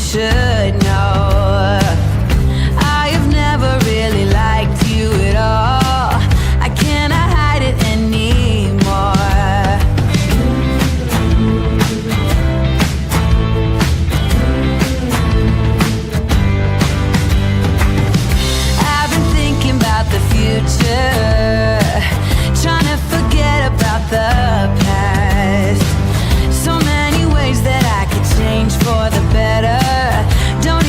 should know. I have never really liked you at all. I cannot hide it anymore. I've been thinking about the future, trying to forget about the past. So many ways that I could change for the better. Don't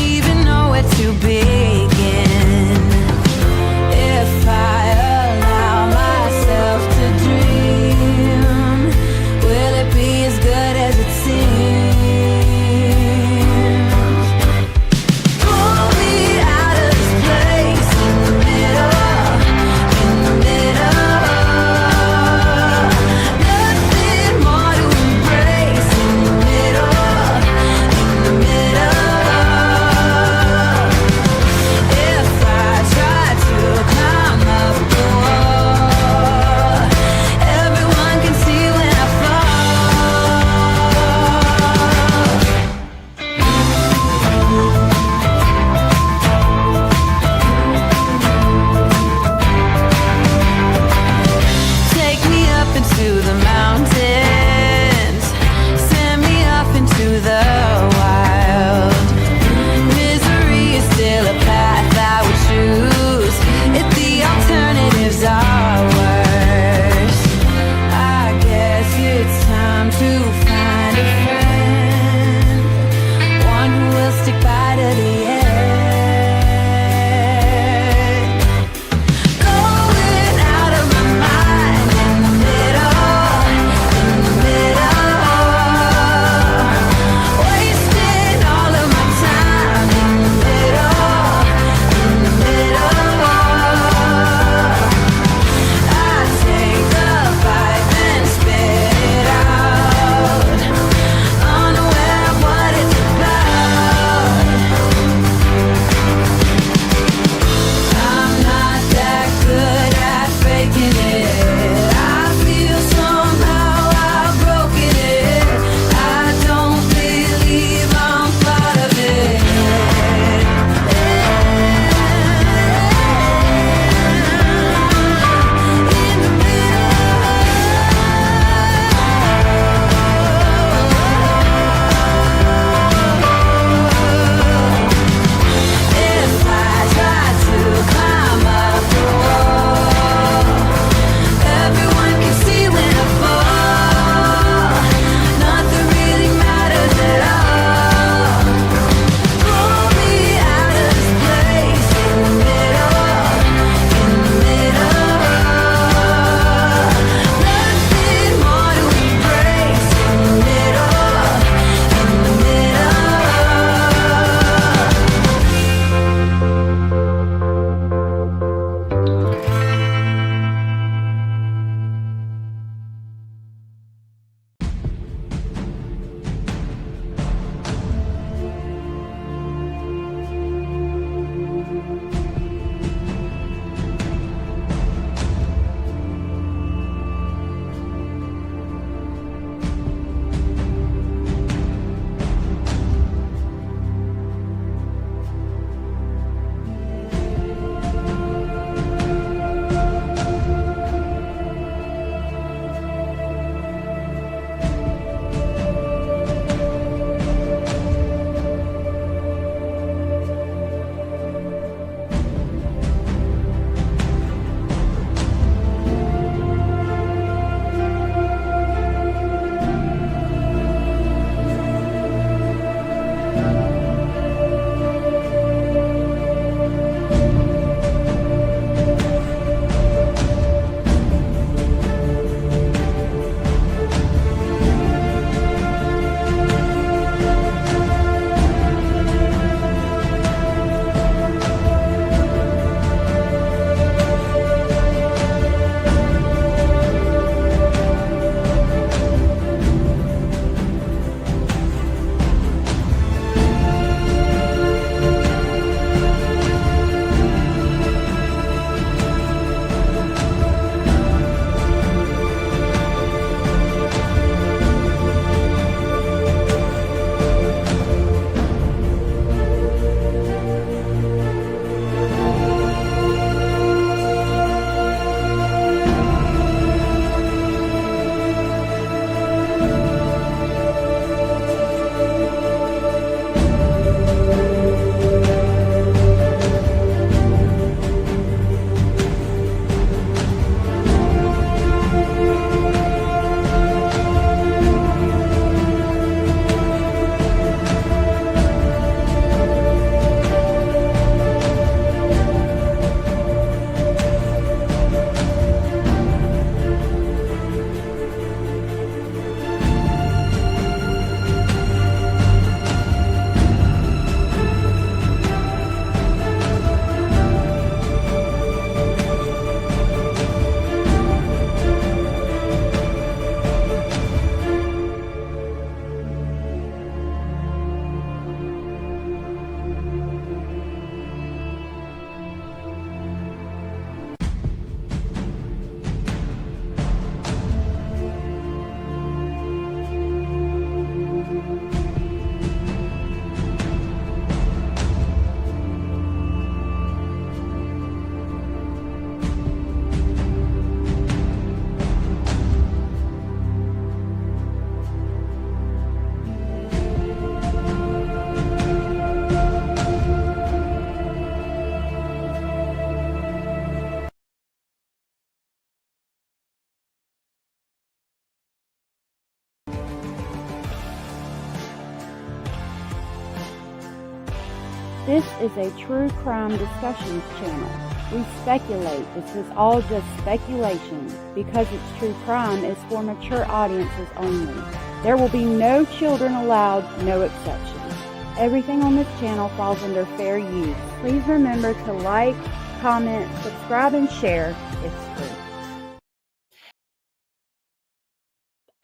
This is a true crime discussions channel. We speculate. This is all just speculation. Because it's true crime, it's for mature audiences only. There will be no children allowed, no exceptions. Everything on this channel falls under fair use. Please remember to like, comment, subscribe, and share. It's free.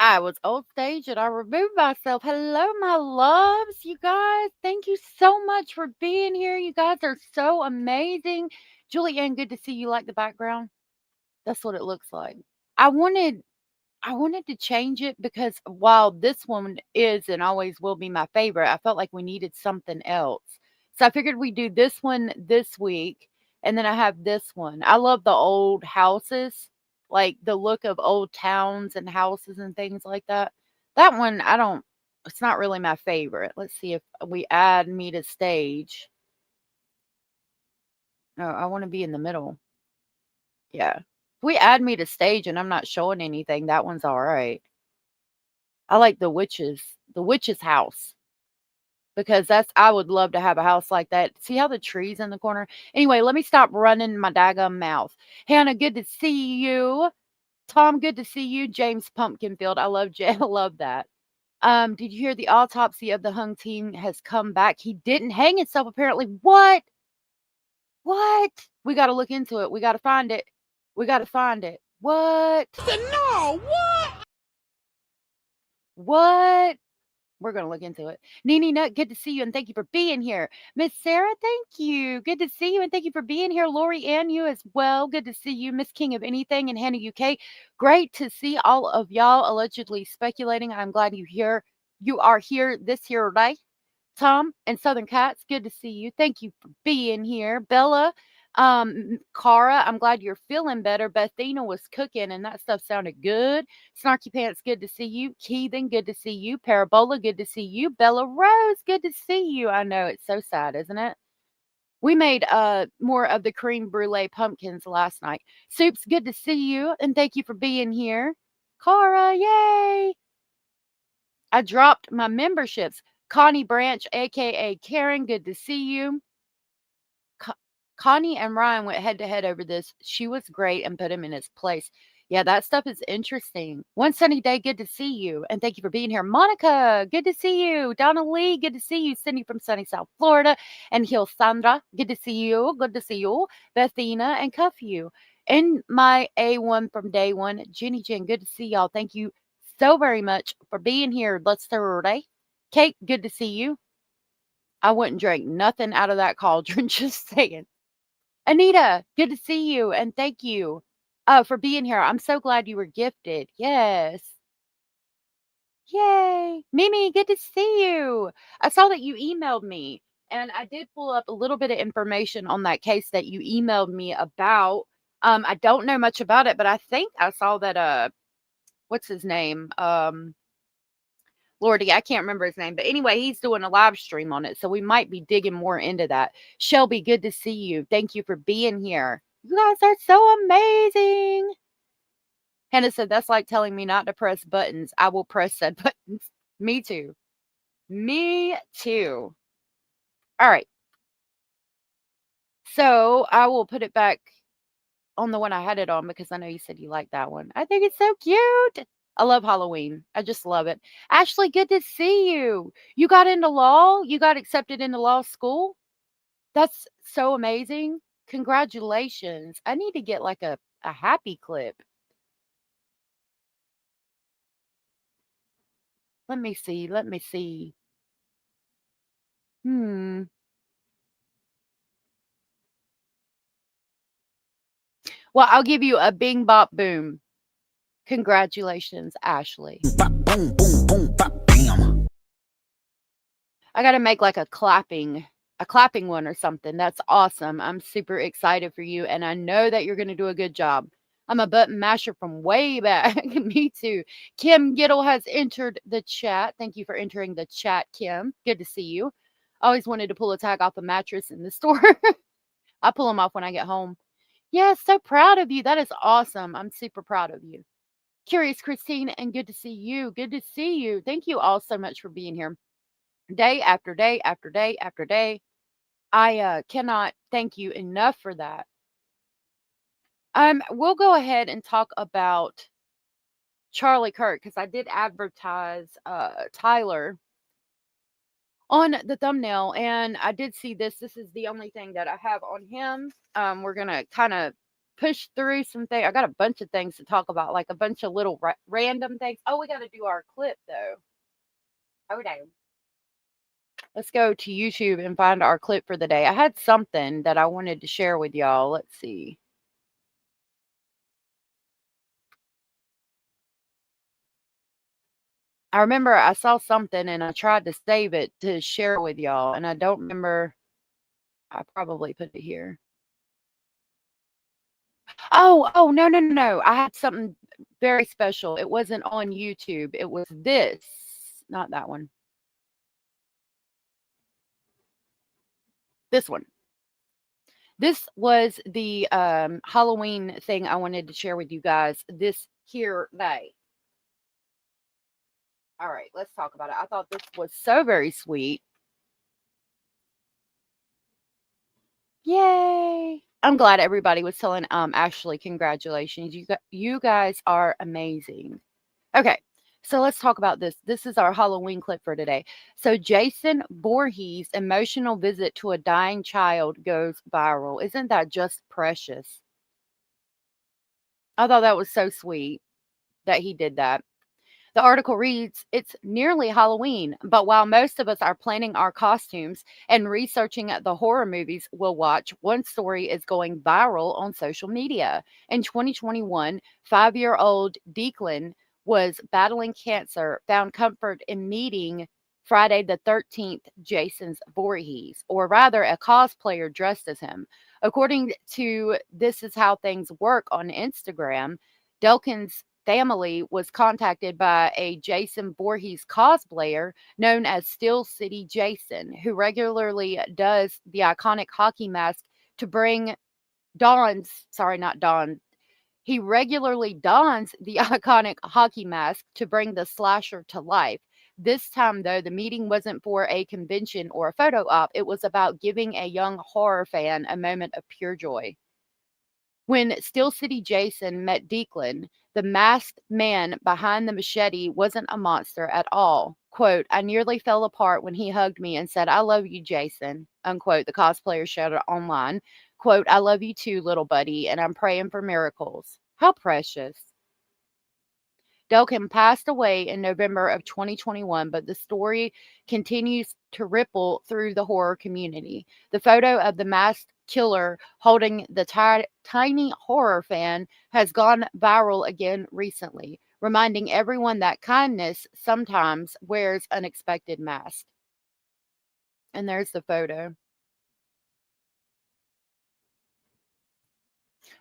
I was on stage and I removed myself. Hello, my loves, you guys. Thank you so much for being here. You guys are so amazing. Julian, good to see you. Like the background? That's what it looks like. I wanted to change it because while this one is and always will be my favorite, I felt like we needed something else. So I figured we'd do this one this week, and then I have this one. I love the old houses, like the look of old towns and houses and things like that. That one, it's not really my favorite. Let's see if we add me to stage. No, I want to be in the middle. Yeah. If we add me to stage and I'm not showing anything, that one's all right. I like the witch's house, because I would love to have a house like that. See how the trees in the corner? Anyway, let me stop running my daggum mouth. Hannah, good to see you. Tom, good to see you. James Pumpkinfield, I love I love that. Did you hear the autopsy of the hung teen has come back? He didn't hang himself apparently. What? What? We got to look into it. We got to find it. We got to find it. What? No, what? What? We're going to look into it. Nene Nut, good to see you and thank you for being here. Miss Sarah, thank you. Good to see you and thank you for being here. Lori and you as well. Good to see you. Miss King of Anything and Hannah UK. Great to see all of y'all allegedly speculating. I'm glad you are here this here day. Tom and Southern Cats, good to see you. Thank you for being here. Bella, Cara, I'm glad you're feeling better. Bethina was cooking and that stuff sounded good. Snarky Pants, good to see you. Keithan, good to see you. Parabola, good to see you. Bella Rose, good to see you. I know, it's so sad, isn't it? We made more of the creme brulee pumpkins last night. Soups, good to see you and thank you for being here. Cara, yay! I dropped my memberships. Connie Branch, aka Karen, good to see you. Connie and Ryan went head to head over this. She was great and put him in his place. Yeah, that stuff is interesting. One sunny day, good to see you. And thank you for being here. Monica, good to see you. Donna Lee, good to see you. Cindy from sunny South Florida. And Hill Sandra, good to see you. Good to see you. Bethina and Cuff you. And my A1 from day one, Jenny Jen, good to see y'all. Thank you so very much for being here. Let's Thursday. Kate, good to see you. I wouldn't drink nothing out of that cauldron, just saying. Anita, good to see you and thank you for being here. I'm so glad you were gifted. Yes. Yay. Mimi, good to see you. I saw that you emailed me and I did pull up a little bit of information on that case that you emailed me about. I don't know much about it, but I think I saw that what's his name? Lordy, I can't remember his name. But anyway, he's doing a live stream on it. So we might be digging more into that. Shelby, good to see you. Thank you for being here. You guys are so amazing. Hannah said, that's like telling me not to press buttons. I will press said buttons. Me too. Me too. All right. So I will put it back on the one I had it on because I know you said you like that one. I think it's so cute. I love Halloween. I just love it. Ashley, good to see you. You got into law? You got accepted into law school? That's so amazing. Congratulations. I need to get like a happy clip. Let me see. Let me see. Well, I'll give you a bing bop boom. Congratulations, Ashley. Boom, boom, boom, bop, bam. I got to make like a clapping one or something. That's awesome. I'm super excited for you. And I know that you're going to do a good job. I'm a button masher from way back. Me too. Kim Gittle has entered the chat. Thank you for entering the chat, Kim. Good to see you. I always wanted to pull a tag off a mattress in the store. I'll pull them off when I get home. Yes, so proud of you. That is awesome. I'm super proud of you. Curious Christine, and good to see you. Good to see you. Thank you all so much for being here. Day after day after day after day. I cannot thank you enough for that. We'll go ahead and talk about Charlie Kirk because I did advertise Tyler on the thumbnail, and I did see this. This is the only thing that I have on him. We're gonna kind of push through some things. I got a bunch of things to talk about, like a bunch of little random things. Oh, we got to do our clip though. Oh, damn. Let's go to YouTube and find our clip for the day. I had something that I wanted to share with y'all. Let's see. I remember I saw something and I tried to save it to share with y'all, and I don't remember. I probably put it here. Oh, no, no, no, no. I had something very special. It wasn't on YouTube. It was this, not that one. This one. This was the Halloween thing I wanted to share with you guys this here day. All right, let's talk about it. I thought this was so very sweet. Yay! I'm glad everybody was telling Ashley congratulations. You guys are amazing. Okay, so let's talk about this. This is our Halloween clip for today. So Jason Voorhees' emotional visit to a dying child goes viral. Isn't that just precious? I thought that was so sweet that he did that. The article reads, "It's nearly Halloween, but while most of us are planning our costumes and researching the horror movies we'll watch, one story is going viral on social media. In 2021, 5-year-old Declan was battling cancer, found comfort in meeting Friday the 13th Jason's Voorhees, or rather a cosplayer dressed as him. According to This Is How Things Work on Instagram, Delkin's family was contacted by a Jason Voorhees cosplayer known as Steel City Jason, who regularly does the iconic hockey mask to bring he regularly dons the iconic hockey mask to bring the slasher to life. This time, though, the meeting wasn't for a convention or a photo op. It was about giving a young horror fan a moment of pure joy. When Steel City Jason met Declan, the masked man behind the machete wasn't a monster at all. Quote, "I nearly fell apart when he hugged me and said, 'I love you, Jason,'" unquote, the cosplayer shouted online. Quote, "I love you too, little buddy, and I'm praying for miracles." How precious. Delkin passed away in November of 2021, but the story continues to ripple through the horror community. The photo of the masked killer holding the tiny horror fan has gone viral again recently, reminding everyone that kindness sometimes wears unexpected masks. And there's the photo.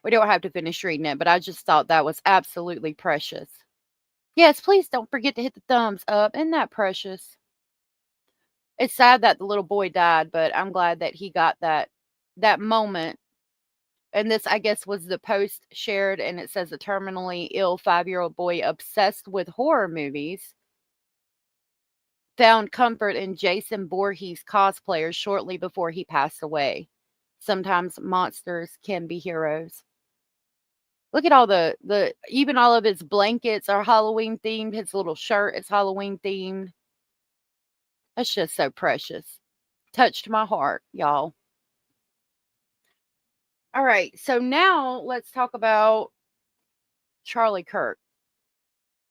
We don't have to finish reading it, but I just thought that was absolutely precious. Yes, please don't forget to hit the thumbs up. Isn't that precious? It's sad that the little boy died, but I'm glad that he got that moment. And this, I guess, was the post shared, and it says a terminally ill 5-year-old boy obsessed with horror movies found comfort in Jason Voorhees cosplayers shortly before he passed away. Sometimes monsters can be heroes. Look at all the even all of his blankets are Halloween themed. His little shirt is Halloween themed. That's just so precious. Touched my heart, y'all. All right, so now let's talk about Charlie Kirk,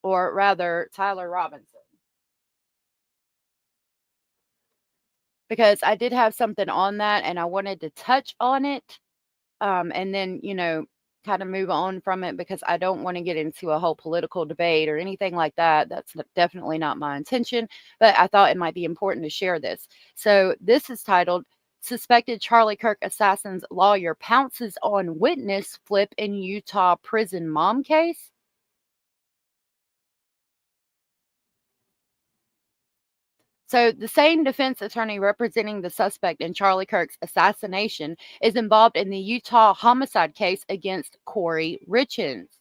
or rather Tyler Robinson. Because I did have something on that and I wanted to touch on it, and then, kind of move on from it because I don't want to get into a whole political debate or anything like that. That's definitely not my intention, but I thought it might be important to share this. So this is titled, "Suspected Charlie Kirk Assassin's Lawyer Pounces on Witness Flip in Utah Prison Mom Case." So the same defense attorney representing the suspect in Charlie Kirk's assassination is involved in the Utah homicide case against Corey Richens.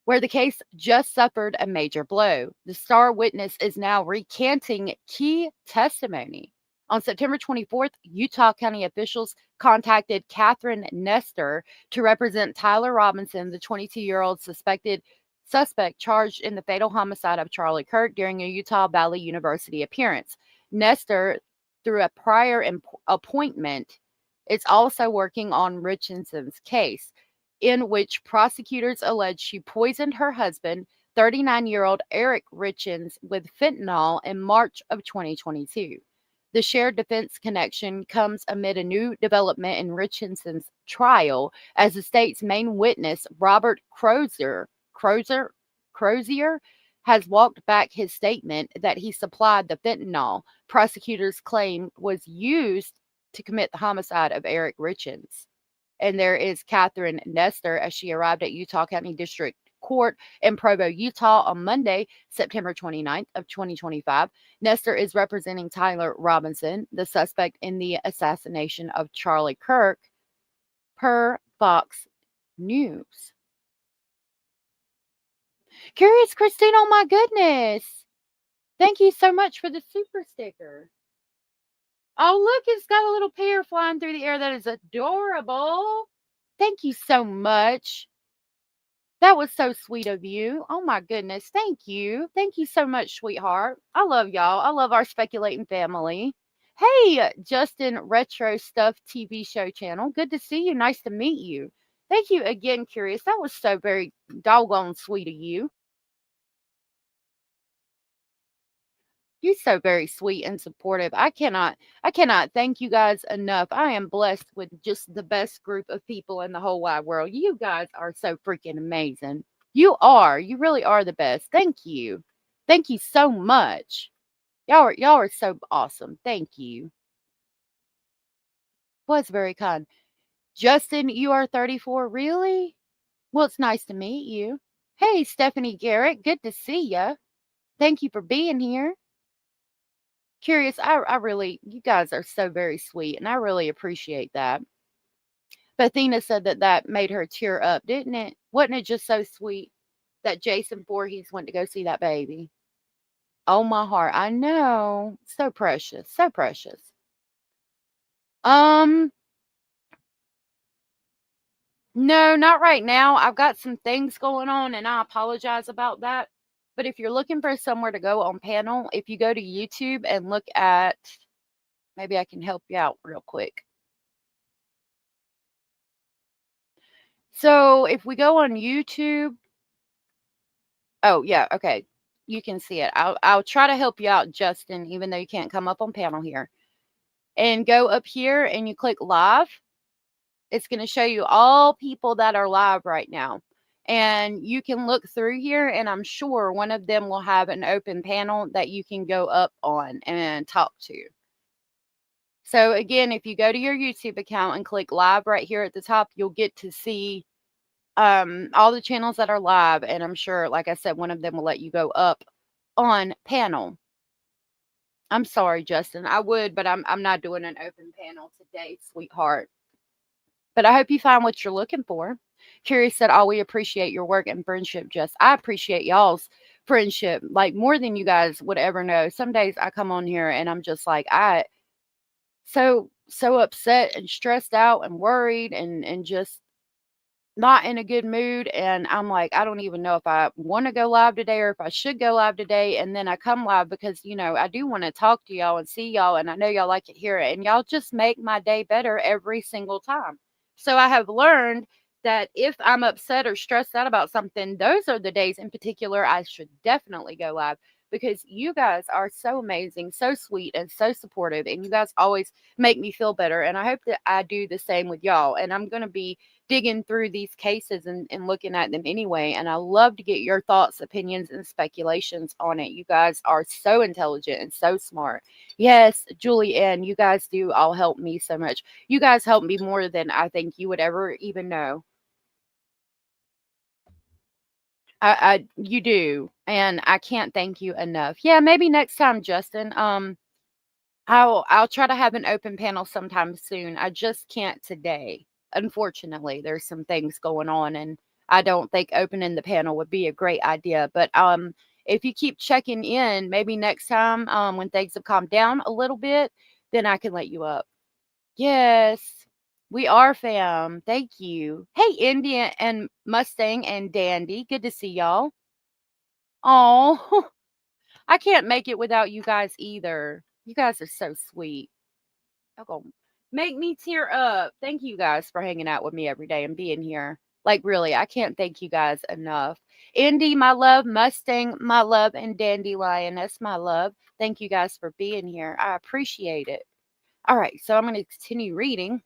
where the case just suffered a major blow. The star witness is now recanting key testimony. On September 24th, Utah County officials contacted Catherine Nestor to represent Tyler Robinson, the 22-year-old suspect charged in the fatal homicide of Charlie Kirk during a Utah Valley University appearance. Nestor, through a prior appointment, is also working on Richardson's case, in which prosecutors allege she poisoned her husband, 39-year-old Eric Richens, with fentanyl in March of 2022. The shared defense connection comes amid a new development in Richardson's trial, as the state's main witness, Robert Crozier, has walked back his statement that he supplied the fentanyl prosecutors claim was used to commit the homicide of Eric Richens. And there is Catherine Nestor, as she arrived at Utah County District Court in Provo, Utah on Monday, September 29th of 2025. Nestor is representing Tyler Robinson, the suspect in the assassination of Charlie Kirk, per Fox News. Curious Christine, oh my goodness. Thank you so much for the super sticker. Oh, look, it's got a little pear flying through the air. That is adorable. Thank you so much. That was so sweet of you. Oh my goodness. Thank you. Thank you so much, sweetheart. I love y'all. I love our speculating family. Hey, Justin Retro Stuff TV show channel. Good to see you. Nice to meet you. Thank you again, Curious. That was so very doggone sweet of you. You're so very sweet and supportive. I cannot thank you guys enough. I am blessed with just the best group of people in the whole wide world. You guys are so freaking amazing. You are. You really are the best. Thank you. Thank you so much. Y'all are so awesome. Thank you. Was very kind. Justin, you are 34. Really? Well, it's nice to meet you. Hey, Stephanie Garrett. Good to see ya. Thank you for being here. Curious, I really, you guys are so very sweet, and I really appreciate that. Athena said that made her tear up, didn't it? Wasn't it just so sweet that Jason Voorhees went to go see that baby? Oh, my heart. I know. So precious. So precious. No, not right now. I've got some things going on, and I apologize about that. But if you're looking for somewhere to go on panel, if you go to YouTube and look at, maybe I can help you out real quick. So if we go on YouTube, oh yeah, okay, you can see it. I'll try to help you out, Justin, even though you can't come up on panel here. And go up here and you click live. It's going to show you all people that are live right now. And you can look through here, and I'm sure one of them will have an open panel that you can go up on and talk to. So again, if you go to your YouTube account and click live right here at the top, you'll get to see all the channels that are live. And I'm sure, like I said, one of them will let you go up on panel. I'm sorry, Justin. I would, but I'm not doing an open panel today, sweetheart. But I hope you find what you're looking for. Curious said, we appreciate your work and friendship, Jess. I appreciate y'all's friendship, like more than you guys would ever know. Some days I come on here and I'm just like, so upset and stressed out and worried and just not in a good mood. And I'm like, I don't even know if I want to go live today or if I should go live today. And then I come live because, I do want to talk to y'all and see y'all. And I know y'all like to hear it. And y'all just make my day better every single time. So I have learned that if I'm upset or stressed out about something, those are the days in particular I should definitely go live, because you guys are so amazing, so sweet, and so supportive, and you guys always make me feel better. And I hope that I do the same with y'all. And I'm going to be digging through these cases and looking at them anyway. And I love to get your thoughts, opinions, and speculations on it. You guys are so intelligent and so smart. Yes, Julian, you guys do all help me so much. You guys help me more than I think you would ever even know. You do, and I can't thank you enough. Yeah, maybe next time, Justin. I'll try to have an open panel sometime soon. I just can't today. Unfortunately, there's some things going on, and I don't think opening the panel would be a great idea. But if you keep checking in, maybe next time when things have calmed down a little bit, then I can let you up. Yes, we are fam. Thank you. Hey, Indian and Mustang and Dandy. Good to see y'all. Oh, I can't make it without you guys either. You guys are so sweet. Y'all gonna make me tear up. Thank you guys for hanging out with me every day and being here. Like, really, I can't thank you guys enough. Indy, my love. Mustang, my love. And Dandelion, that's my love. Thank you guys for being here. I appreciate it. All right, so I'm going to continue reading.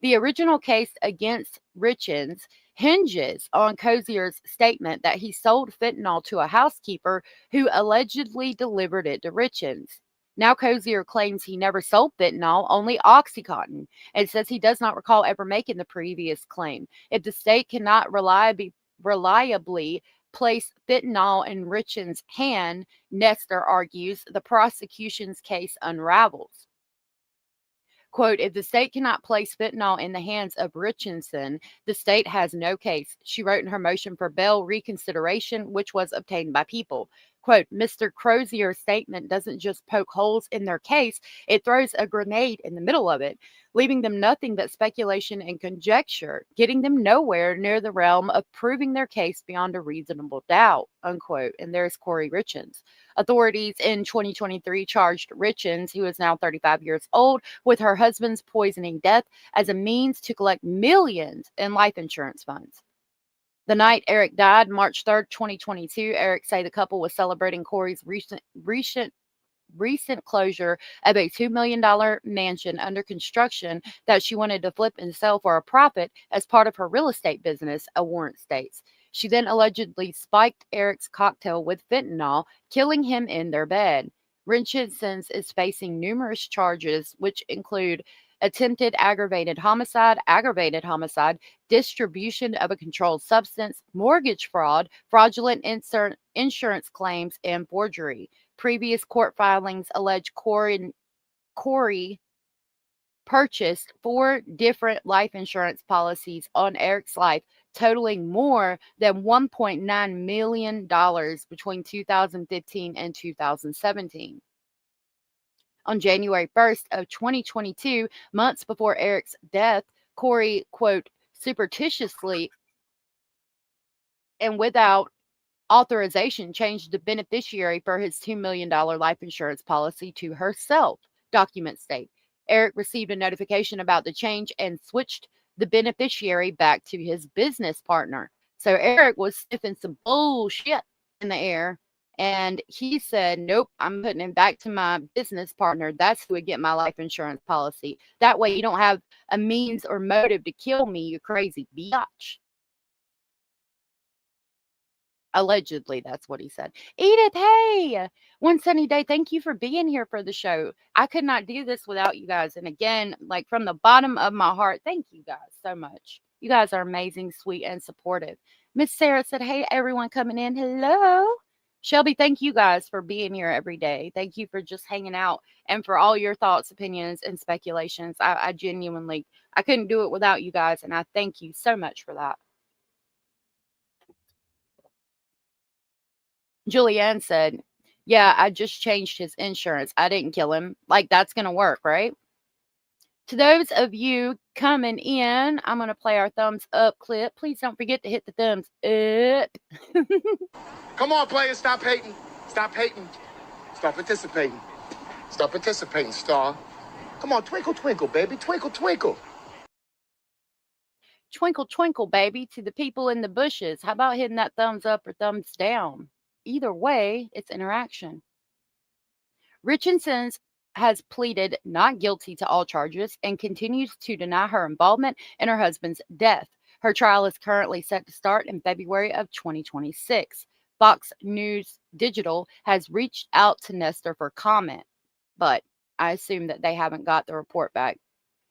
The original case against Richens hinges on Cozier's statement that he sold fentanyl to a housekeeper who allegedly delivered it to Richens. Now Cozier claims he never sold fentanyl, only OxyContin, and says he does not recall ever making the previous claim. If the state cannot reliably place fentanyl in Richens' hand, Nestor argues, the prosecution's case unravels. Quote, if the state cannot place fentanyl in the hands of Richardson, the state has no case, she wrote in her motion for bail reconsideration, which was obtained by People. Quote, Mr. Crozier's statement doesn't just poke holes in their case, it throws a grenade in the middle of it, leaving them nothing but speculation and conjecture, getting them nowhere near the realm of proving their case beyond a reasonable doubt, unquote. And there's Corey Richens. Authorities in 2023 charged Richens, who is now 35 years old, with her husband's poisoning death as a means to collect millions in life insurance funds. The night Eric died, March 3rd, 2022, Eric said the couple was celebrating Corey's recent closure of a $2 million mansion under construction that she wanted to flip and sell for a profit as part of her real estate business, a warrant states. She then allegedly spiked Eric's cocktail with fentanyl, killing him in their bed. Richardson is facing numerous charges, which include attempted aggravated homicide, distribution of a controlled substance, mortgage fraud, fraudulent insurance claims, and forgery. Previous court filings allege Corey purchased 4 different life insurance policies on Eric's life, totaling more than $1.9 million between 2015 and 2017. On January 1st of 2022, months before Eric's death, Corey, quote, surreptitiously and without authorization changed the beneficiary for his $2 million life insurance policy to herself, documents state. Eric received a notification about the change and switched the beneficiary back to his business partner. So Eric was sniffing some bullshit in the air, and he said, nope, I'm putting it back to my business partner. That's who would get my life insurance policy. That way you don't have a means or motive to kill me, you crazy biatch. Allegedly, that's what he said. Edith, hey, one sunny day. Thank you for being here for the show. I could not do this without you guys. And again, like from the bottom of my heart, thank you guys so much. You guys are amazing, sweet, and supportive. Miss Sarah said, hey, everyone coming in. Hello. Shelby, thank you guys for being here every day. Thank you for just hanging out and for all your thoughts, opinions, and speculations. I genuinely, I couldn't do it without you guys. And I thank you so much for that. Julian said, yeah, I just changed his insurance. I didn't kill him. Like, that's going to work, right? To those of you coming in, I'm going to play our thumbs up clip. Please don't forget to hit the thumbs up. Come on, players, stop hating. Stop hating. Start participating. Start participating, star. Come on, twinkle, twinkle, baby. Twinkle, twinkle. Twinkle, twinkle, baby, to the people in the bushes. How about hitting that thumbs up or thumbs down? Either way, it's interaction. Richardson has pleaded not guilty to all charges and continues to deny her involvement in her husband's death. Her trial is currently set to start in February of 2026. Fox News Digital has reached out to Nestor for comment, but I assume that they haven't got the report back.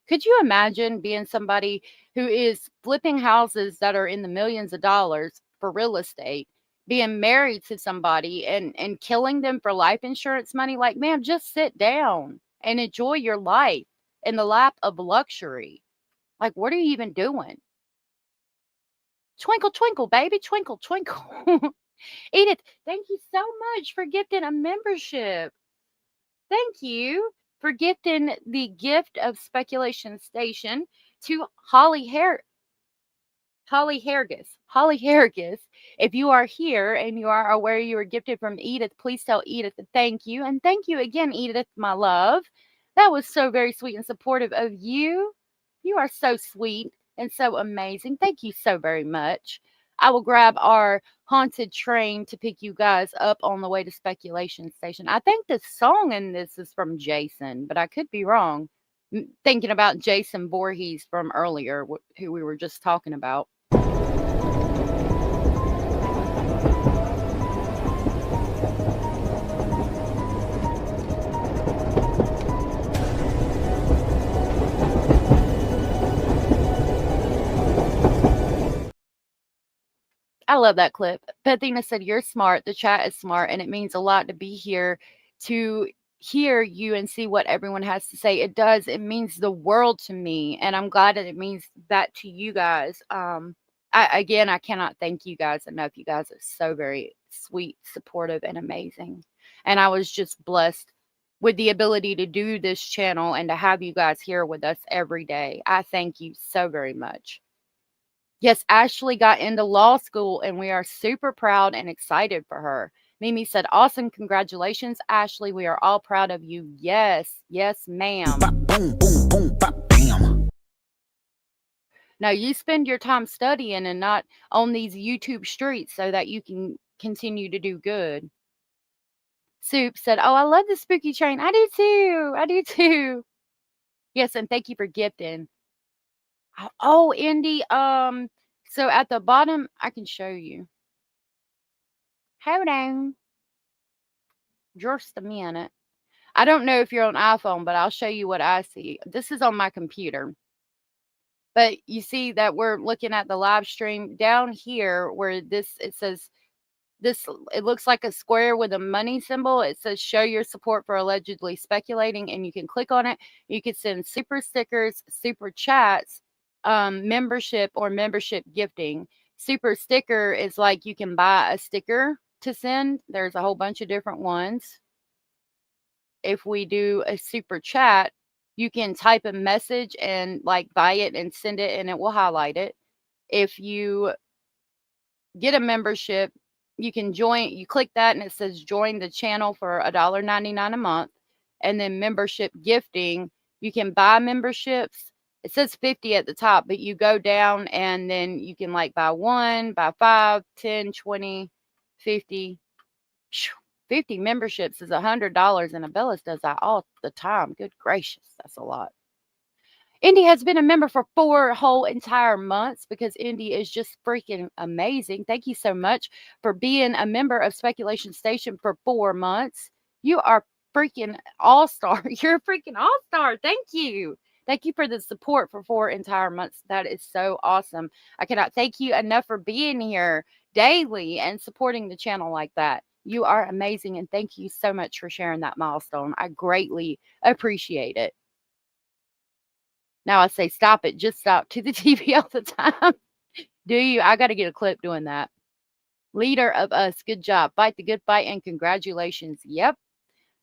Could you imagine being somebody who is flipping houses that are in the millions of dollars for real estate, being married to somebody and killing them for life insurance money? Like, man, just sit down and enjoy your life in the lap of luxury. Like, what are you even doing? Twinkle, twinkle, baby. Twinkle, twinkle. Edith, thank you so much for gifting a membership. Thank you for gifting the gift of Speculation Station to Holly Hargis. If you are here and you are aware you were gifted from Edith, please tell Edith thank you. And thank you again, Edith, my love. That was so very sweet and supportive of you. You are so sweet and so amazing. Thank you so very much. I will grab our haunted train to pick you guys up on the way to Speculation Station. I think the song in this is from Jason, but I could be wrong. Thinking about Jason Voorhees from earlier, who we were just talking about. I love that clip. Bethina said, "You're smart. The chat is smart, and it means a lot to be here to hear you and see what everyone has to say. It does. It means the world to me, and I'm glad that it means that to you guys. I cannot thank you guys enough. You guys are so very sweet, supportive, and amazing. And I was just blessed with the ability to do this channel and to have you guys here with us every day. I thank you so very much." Yes, Ashley got into law school, and we are super proud and excited for her. Mimi said, "Awesome. Congratulations, Ashley. We are all proud of you." Yes, ma'am. Boom, boom, boom, bam. Now, you spend your time studying and not on these YouTube streets so that you can continue to do good. Soup said, "Oh, I love the spooky train." I do too. Yes, and thank you for gifting. Oh, Indy, so at the bottom, I can show you. Hold on. Just a minute. I don't know if you're on iPhone, but I'll show you what I see. This is on my computer. But you see that we're looking at the live stream down here where it says, it looks like a square with a money symbol. It says show your support for allegedly speculating, and you can click on it. You can send super stickers, super chats, membership, or membership gifting. Super sticker is like you can buy a sticker to send. There's a whole bunch of different ones. If we do a super chat, you can type a message and like buy it and send it, and it will highlight it. If you get a membership, you can join. You click that and it says join the channel for $1.99 a month. And then membership gifting, you can buy memberships. It says 50 at the top, but you go down and then you can like buy 1, buy 5, 10, 20, 50. 50 memberships is $100, and Abellis does that all the time. Good gracious, that's a lot. Indy has been a member for 4 whole entire months because Indy is just freaking amazing. Thank you so much for being a member of Speculation Station for 4 months. You are freaking all-star. You're a freaking all-star. Thank you. Thank you for the support for 4 entire months. That is so awesome. I cannot thank you enough for being here daily and supporting the channel like that. You are amazing, and thank you so much for sharing that milestone. I greatly appreciate it. Now I say stop it. Just stop to the TV all the time. Do you? I got to get a clip doing that. Leader of us. Good job. Fight the good fight, and congratulations. Yep.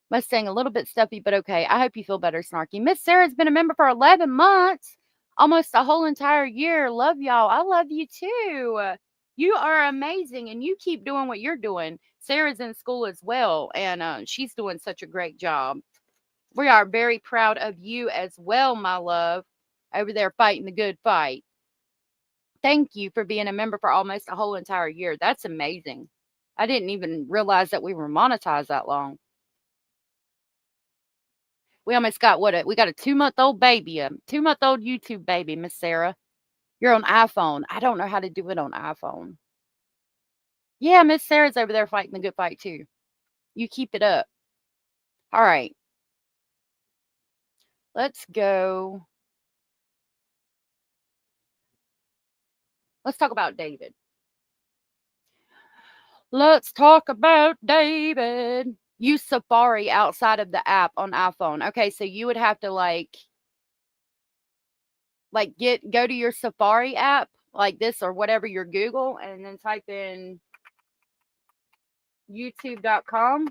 Mustang a little bit stuffy, but okay. I hope you feel better, Snarky. Miss Sarah's been a member for 11 months. Almost a whole entire year. Love y'all. I love you too. You are amazing, and you keep doing what you're doing. Sarah's in school as well, and she's doing such a great job. We are very proud of you as well, my love, over there fighting the good fight. Thank you for being a member for almost a whole entire year. That's amazing. I didn't even realize that we were monetized that long. We almost got we got a 2-month-old baby, a 2-month-old YouTube baby, Miss Sarah. You're on iPhone. I don't know how to do it on iPhone. Yeah, Miss Sarah's over there fighting the good fight too. You keep it up. All right. Let's go. Let's talk about David. Let's talk about David. Use Safari outside of the app on iPhone. Okay, so you would have to go to your Safari app like this or whatever your Google, and then type in youtube.com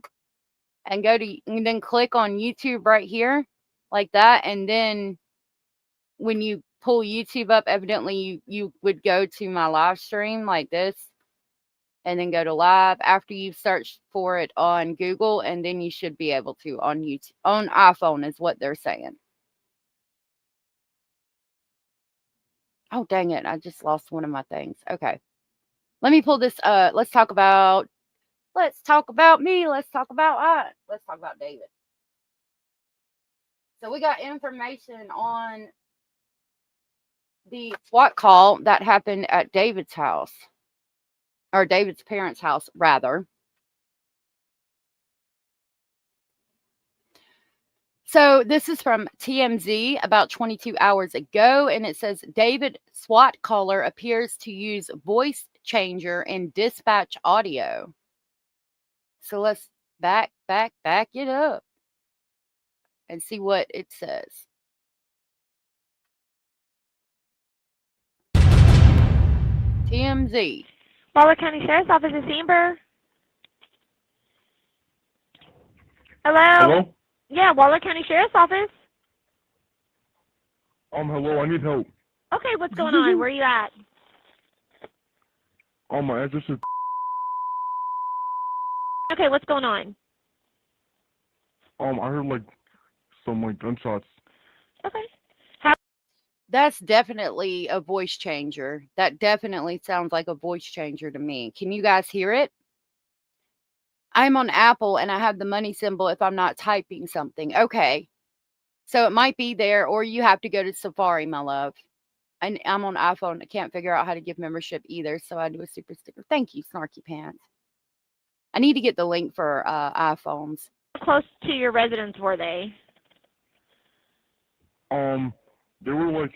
and and then click on YouTube right here like that. And then when you pull YouTube up, evidently you would go to my live stream like this and then go to live after you've searched for it on Google, and then you should be able to on YouTube, on iPhone is what they're saying. Oh, dang it. I just lost one of my things. Okay. Let me pull this. Let's talk about me. Let's talk about David. So we got information on the SWAT call that happened at David's house, or David's parents' house, rather. So this is from TMZ about 22 hours ago, and it says David SWAT caller appears to use voice changer in dispatch audio. So let's back it up and see what it says. TMZ. Waller County Sheriff's Office is Amber. Hello? Hello? Yeah, Waller County Sheriff's Office. Hello, I need help. Okay, what's going on? Where are you at? My address is... Okay, what's going on? I heard, some, gunshots. Okay. That's definitely a voice changer. That definitely sounds like a voice changer to me. Can you guys hear it? I'm on Apple and I have the money symbol if I'm not typing something. Okay. So it might be there, or you have to go to Safari, my love. And I'm on iPhone. I can't figure out how to give membership either, so I do a super sticker. Thank you, Snarky Pants. I need to get the link for iPhones. How close to your residence were they? They were,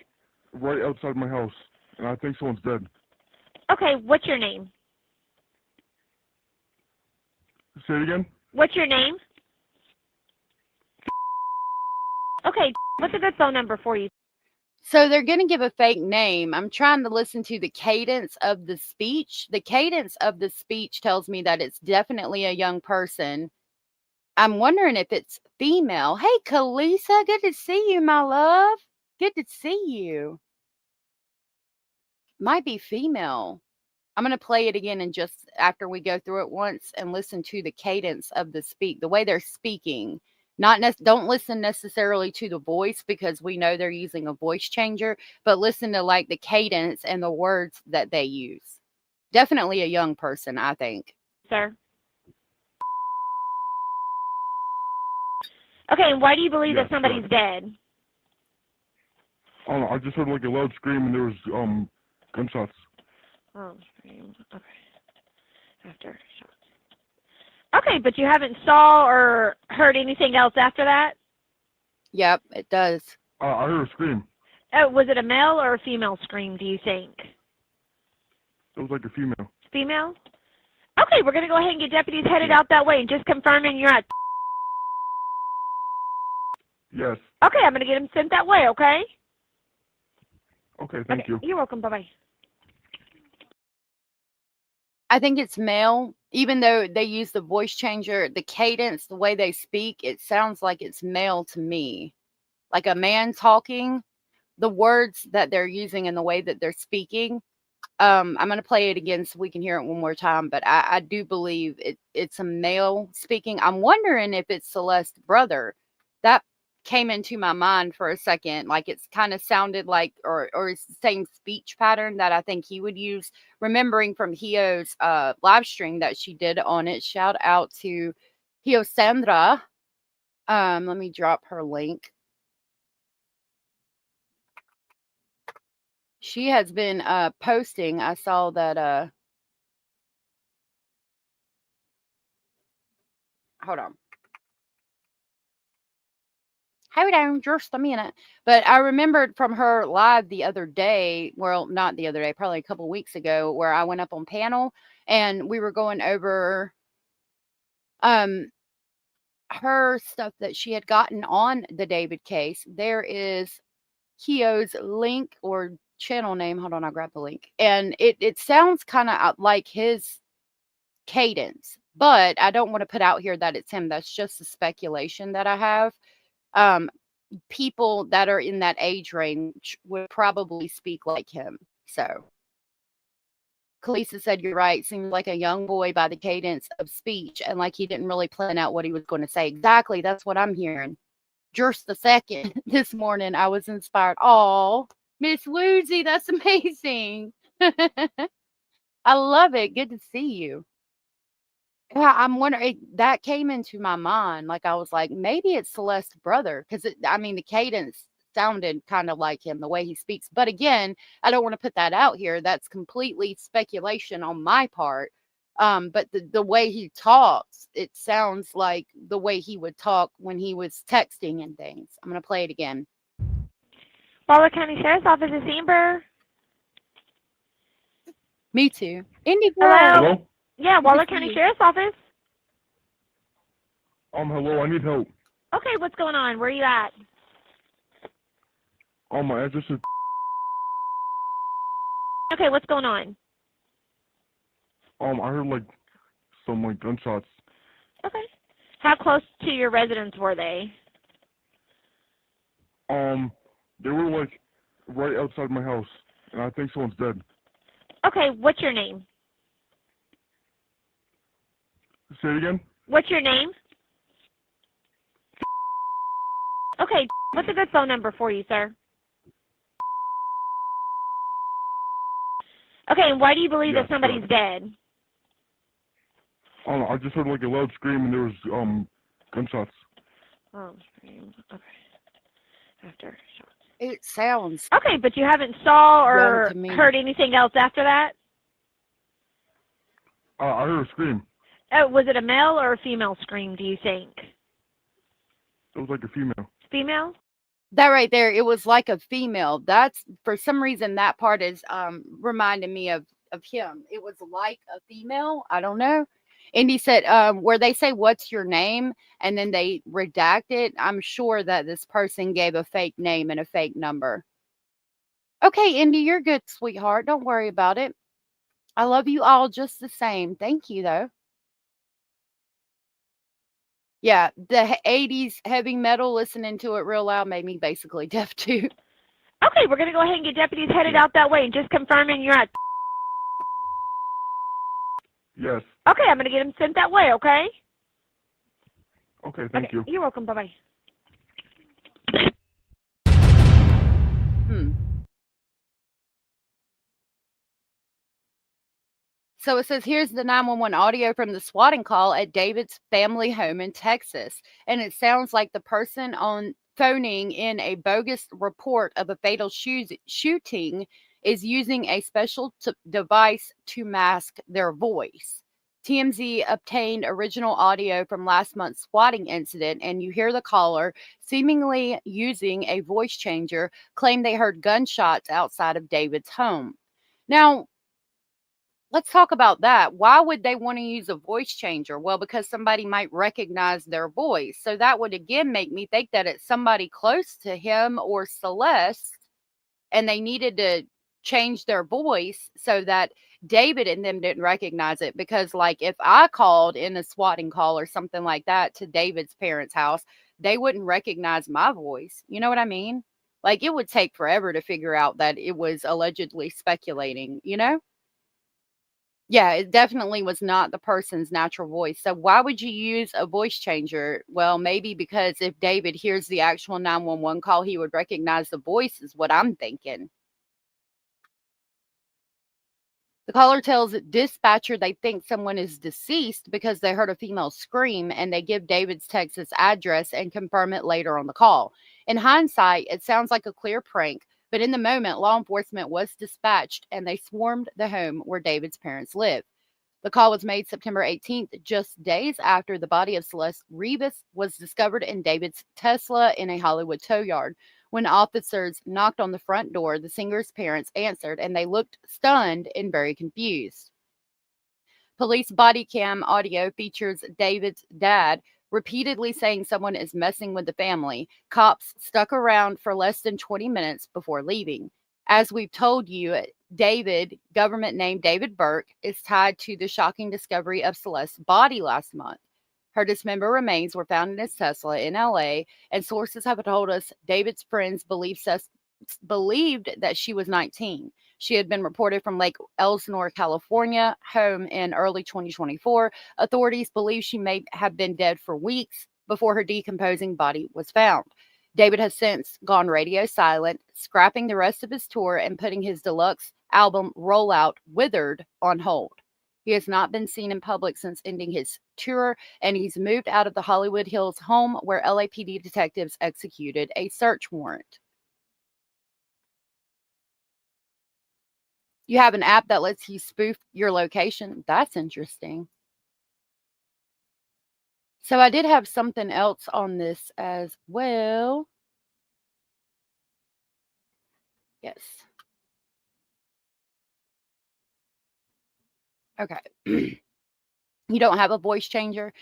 right outside my house, and I think someone's dead. Okay, what's your name? Say it again? What's your name? Okay, what's a good phone number for you? So they're going to give a fake name. I'm trying to listen to the cadence of the speech. The cadence of the speech tells me that it's definitely a young person. I'm wondering if it's female. Hey, Kalisa, good to see you, my love. Good to see you. Might be female. I'm going to play it again and just after we go through it once and listen to the cadence of the the way they're speaking. Don't listen necessarily to the voice because we know they're using a voice changer, but listen to the cadence and the words that they use. Definitely a young person, I think. Sir. Okay, and why do you believe that somebody's dead? I don't know, I just heard a loud scream and there was gunshots. Oh, scream. Okay. After shots. Okay, but you haven't saw or heard anything else after that? Yep, it does. I heard a scream. Oh, was it a male or a female scream, do you think? It was a female. Female? Okay, we're going to go ahead and get deputies headed out that way and just confirming you're at... Yes. Okay, I'm going to get them sent that way, okay? Okay, thank you. You're welcome. Bye-bye. I think it's male. Even though they use the voice changer, the cadence, the way they speak, it sounds like it's male to me. Like a man talking, the words that they're using and the way that they're speaking. I'm going to play it again so we can hear it one more time, but I do believe it's a male speaking. I'm wondering if it's Celeste's brother. That came into my mind for a second. Like it's kind of sounded like, or it's the same speech pattern that I think he would use. Remembering from Hio's live stream that she did on it. Shout out to Hio Sandra. Let me drop her link. She has been posting. I saw that. Hold on. Hold on just a minute. But I remembered from her live the other day, well, not the other day, probably a couple weeks ago, where I went up on panel and we were going over her stuff that she had gotten on the David case. There is Hio's link or channel name. Hold on, I'll grab the link. And it sounds kind of like his cadence, but I don't want to put out here that it's him. That's just a speculation that I have. People that are in that age range would probably speak like him. So Kalisa said, you're right. Seems like a young boy by the cadence of speech and like he didn't really plan out what he was going to say. Exactly. That's what I'm hearing. Just a second this morning, I was inspired. Oh, Miss Woozy, that's amazing. I love it. Good to see you. Yeah, I'm wondering, that came into my mind. Like, I was like, maybe it's Celeste's brother. Because, I mean, the cadence sounded kind of like him, the way he speaks. But again, I don't want to put that out here. That's completely speculation on my part. But the way he talks, it sounds like the way he would talk when he was texting and things. I'm going to play it again. Waller County Sheriff's Office is Amber. Me too. Indy Hello? girl. Hello? Yeah, Waller County Sheriff's Office. Hello, I need help. Okay, what's going on? Where are you at? My address is... Okay, what's going on? I heard, like, some, like, gunshots. Okay. How close to your residence were they? They were, like, right outside my house, and I think someone's dead. Okay, what's your name? Say it again? What's your name? Okay, what's a good phone number for you, sir? Okay, and why do you believe that somebody's dead? I just heard, like, a loud scream, and there was, gunshots. Oh, scream. Okay. After shots. It sounds Okay, but you haven't saw or to me. heard anything else after that? I heard a scream. Oh, was it a male or a female scream, do you think? It was like a female. Female? that right there. It was like a female. That's for some reason that part is reminding me of him. It was like a female. I don't know. And he said, where they say, what's your name? And then they redact it. I'm sure that this person gave a fake name and a fake number. Okay, Indy, you're good, sweetheart. Don't worry about it. I love you all just the same. Thank you, though. Yeah, the 80s heavy metal, listening to it real loud made me basically deaf too. Okay, we're going to go ahead and get deputies headed out that way and just confirming you're at... Yes. Okay, I'm going to get them sent that way, okay? Okay, thank you. You're welcome. Bye-bye. So it says, here's the 911 audio from the swatting call at David's family home in Texas. And it sounds like the person on phoning in a bogus report of a fatal shooting is using a special device to mask their voice. TMZ obtained original audio from last month's swatting incident, and you hear the caller, seemingly using a voice changer, claim they heard gunshots outside of David's home. Now, let's talk about that. Why would they want to use a voice changer? Well, because somebody might recognize their voice. So that would again make me think that it's somebody close to him or Celeste, and they needed to change their voice so that David and them didn't recognize it. Because like if I called in a swatting call or something like that to David's parents' house, they wouldn't recognize my voice. You know what I mean? Like it would take forever to figure out that it was allegedly speculating, you know? Yeah, it definitely was not the person's natural voice. So why would you use a voice changer? Well, maybe because if David hears the actual 911 call, he would recognize the voice is what I'm thinking. The caller tells dispatcher they think someone is deceased because they heard a female scream, and they give David's Texas address and confirm it later on the call. In hindsight, it sounds like a clear prank, but in the moment, law enforcement was dispatched and they swarmed the home where David's parents live. The call was made September 18th, just days after the body of Celeste Rivas was discovered in David's Tesla in a Hollywood tow yard. When officers knocked on the front door, the singer's parents answered, and they looked stunned and very confused. Police body cam audio features David's dad repeatedly saying someone is messing with the family. Cops stuck around for less than 20 minutes before leaving. As we've told you, David, government name David Burke, is tied to the shocking discovery of Celeste's body last month. Her dismembered remains were found in his Tesla in LA, and sources have told us David's friends believed that she was 19. She had been reported from Lake Elsinore, California, home in early 2024. Authorities believe she may have been dead for weeks before her decomposing body was found. David has since gone radio silent, scrapping the rest of his tour and putting his deluxe album rollout, Withered, on hold. He has not been seen in public since ending his tour, and he's moved out of the Hollywood Hills home where LAPD detectives executed a search warrant. You have an app that lets you spoof your location. That's interesting. So I did have something else on this as well. Yes. Okay. You don't have a voice changer?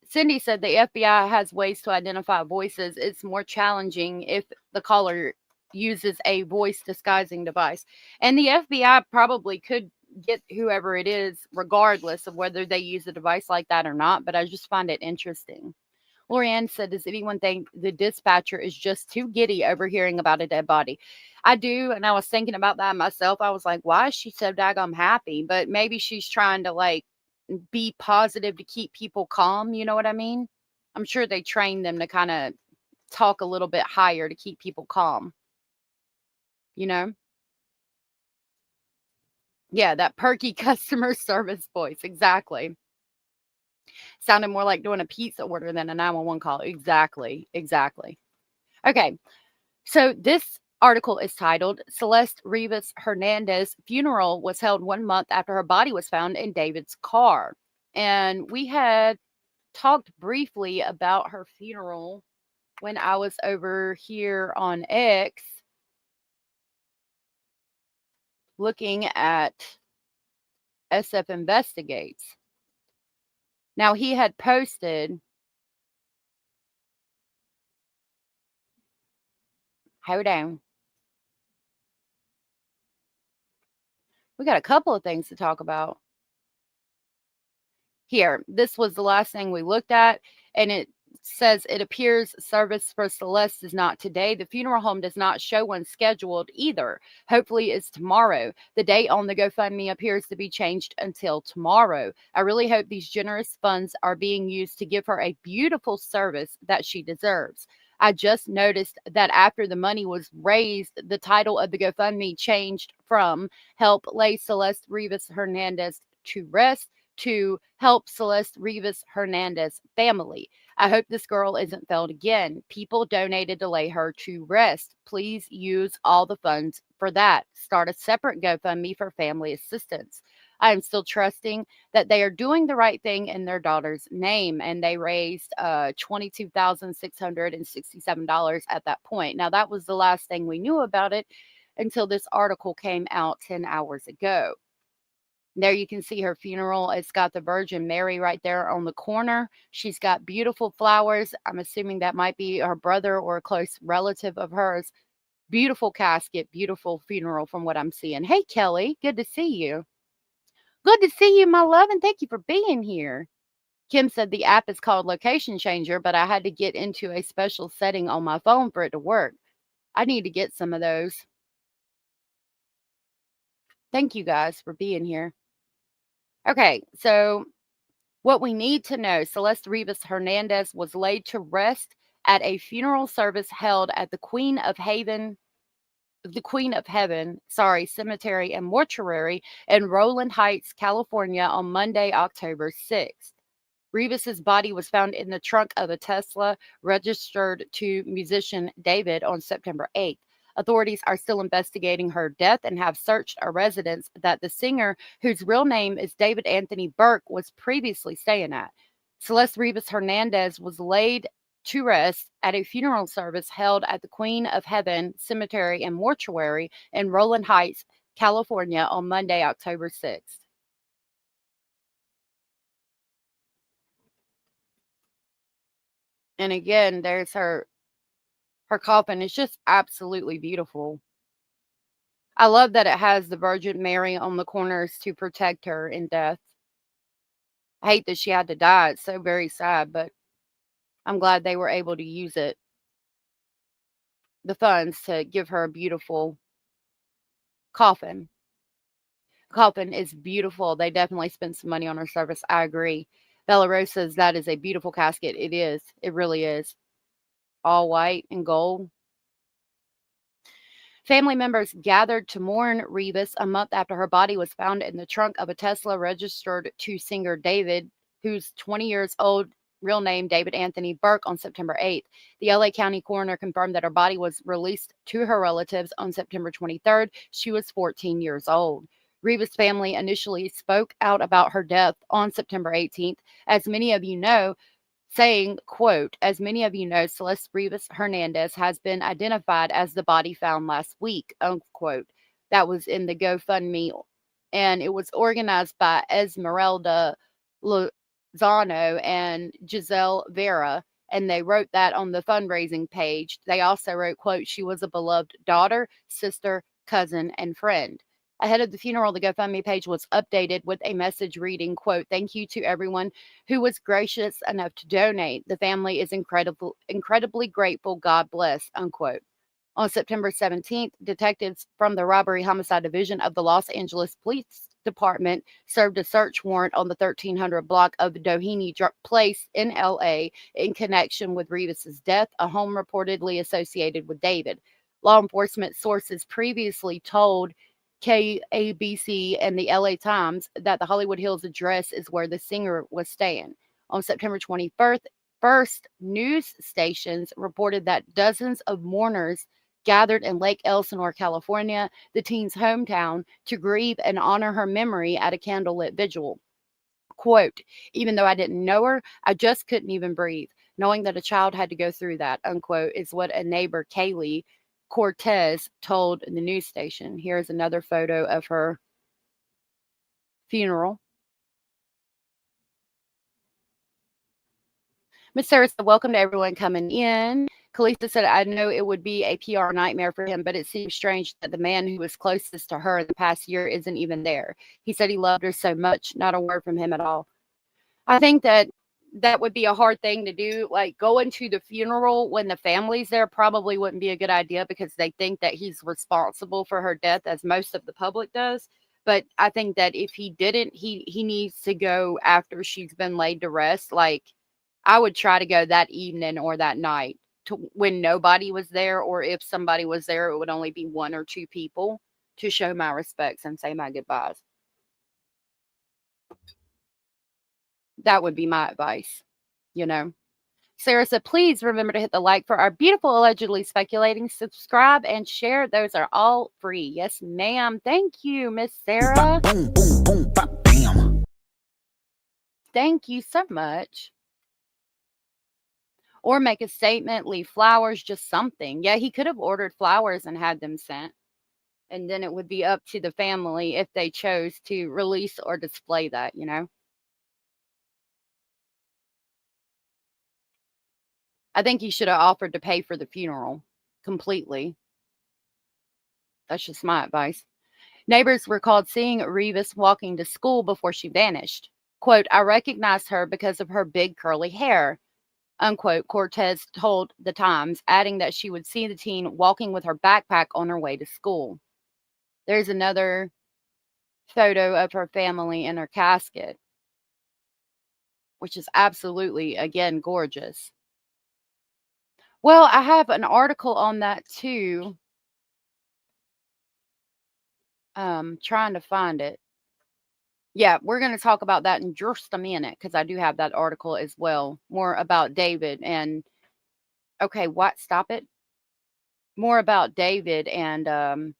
Cindy said the FBI has ways to identify voices. It's more challenging if the caller uses a voice disguising device. And the FBI probably could get whoever it is, regardless of whether they use a device like that or not. But I just find it interesting. Lorianne said, does anyone think the dispatcher is just too giddy overhearing about a dead body? I do. And I was thinking about that myself. I was like, why is she so daggum happy? But maybe she's trying to like be positive to keep people calm. You know what I mean? I'm sure they train them to kind of talk a little bit higher to keep people calm. You know? Yeah, that perky customer service voice. Exactly. Sounded more like doing a pizza order than a 911 call. Exactly. Exactly. Okay. So this article is titled Celeste Rivas Hernandez funeral was held 1 month after her body was found in David's car. And we had talked briefly about her funeral when I was over here on X looking at SF Investigates. Now he had posted, hold on. We got a couple of things to talk about. Here, this was the last thing we looked at, and it says it appears service for Celeste is not today. The funeral home does not show one scheduled either. Hopefully it's tomorrow. The date on the GoFundMe appears to be changed until tomorrow. I really hope these generous funds are being used to give her a beautiful service that she deserves. I just noticed that after the money was raised, the title of the GoFundMe changed from Help Lay Celeste Rivas Hernandez to Rest to Help Celeste Rivas Hernandez Family. I hope this girl isn't failed again. People donated to lay her to rest. Please use all the funds for that. Start a separate GoFundMe for family assistance. I am still trusting that they are doing the right thing in their daughter's name. And they raised $22,667 at that point. Now, that was the last thing we knew about it until this article came out 10 hours ago. There you can see her funeral. It's got the Virgin Mary right there on the corner. She's got beautiful flowers. I'm assuming that might be her brother or a close relative of hers. Beautiful casket, beautiful funeral from what I'm seeing. Hey, Kelly, good to see you. Good to see you, my love, and thank you for being here. Kim said the app is called Location Changer, but I had to get into a special setting on my phone for it to work. I need to get some of those. Thank you guys for being here. Okay, so what we need to know, Celeste Rivas Hernandez was laid to rest at a funeral service held at the Queen of Heaven, Cemetery and Mortuary in Rowland Heights, California on Monday, October 6th. Rivas's body was found in the trunk of a Tesla registered to musician David on September 8th. Authorities are still investigating her death and have searched a residence that the singer, whose real name is David Anthony Burke, was previously staying at. Celeste Rivas Hernandez was laid to rest at a funeral service held at the Queen of Heaven Cemetery and Mortuary in Rowland Heights, California on Monday, October 6th. And again, there's her coffin. It's just absolutely beautiful. I love that it has the Virgin Mary on the corners to protect her in death. I hate that she had to die. It's so very sad, but I'm glad they were able to use it, the funds, to give her a beautiful coffin. Coffin is beautiful. They definitely spent some money on her service. I agree. Bella Rose says that is a beautiful casket. It is. It really is. All white and gold. Family members gathered to mourn Rivas a month after her body was found in the trunk of a Tesla registered to singer David, who's 20 years old, real name David Anthony Burke, on September 8th. The LA County coroner confirmed that her body was released to her relatives on September 23rd. She was 14 years old. Rivas' family initially spoke out about her death on September 18th. As many of you know, saying, quote, "As many of you know, Celeste Rivas Hernandez has been identified as the body found last week," unquote. That was in the GoFundMe, and it was organized by Esmeralda Lozano and Giselle Vera, and they wrote that on the fundraising page. They also wrote, quote, "She was a beloved daughter, sister, cousin, and friend." Ahead of the funeral, the GoFundMe page was updated with a message reading, quote, "Thank you to everyone who was gracious enough to donate. The family is incredibly grateful. God bless," unquote. On September 17th, detectives from the Robbery Homicide Division of the Los Angeles Police Department served a search warrant on the 1300 block of Doheny Place in LA in connection with Rivas's death, a home reportedly associated with David. Law enforcement sources previously told KABC and the LA Times that the Hollywood Hills address is where the singer was staying. On September 21st, news stations reported that dozens of mourners gathered in Lake Elsinore, California, the teen's hometown, to grieve and honor her memory at a candlelit vigil. Quote, "Even though I didn't know her, I just couldn't even breathe. Knowing that a child had to go through that," unquote, is what a neighbor, Kiely Cortez, told the news station. Here's another photo of her funeral. Miss Sarah said, "Welcome to everyone coming in." Kalisa said, "I know it would be a PR nightmare for him, but it seems strange that the man who was closest to her in the past year isn't even there. He said he loved her so much, not a word from him at all." I think that that would be a hard thing to do. Like, going to the funeral when the family's there probably wouldn't be a good idea because they think that he's responsible for her death, as most of the public does. But I think that if he didn't, he needs to go after she's been laid to rest. Like, I would try to go that evening or that night to when nobody was there, or if somebody was there, it would only be one or two people, to show my respects and say my goodbyes. That would be my advice, you know. Sarah said, "Please remember to hit the like for our beautiful Allegedly Speculating. Subscribe and share. Those are all free." Yes, ma'am. Thank you, Miss Sarah. Boom, boom, boom, bop, bam. Thank you so much. Or make a statement, leave flowers, just something. Yeah, he could have ordered flowers and had them sent. And then it would be up to the family if they chose to release or display that, you know. I think he should have offered to pay for the funeral completely. That's just my advice. Neighbors recalled seeing Rivas walking to school before she vanished. Quote, "I recognized her because of her big curly hair," unquote, Cortez told the Times, adding that she would see the teen walking with her backpack on her way to school. There's another photo of her family in her casket, which is absolutely, again, gorgeous. Well, I have an article on that too. Trying to find it. Yeah, we're going to talk about that in just a minute because I do have that article as well. More about David and, okay, what? Stop it. More about David and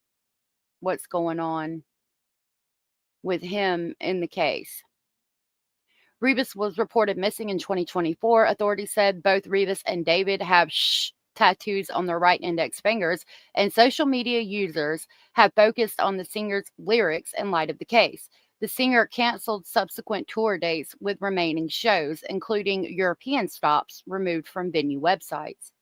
what's going on with him in the case. Rivas was reported missing in 2024. Authorities said both Rivas and David have tattoos on their right index fingers, and social media users have focused on the singer's lyrics in light of the case. The singer canceled subsequent tour dates with remaining shows, including European stops removed from venue websites.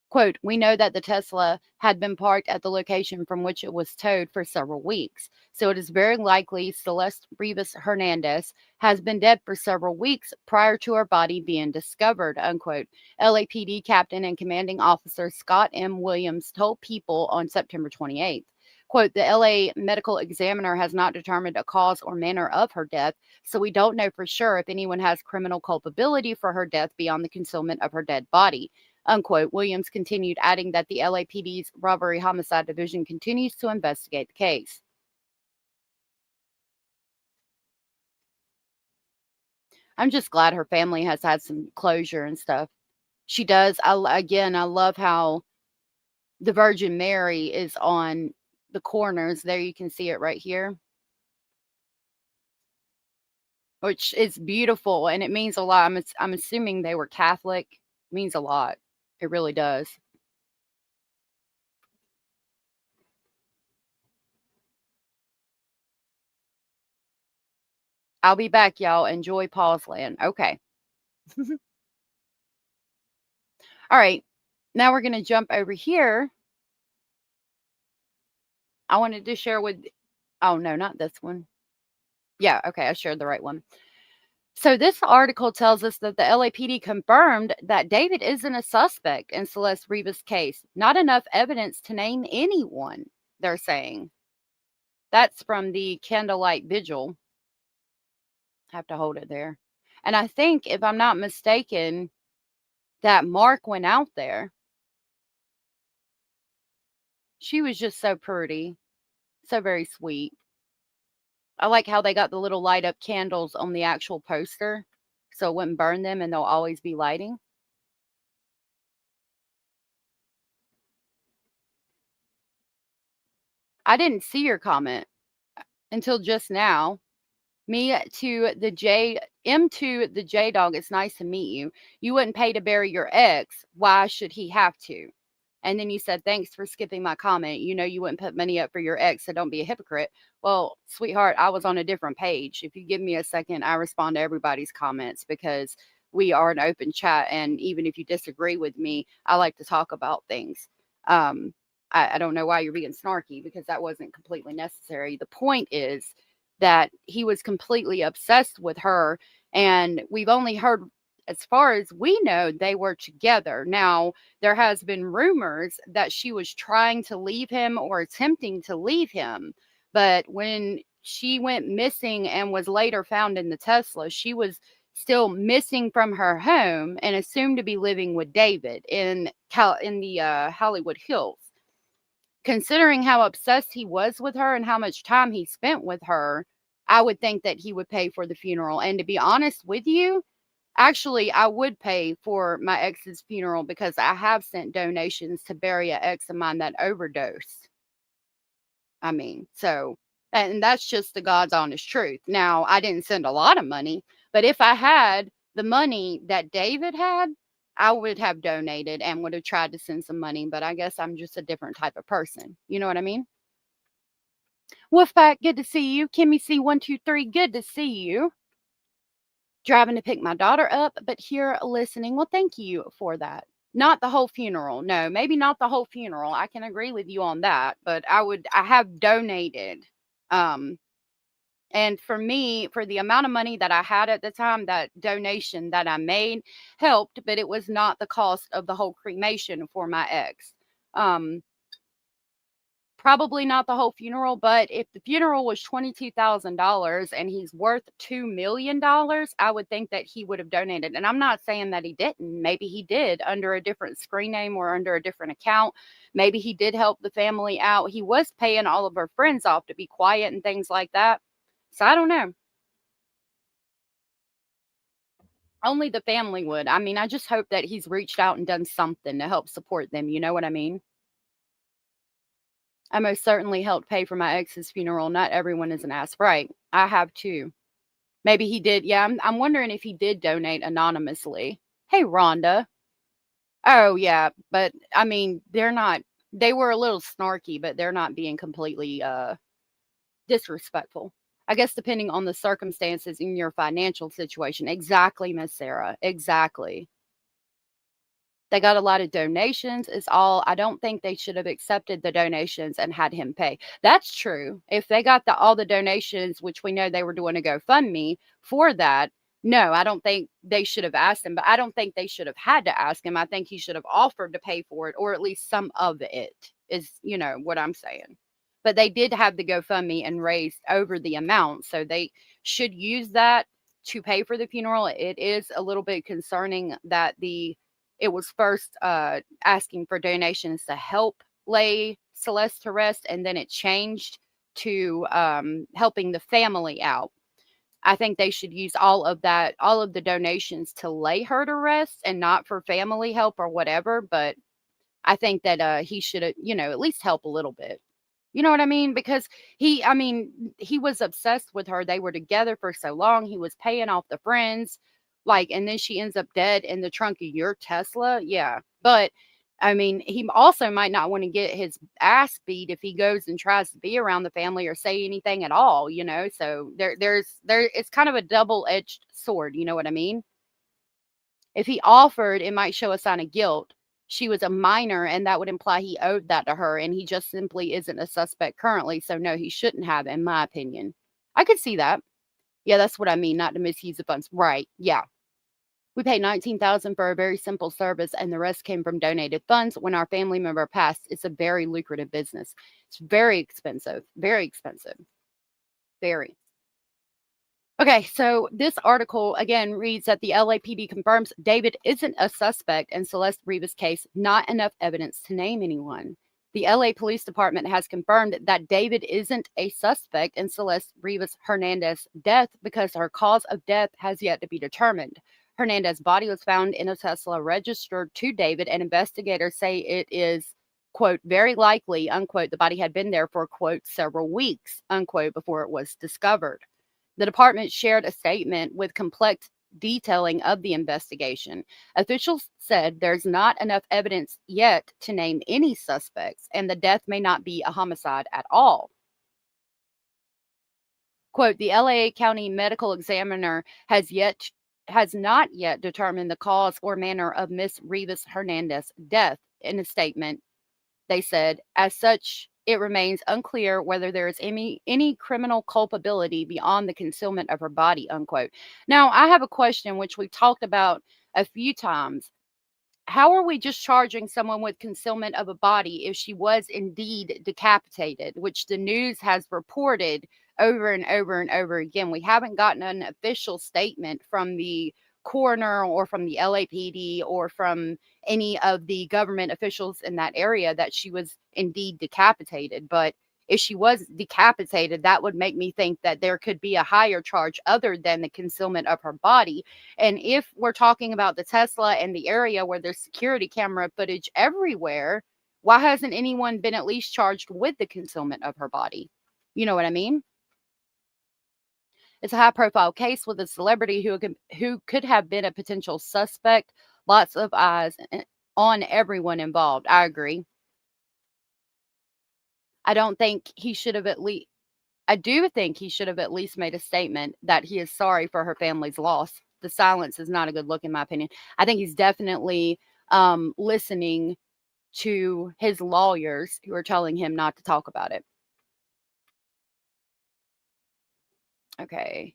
Quote, we know that the Tesla had been parked at the location from which it was towed for several weeks. So it is very likely Celeste Rivas Hernandez has been dead for several weeks prior to her body being discovered, unquote. LAPD Captain and Commanding Officer Scott M. Williams told People on September 28th. Quote, the LA medical examiner has not determined a cause or manner of her death, so we don't know for sure if anyone has criminal culpability for her death beyond the concealment of her dead body, unquote. Williams continued, adding that the LAPD's robbery homicide division continues to investigate the case. I'm just glad her family has had some closure and stuff. She does. I love how the Virgin Mary is on the corners. There you can see it right here, which is beautiful, and it means a lot. I'm assuming they were Catholic. It means a lot. It really does. I'll be back, y'all. Enjoy Pause Land. Okay. All right. Now we're going to jump over here. I wanted to share with, oh no, not this one. Yeah, okay, I shared the right one. So this article tells us that the LAPD confirmed that David isn't a suspect in Celeste Rivas' case. Not enough evidence to name anyone, they're saying. That's from the Candlelight Vigil. Have to hold it there. And I think, if I'm not mistaken, that Mark went out there. She was just so pretty. So very sweet. I like how they got the little light up candles on the actual poster so it wouldn't burn them and they'll always be lighting. I didn't see your comment until just now. Me to the J, M to the J Dog, it's nice to meet you. You wouldn't pay to bury your ex. Why should he have to? And then you said, thanks for skipping my comment. You know you wouldn't put money up for your ex, so don't be a hypocrite. Well, sweetheart, I was on a different page. If you give me a second, I respond to everybody's comments because we are an open chat. And even if you disagree with me, I like to talk about things. I don't know why you're being snarky because that wasn't completely necessary. The point is that he was completely obsessed with her. And we've only heard, as far as we know, they were together. Now, there has been rumors that she was trying to leave him or attempting to leave him. But when she went missing and was later found in the Tesla, she was still missing from her home and assumed to be living with David in the Hollywood Hills. Considering how obsessed he was with her and how much time he spent with her, I would think that he would pay for the funeral. And to be honest with you, actually, I would pay for my ex's funeral because I have sent donations to bury an ex of mine that overdosed. I mean, so, and that's just the God's honest truth. Now, I didn't send a lot of money, but if I had the money that David had, I would have donated and would have tried to send some money, but I guess I'm just a different type of person. You know what I mean? Wolfpack, good to see you. Kimmy C123, good to see you. Driving to pick my daughter up, but here listening. Well, thank you for that. Not the whole funeral. No, maybe not the whole funeral. I can agree with you on that, but I have donated. And for me, for the amount of money that I had at the time, that donation that I made helped, but it was not the cost of the whole cremation for my ex. Probably not the whole funeral, but if the funeral was $22,000 and he's worth $2 million, I would think that he would have donated. And I'm not saying that he didn't. Maybe he did under a different screen name or under a different account. Maybe he did help the family out. He was paying all of her friends off to be quiet and things like that. So I don't know. Only the family would. I mean, I just hope that he's reached out and done something to help support them. You know what I mean? I most certainly helped pay for my ex's funeral. Not everyone is an ass. Right. I have too. Maybe he did. Yeah, I'm wondering if he did donate anonymously. Hey, Rhonda. Oh, yeah. But, I mean, they were a little snarky, but they're not being completely disrespectful. I guess depending on the circumstances in your financial situation. Exactly, Miss Sarah. Exactly. They got a lot of donations is all. I don't think they should have accepted the donations and had him pay. That's true. If they got all the donations, which we know they were doing a GoFundMe for that, no, I don't think they should have asked him, but I don't think they should have had to ask him. I think he should have offered to pay for it, or at least some of it is, what I'm saying. But they did have the GoFundMe and raised over the amount, so they should use that to pay for the funeral. It is a little bit concerning that it was first asking for donations to help lay Celeste to rest, and then it changed to helping the family out. I think they should use all of the donations to lay her to rest and not for family help or whatever. But I think that he should, at least help a little bit. You know what I mean? Because he was obsessed with her. They were together for so long. He was paying off the friends, and then she ends up dead in the trunk of your Tesla. Yeah. But he also might not want to get his ass beat if he goes and tries to be around the family or say anything at all, So it's kind of a double-edged sword, you know what I mean? If he offered, it might show a sign of guilt. She was a minor, and that would imply he owed that to her, and he just simply isn't a suspect currently. So no, he shouldn't have, in my opinion. I could see that. Yeah, that's what I mean, not to misuse the funds. Right, yeah. We paid $19,000 for a very simple service, and the rest came from donated funds. When our family member passed, it's a very lucrative business. It's very expensive. Very expensive. Very. Okay, so this article again reads that the LAPD confirms David isn't a suspect in Celeste Rivas' case, not enough evidence to name anyone. The LA Police Department has confirmed that David isn't a suspect in Celeste Rivas Hernandez's death because her cause of death has yet to be determined. Hernandez's body was found in a Tesla registered to David, and investigators say it is, quote, very likely, unquote, the body had been there for, quote, several weeks, unquote, before it was discovered. The department shared a statement with complex detailing of the investigation. Officials said there's not enough evidence yet to name any suspects, and the death may not be a homicide at all. Quote, the LA County Medical Examiner has not yet determined the cause or manner of Miss Rivas Hernandez's death. In a statement, they said, as such, it remains unclear whether there is any criminal culpability beyond the concealment of her body, unquote. Now, I have a question which we've talked about a few times. How are we just charging someone with concealment of a body if she was indeed decapitated, which the news has reported over and over and over again? We haven't gotten an official statement from the coroner or from the LAPD or from any of the government officials in that area that she was indeed decapitated. But if she was decapitated, that would make me think that there could be a higher charge other than the concealment of her body. And if we're talking about the Tesla and the area where there's security camera footage everywhere, why hasn't anyone been at least charged with the concealment of her body? You know what I mean? It's a high-profile case with a celebrity who could have been a potential suspect. Lots of eyes on everyone involved. I agree. I do think he should have at least made a statement that he is sorry for her family's loss. The silence is not a good look, in my opinion. I think he's definitely listening to his lawyers who are telling him not to talk about it. Okay.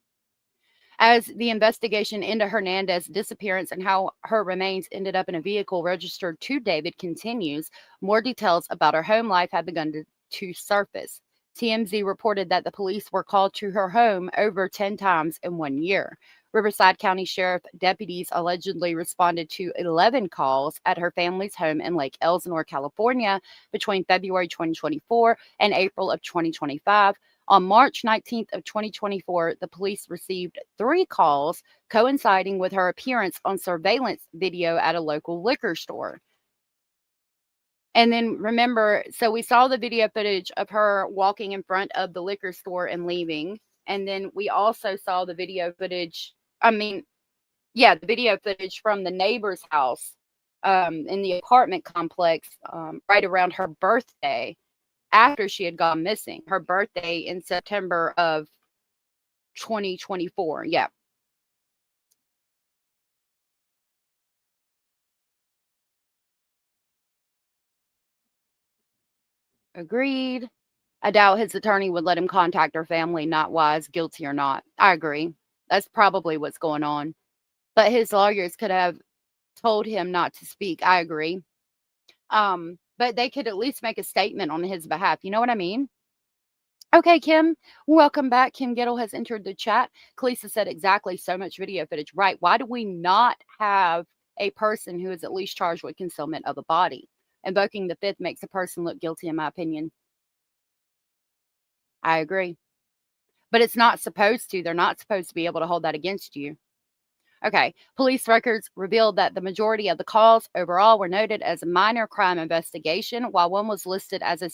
As the investigation into Hernandez's disappearance and how her remains ended up in a vehicle registered to David continues, more details about her home life have begun to surface. TMZ reported that the police were called to her home over 10 times in 1 year. Riverside County Sheriff deputies allegedly responded to 11 calls at her family's home in Lake Elsinore, California, between February 2024 and April of 2025. On March 19th of 2024, the police received 3 calls coinciding with her appearance on surveillance video at a local liquor store. And then remember, so we saw the video footage of her walking in front of the liquor store and leaving. And then we also saw the video footage. The video footage from the neighbor's house in the apartment complex right around her birthday after she had gone missing. Her birthday in September of 2024. Yeah. Agreed. I doubt his attorney would let him contact her family, not wise, guilty or not. I agree. That's probably what's going on. But his lawyers could have told him not to speak. I agree. But they could at least make a statement on his behalf. You know what I mean? Okay, Kim, welcome back. Kim Gettle has entered the chat. Kalisa said exactly, so much video footage. Right. Why do we not have a person who is at least charged with concealment of a body? Invoking the fifth makes a person look guilty, in my opinion. I agree. But it's not supposed to. They're not supposed to be able to hold that against you. Okay. Police records revealed that the majority of the calls overall were noted as a minor crime investigation, while one was listed as a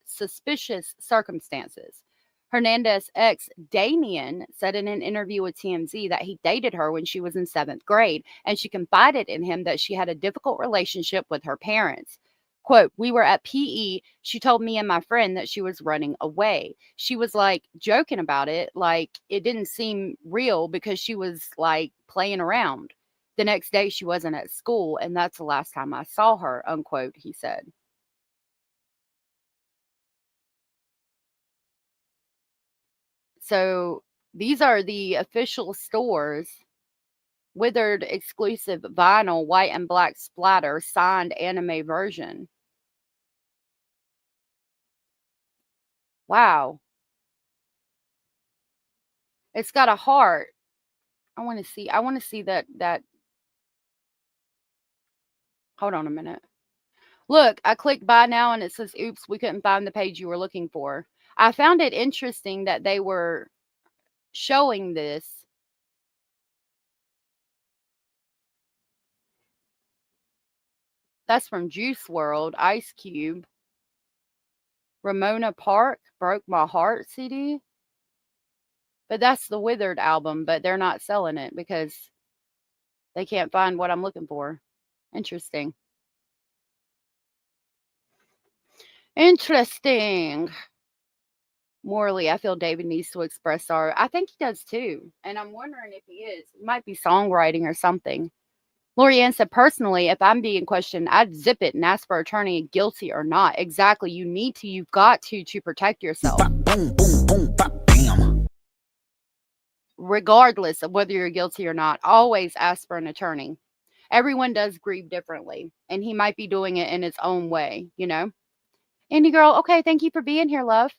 suspicious circumstances. Hernandez's ex, Damien, said in an interview with TMZ that he dated her when she was in 7th grade, and she confided in him that she had a difficult relationship with her parents. Quote, we were at PE. She told me and my friend that she was running away. She was like joking about it, like it didn't seem real because she was like playing around. The next day she wasn't at school, and that's the last time I saw her, unquote, he said. So these are the official stores. Withered exclusive vinyl, white and black splatter, signed anime version. Wow. It's got a heart. I want to see that. Hold on a minute. Look, I clicked buy now and it says, oops, we couldn't find the page you were looking for. I found it interesting that they were showing this. That's from Juice World, Ice Cube. Ramona Park, Broke My Heart CD. But that's the Withered album, but they're not selling it because they can't find what I'm looking for. Interesting. Interesting. Morally, I feel David needs to express sorrow. I think he does too. And I'm wondering if he is. It might be songwriting or something. Lorianne said, personally, if I'm being questioned, I'd zip it and ask for attorney, guilty or not. Exactly. You need to, you've got to protect yourself. Boom, boom, boom, bop, bam. Regardless of whether you're guilty or not, always ask for an attorney. Everyone does grieve differently, and he might be doing it in his own way, you know? Indie girl, okay, thank you for being here, love.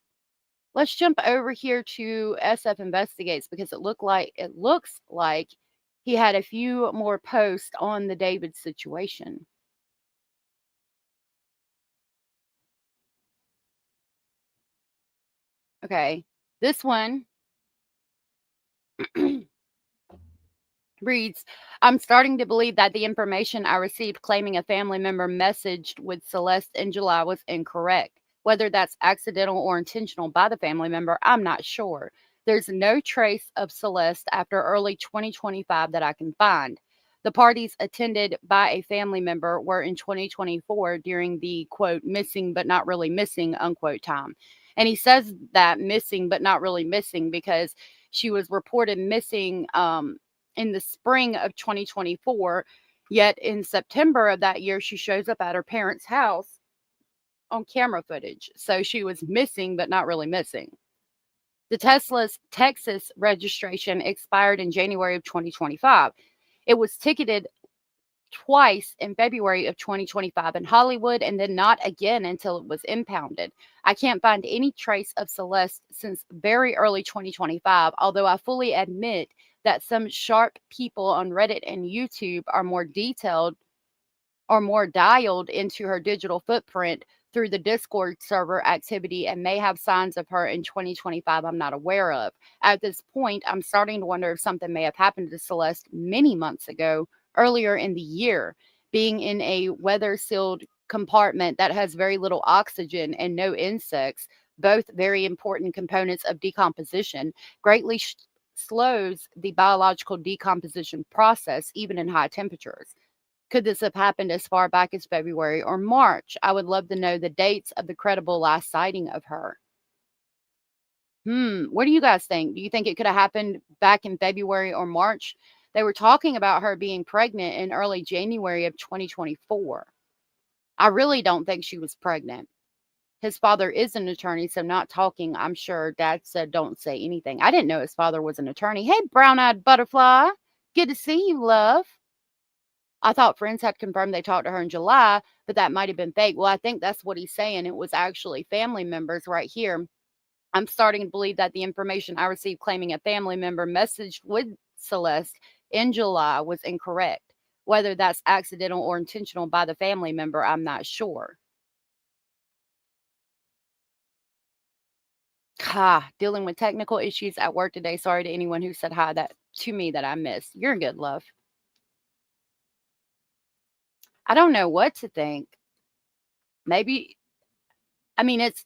Let's jump over here to SF Investigates because it looks like he had a few more posts on the David situation. Okay, this one reads, I'm starting to believe that the information I received claiming a family member messaged with Celeste in July was incorrect. Whether that's accidental or intentional by the family member, I'm not sure. There's no trace of Celeste after early 2025 that I can find. The parties attended by a family member were in 2024 during the, quote, missing but not really missing, unquote, time. And he says that missing but not really missing because she was reported missing in the spring of 2024, yet in September of that year, she shows up at her parents' house on camera footage. So she was missing, but not really missing. The Tesla's Texas registration expired in January of 2025. It was ticketed twice in February of 2025 in Hollywood and then not again until it was impounded. I can't find any trace of Celeste since very early 2025, although I fully admit that some sharp people on Reddit and YouTube are more detailed or more dialed into her digital footprint through the Discord server activity and may have signs of her in 2025 I'm not aware of. At this point, I'm starting to wonder if something may have happened to Celeste many months ago, earlier in the year, being in a weather-sealed compartment that has very little oxygen and no insects, both very important components of decomposition, greatly slows the biological decomposition process, even in high temperatures. Could this have happened as far back as February or March? I would love to know the dates of the credible last sighting of her. What do you guys think? Do you think it could have happened back in February or March? They were talking about her being pregnant in early January of 2024. I really don't think she was pregnant. His father is an attorney, so not talking. I'm sure Dad said don't say anything. I didn't know his father was an attorney. Hey, brown-eyed butterfly. Good to see you, love. I thought friends had confirmed they talked to her in July, but that might have been fake. Well, I think that's what he's saying. It was actually family members right here. I'm starting to believe that the information I received claiming a family member messaged with Celeste in July was incorrect. Whether that's accidental or intentional by the family member, I'm not sure. Dealing with technical issues at work today. Sorry to anyone who said hi to me that I missed. You're good, love. I don't know what to think. Maybe, I mean, it's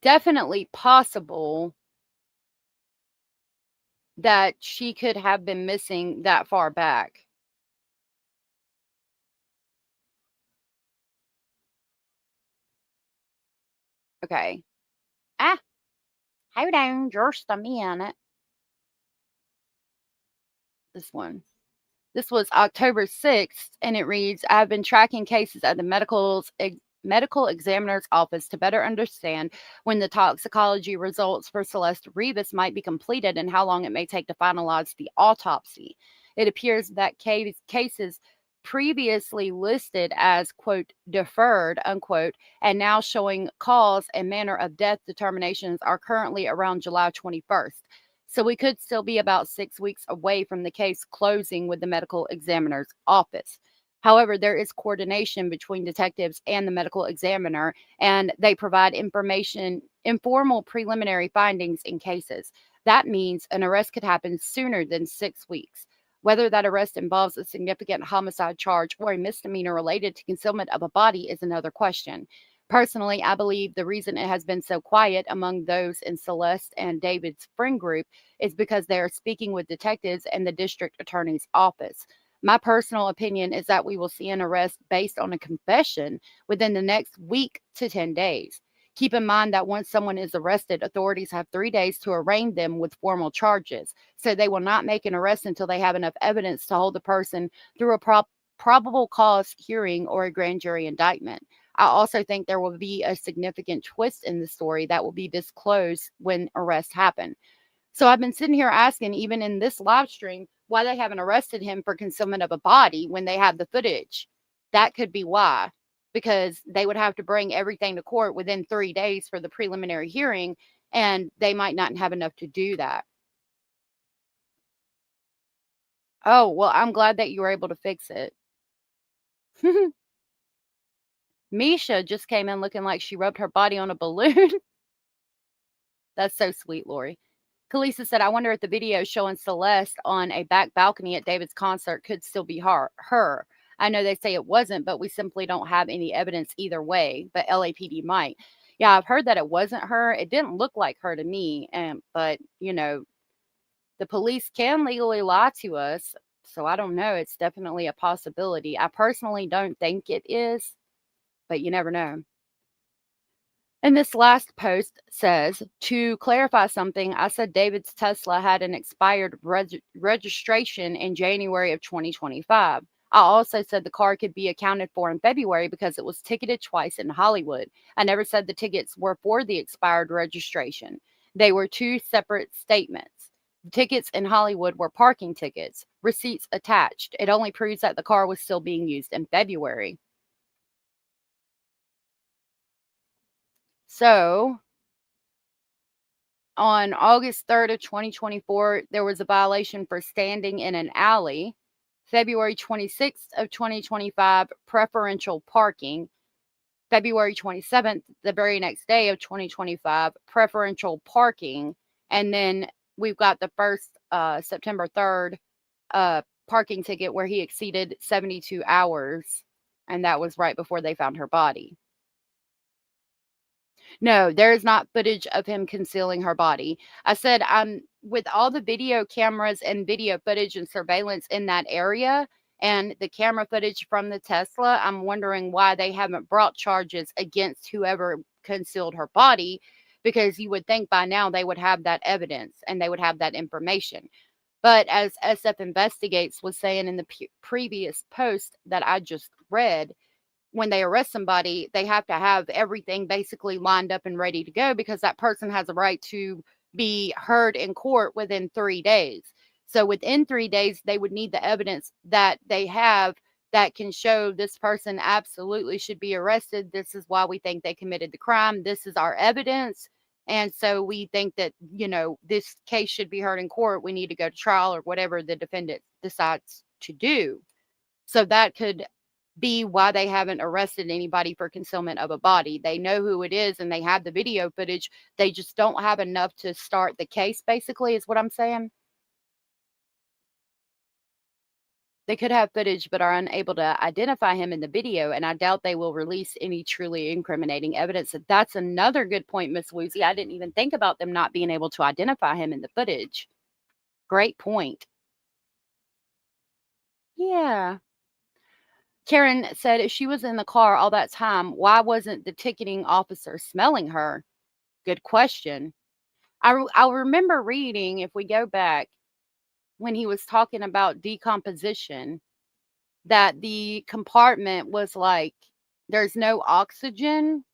definitely possible that she could have been missing that far back. Okay. Hold on just a minute. This one. This was October 6th, and it reads, I've been tracking cases at the medical examiner's office to better understand when the toxicology results for Celeste Rivas might be completed and how long it may take to finalize the autopsy. It appears that cases previously listed as, quote, deferred, unquote, and now showing cause and manner of death determinations are currently around July 21st. So we could still be about 6 weeks away from the case closing with the medical examiner's office. However, there is coordination between detectives and the medical examiner, and they provide informal preliminary findings in cases. That means an arrest could happen sooner than 6 weeks. Whether that arrest involves a significant homicide charge or a misdemeanor related to concealment of a body is another question. Personally, I believe the reason it has been so quiet among those in Celeste and David's friend group is because they are speaking with detectives and the district attorney's office. My personal opinion is that we will see an arrest based on a confession within the next week to 10 days. Keep in mind that once someone is arrested, authorities have 3 days to arraign them with formal charges. So they will not make an arrest until they have enough evidence to hold the person through a probable cause hearing or a grand jury indictment. I also think there will be a significant twist in the story that will be disclosed when arrests happen. So I've been sitting here asking, even in this live stream, why they haven't arrested him for concealment of a body when they have the footage. That could be why, because they would have to bring everything to court within 3 days for the preliminary hearing, and they might not have enough to do that. Oh, well, I'm glad that you were able to fix it. Misha just came in looking like she rubbed her body on a balloon. That's so sweet, Lori. Kalisa said, I wonder if the video showing Celeste on a back balcony at David's concert could still be her. I know they say it wasn't, but we simply don't have any evidence either way, but LAPD might. Yeah, I've heard that it wasn't her. It didn't look like her to me, but, you know, the police can legally lie to us, so I don't know. It's definitely a possibility. I personally don't think it is, but you never know. And this last post says, to clarify something, I said David's Tesla had an expired registration in January of 2025. I also said the car could be accounted for in February because it was ticketed twice in Hollywood. I never said the tickets were for the expired registration. They were two separate statements. The tickets in Hollywood were parking tickets, receipts attached. It only proves that the car was still being used in February. So, on August 3rd of 2024, there was a violation for standing in an alley. February 26th of 2025, preferential parking. February 27th, the very next day of 2025, preferential parking. And then we've got the first September 3rd parking ticket where he exceeded 72 hours. And that was right before they found her body. No, there is not footage of him concealing her body. I said, with all the video cameras and video footage and surveillance in that area and the camera footage from the Tesla, I'm wondering why they haven't brought charges against whoever concealed her body, because you would think by now they would have that evidence and they would have that information. But as SF Investigates was saying in the previous post that I just read, when they arrest somebody, they have to have everything basically lined up and ready to go because that person has a right to be heard in court within 3 days. So within 3 days, they would need the evidence that they have that can show this person absolutely should be arrested. This is why we think they committed the crime. This is our evidence. And so we think that, this case should be heard in court. We need to go to trial or whatever the defendant decides to do. So that could be why they haven't arrested anybody for concealment of a body. They know who it is and they have the video footage. They just don't have enough to start the case, basically, is what I'm saying. They could have footage but are unable to identify him in the video, and I doubt they will release any truly incriminating evidence. That's another good point, Miss Woozy. I didn't even think about them not being able to identify him in the footage. Great point. Yeah. Karen said if she was in the car all that time, why wasn't the ticketing officer smelling her? Good question. I remember reading, if we go back, when he was talking about decomposition, that the compartment was like, there's no oxygen.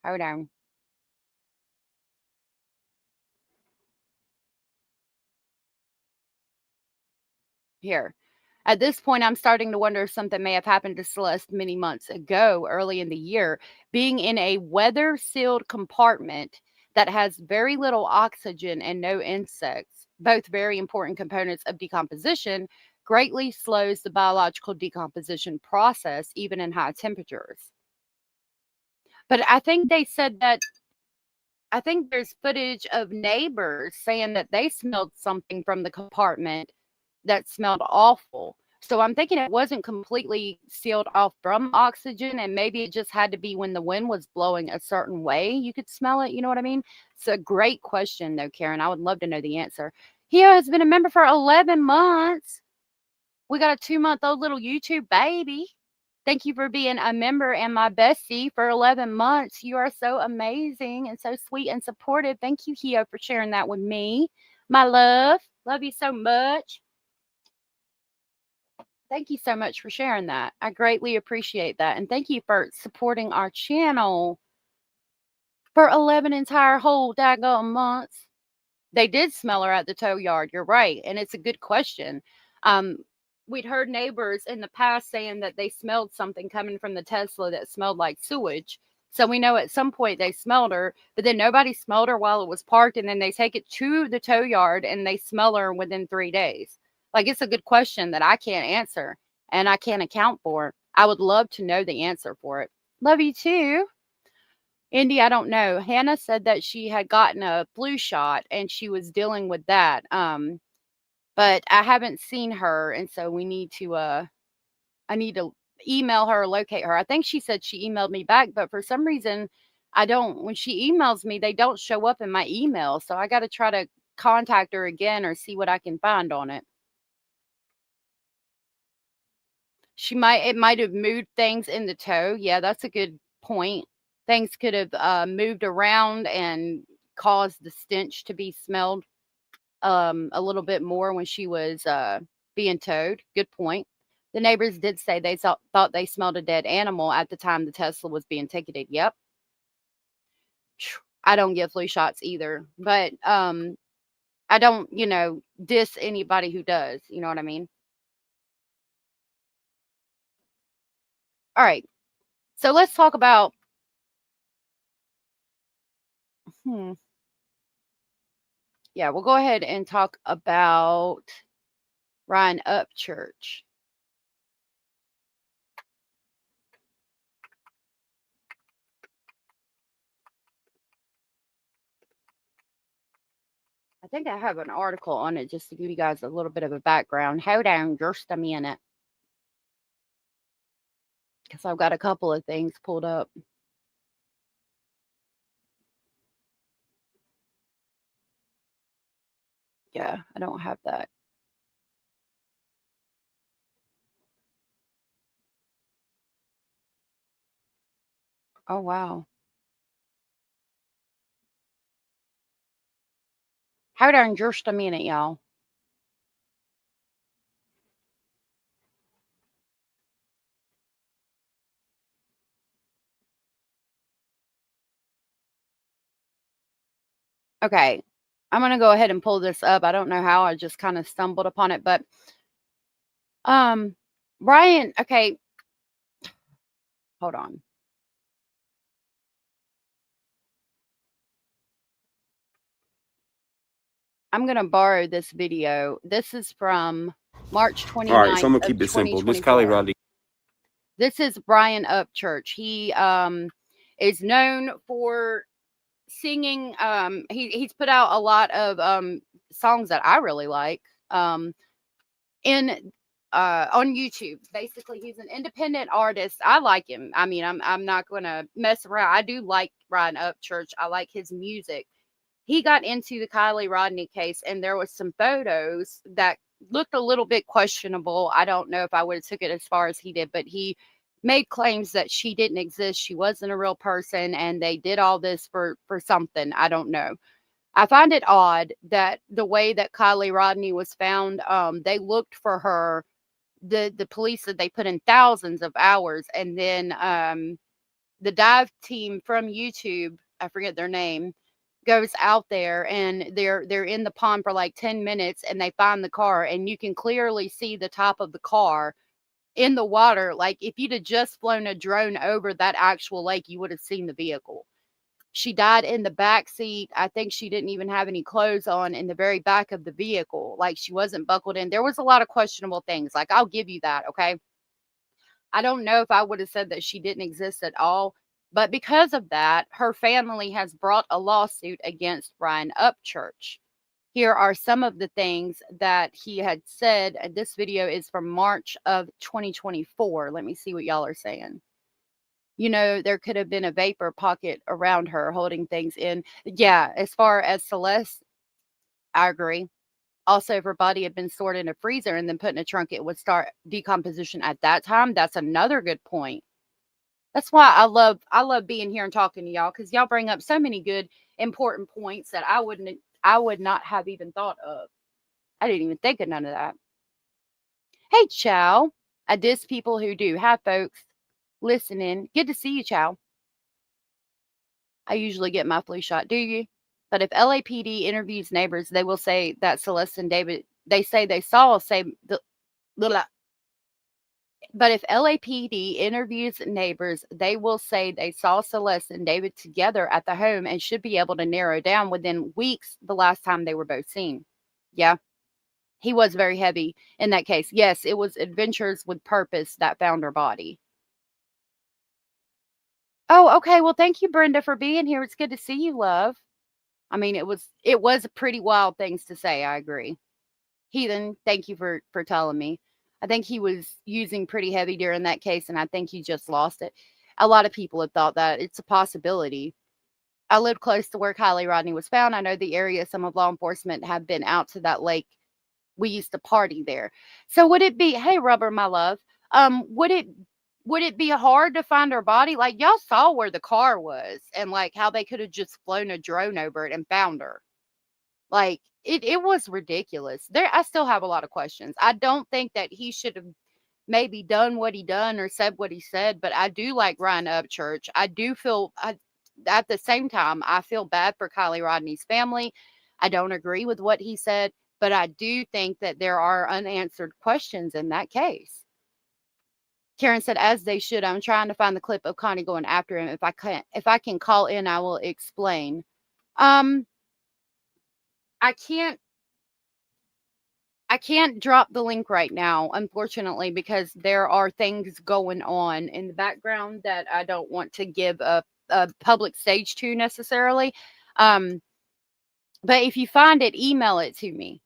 Hold on. Here. At this point, I'm starting to wonder if something may have happened to Celeste many months ago, early in the year. Being in a weather-sealed compartment that has very little oxygen and no insects, both very important components of decomposition, greatly slows the biological decomposition process, even in high temperatures. But I think they said that, I think there's footage of neighbors saying that they smelled something from the compartment that smelled awful. So I'm thinking it wasn't completely sealed off from oxygen, and maybe it just had to be when the wind was blowing a certain way, you could smell it. You know what I mean? It's a great question, though, Karen. I would love to know the answer. He has been a member for 11 months. We got a 2-month-old little YouTube baby. Thank you for being a member and my bestie for 11 months. You are so amazing and so sweet and supportive. Thank you, Hio, for sharing that with me. My love. Love you so much. Thank you so much for sharing that. I greatly appreciate that. And thank you for supporting our channel for 11 entire whole daggone months. They did smell her at the tow yard. You're right. And it's a good question. We'd heard neighbors in the past saying that they smelled something coming from the Tesla that smelled like sewage. So we know at some point they smelled her, but then nobody smelled her while it was parked. And then they take it to the tow yard and they smell her within 3 days. Like, it's a good question that I can't answer and I can't account for. I would love to know the answer for it. Love you too. Indy, I don't know. Hannah said that she had gotten a flu shot and she was dealing with that. But I haven't seen her, and so we need to I need to email her, locate her. I think she said she emailed me back, but for some reason I don't, when she emails me, they don't show up in my email. So I got to try to contact her again or see what I can find on it. It might have moved things in the tow. Yeah, that's a good point. Things could have moved around and caused the stench to be smelled a little bit more when she was being towed. Good point. The neighbors did say they thought they smelled a dead animal at the time the Tesla was being ticketed. Yep. I don't get flu shots either, but I don't, diss anybody who does. You know what I mean? All right. So let's talk about yeah, we'll go ahead and talk about Ryan Upchurch. I think I have an article on it just to give you guys a little bit of a background. Hold on just a minute. Because I've got a couple of things pulled up. Yeah, I don't have that. Oh, wow. Hold on just a minute, y'all. Okay. I'm going to go ahead and pull this up. I don't know how. I just kind of stumbled upon it, but Ryan, okay. Hold on. I'm going to borrow this video. This is from March 29th. All right, so I'm gonna of keep it simple. Miss Kiely 2024. Rodney. This is Ryan Upchurch. He is known for singing. He's put out a lot of songs that I really like in on YouTube. Basically, he's an independent artist. I like him. I mean, I'm not gonna mess around. I do like Ryan Upchurch. I like his music. He got into the Kiely Rodney case, and there was some photos that looked a little bit questionable. I don't know if I would have took it as far as he did, but he made claims that she didn't exist. She wasn't a real person, and they did all this for something. I don't know. I find it odd that the way that Kiely Rodney was found, they looked for her. The police said they put in thousands of hours, and then the dive team from YouTube, I forget their name, goes out there, and they're in the pond for like 10 minutes, and they find the car, and you can clearly see the top of the car in the water. Like if you'd have just flown a drone over that actual lake, you would have seen the vehicle. She died in the back seat. I think she didn't even have any clothes on in the very back of the vehicle. Like she wasn't buckled in. There was a lot of questionable things. Like I'll give you that, okay? I don't know if I would have said that she didn't exist at all, but because of that, her family has brought a lawsuit against Ryan Upchurch. Here are some of the things that he had said. This video is from March of 2024. Let me see what y'all are saying. You know, there could have been a vapor pocket around her holding things in. Yeah, as far as Celeste, I agree. Also, if her body had been stored in a freezer and then put in a trunk, it would start decomposition at that time. That's another good point. That's why I love being here and talking to y'all, because y'all bring up so many good, important points that I would not have even thought of. I didn't even think of none of that. Hey, Chow. I diss people who do. Hi, folks. Listening. Good to see you, Chow. I usually get my flu shot. Do you? But if LAPD interviews neighbors, they will say that Celeste and David, they say they saw But if LAPD interviews neighbors, they will say they saw Celeste and David together at the home and should be able to narrow down within weeks the last time they were both seen. Yeah. He was very heavy in that case. Yes, it was Adventures with Purpose that found her body. Oh, okay. Well, thank you, Brenda, for being here. It's good to see you, love. I mean, it was pretty wild things to say. I agree. Heathen, thank you for telling me. I think he was using pretty heavy during that case, and I think he just lost it. A lot of people have thought that. It's a possibility. I live close to where Kiely Rodney was found. I know the area. Some of law enforcement have been out to that lake. We used to party there. So would it be, hey, Rubber, my love, would it be hard to find her body? Like, y'all saw where the car was and like how they could have just flown a drone over it and found her. Like, it was ridiculous. I still have a lot of questions. I don't think that he should have maybe done what he done or said what he said, but I do like Ryan Upchurch. I do feel, at the same time, I feel bad for Kiely Rodney's family. I don't agree with what he said, but I do think that there are unanswered questions in that case. Karen said, as they should. I'm trying to find the clip of Connie going after him. If I can call in, I will explain. I can't drop the link right now, unfortunately, because there are things going on in the background that I don't want to give a public stage to necessarily. But if you find it, email it to me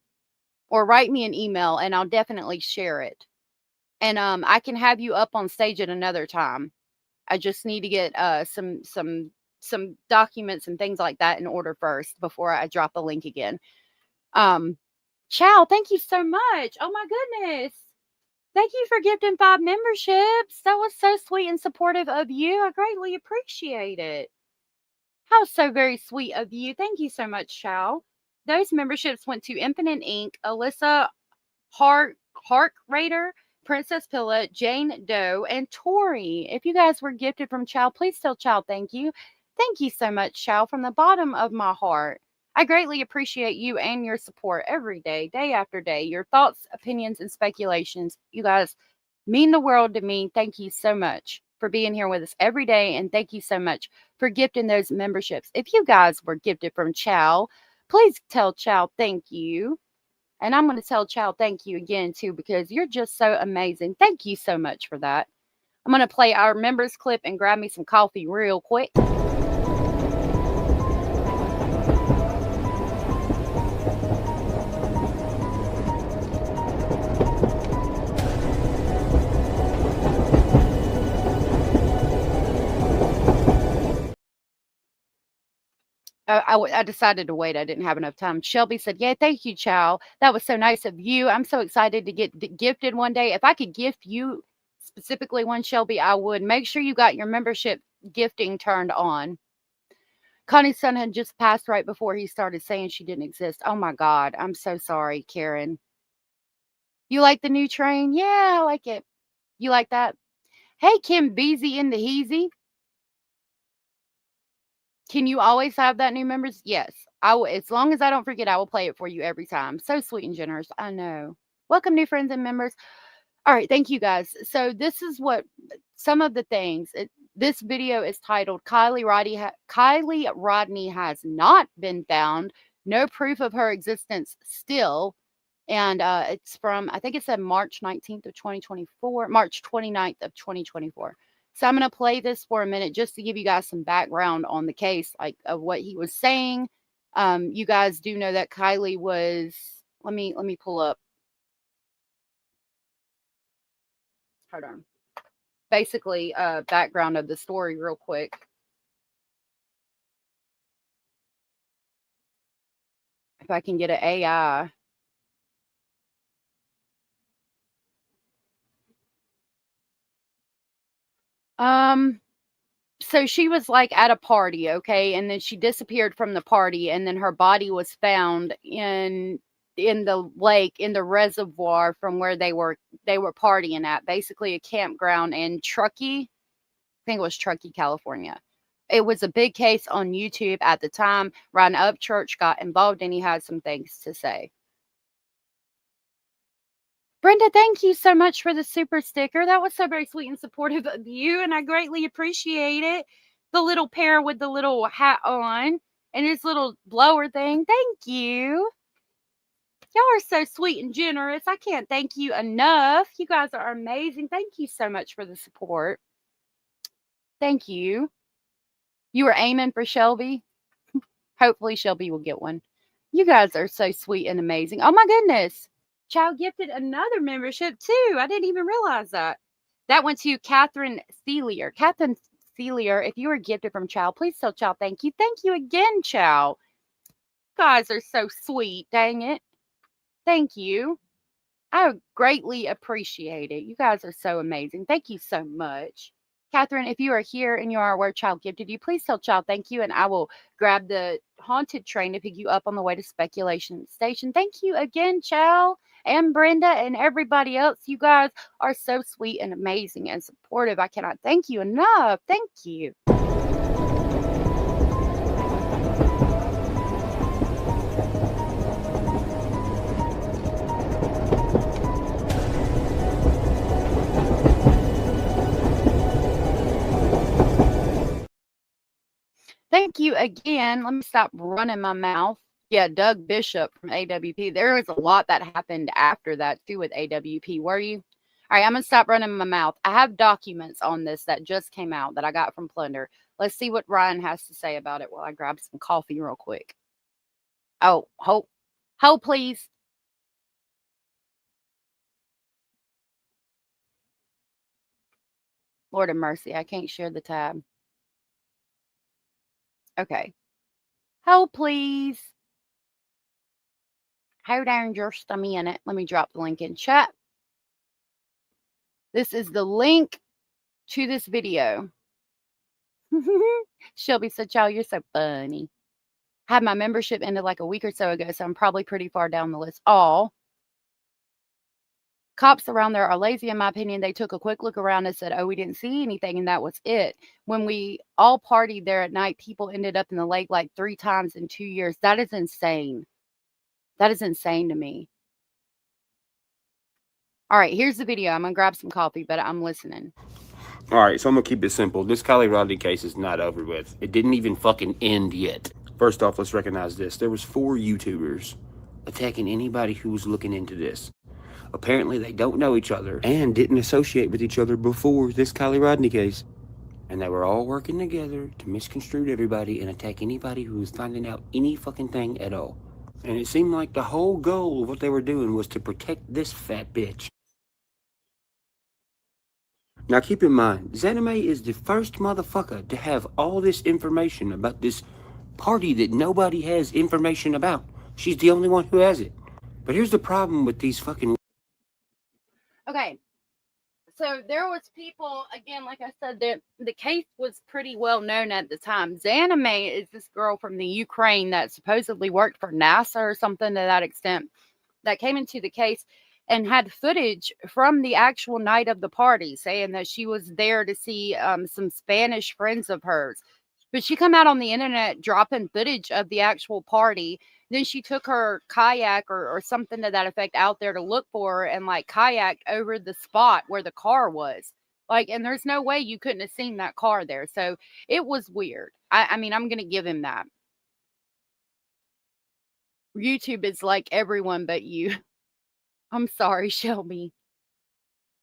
or write me an email and I'll definitely share it. And I can have you up on stage at another time. I just need to get some documents and things like that in order first before I drop the link again. Chow, thank you so much. Oh my goodness. Thank you for gifting 5 memberships. That was so sweet and supportive of you. I greatly appreciate it. How so very sweet of you. Thank you so much, Chow. Those memberships went to Infinite Inc., Alyssa Hark Raider, Princess Pilla, Jane Doe, and Tori. If you guys were gifted from Chow, please tell Chow thank you. Thank you so much, Chow, from the bottom of my heart. I greatly appreciate you and your support every day, day after day. Your thoughts, opinions, and speculations, you guys mean the world to me. Thank you so much for being here with us every day. And thank you so much for gifting those memberships. If you guys were gifted from Chow, please tell Chow thank you. And I'm going to tell Chow thank you again, too, because you're just so amazing. Thank you so much for that. I'm going to play our members clip and grab me some coffee real quick. I decided to wait. I didn't have enough time. Shelby said, yeah, thank you, Chow. That was so nice of you. I'm so excited to get gifted one day. If I could gift you specifically one, Shelby, I would. Make sure you got your membership gifting turned on. Connie's son had just passed right before he started saying she didn't exist. Oh, my God. I'm so sorry, Karen. You like the new train? Yeah, I like it. You like that? Hey, Kim Beezy in the Heezy. Can you always have that new members? Yes. I will, as long as I don't forget, I will play it for you every time. So sweet and generous. I know. Welcome, new friends and members. All right. Thank you, guys. So this is what some of the things. This video is titled Kiely Rodney has not been found. No proof of her existence still. And it's from, I think it said March 19th of 2024, March 29th of 2024. So I'm going to play this for a minute just to give you guys some background on the case, like of what he was saying. You guys do know that Kiely was, let me pull up. Hold on. Basically, background of the story real quick. If I can get an AI. So she was like at a party, okay, and then she disappeared from the party, and then her body was found in the lake, in the reservoir from where they were partying at, basically a campground in Truckee. I think it was Truckee, California. It was a big case on YouTube at the time. Ryan Upchurch got involved and he had some things to say. Brenda, thank you so much for the super sticker. That was so very sweet and supportive of you, and I greatly appreciate it. The little pair with the little hat on and his little blower thing. Thank you. Y'all are so sweet and generous. I can't thank you enough. You guys are amazing. Thank you so much for the support. Thank you. You were aiming for Shelby. Hopefully Shelby will get one. You guys are so sweet and amazing. Oh my goodness. Chow gifted another membership too. I didn't even realize that. That went to Catherine Celier. Catherine Celier, if you were gifted from Chow, please tell Chow thank you. Thank you again, Chow. You guys are so sweet. Dang it. Thank you. I greatly appreciate it. You guys are so amazing. Thank you so much. Catherine, if you are here and you are where Child gifted you, please tell Child thank you, and I will grab the haunted train to pick you up on the way to Speculation Station. Thank you again, Child, and Brenda, and everybody else. You guys are so sweet and amazing and supportive. I cannot thank you enough. Thank you. Thank you again. Let me stop running my mouth. Yeah, Doug Bishop from AWP. There was a lot that happened after that too with AWP. Were you? All right, I'm going to stop running my mouth. I have documents on this that just came out that I got from Plunder. Let's see what Ryan has to say about it while I grab some coffee real quick. Oh, hold, please. Lord of mercy, I can't share the tab. Okay. Hold, please. Hold on just a minute. Let me drop the link in chat. This is the link to this video. Shelby said, Chow, you're so funny. Had my membership ended like a week or so ago, so I'm probably pretty far down the list. Oh. Cops around there are lazy, in my opinion. They took a quick look around and said, oh, we didn't see anything, and that was it. When we all partied there at night, people ended up in the lake like 3 times in 2 years. That is insane. That is insane to me. All right, here's the video. I'm going to grab some coffee, but I'm listening. All right, so I'm going to keep it simple. This Kiely Rodney case is not over with. It didn't even fucking end yet. First off, let's recognize this. There was 4 YouTubers attacking anybody who was looking into this. Apparently, they don't know each other and didn't associate with each other before this Kiely Rodney case. And they were all working together to misconstrue everybody and attack anybody who was finding out any fucking thing at all. And it seemed like the whole goal of what they were doing was to protect this fat bitch. Now keep in mind, Zanime is the first motherfucker to have all this information about this party that nobody has information about. She's the only one who has it. But here's the problem with these fucking... Okay, so there was people, again, like I said, the case was pretty well known at the time. Zanime is this girl from the Ukraine that supposedly worked for NASA or something to that extent, that came into the case and had footage from the actual night of the party, saying that she was there to see some Spanish friends of hers. But she come out on the internet dropping footage of the actual party. Then she took her kayak or something to that effect out there to look for her and like kayaked over the spot where the car was. Like, and there's no way you couldn't have seen that car there. So it was weird. I mean, I'm going to give him that. YouTube is like everyone but you. I'm sorry, Shelby.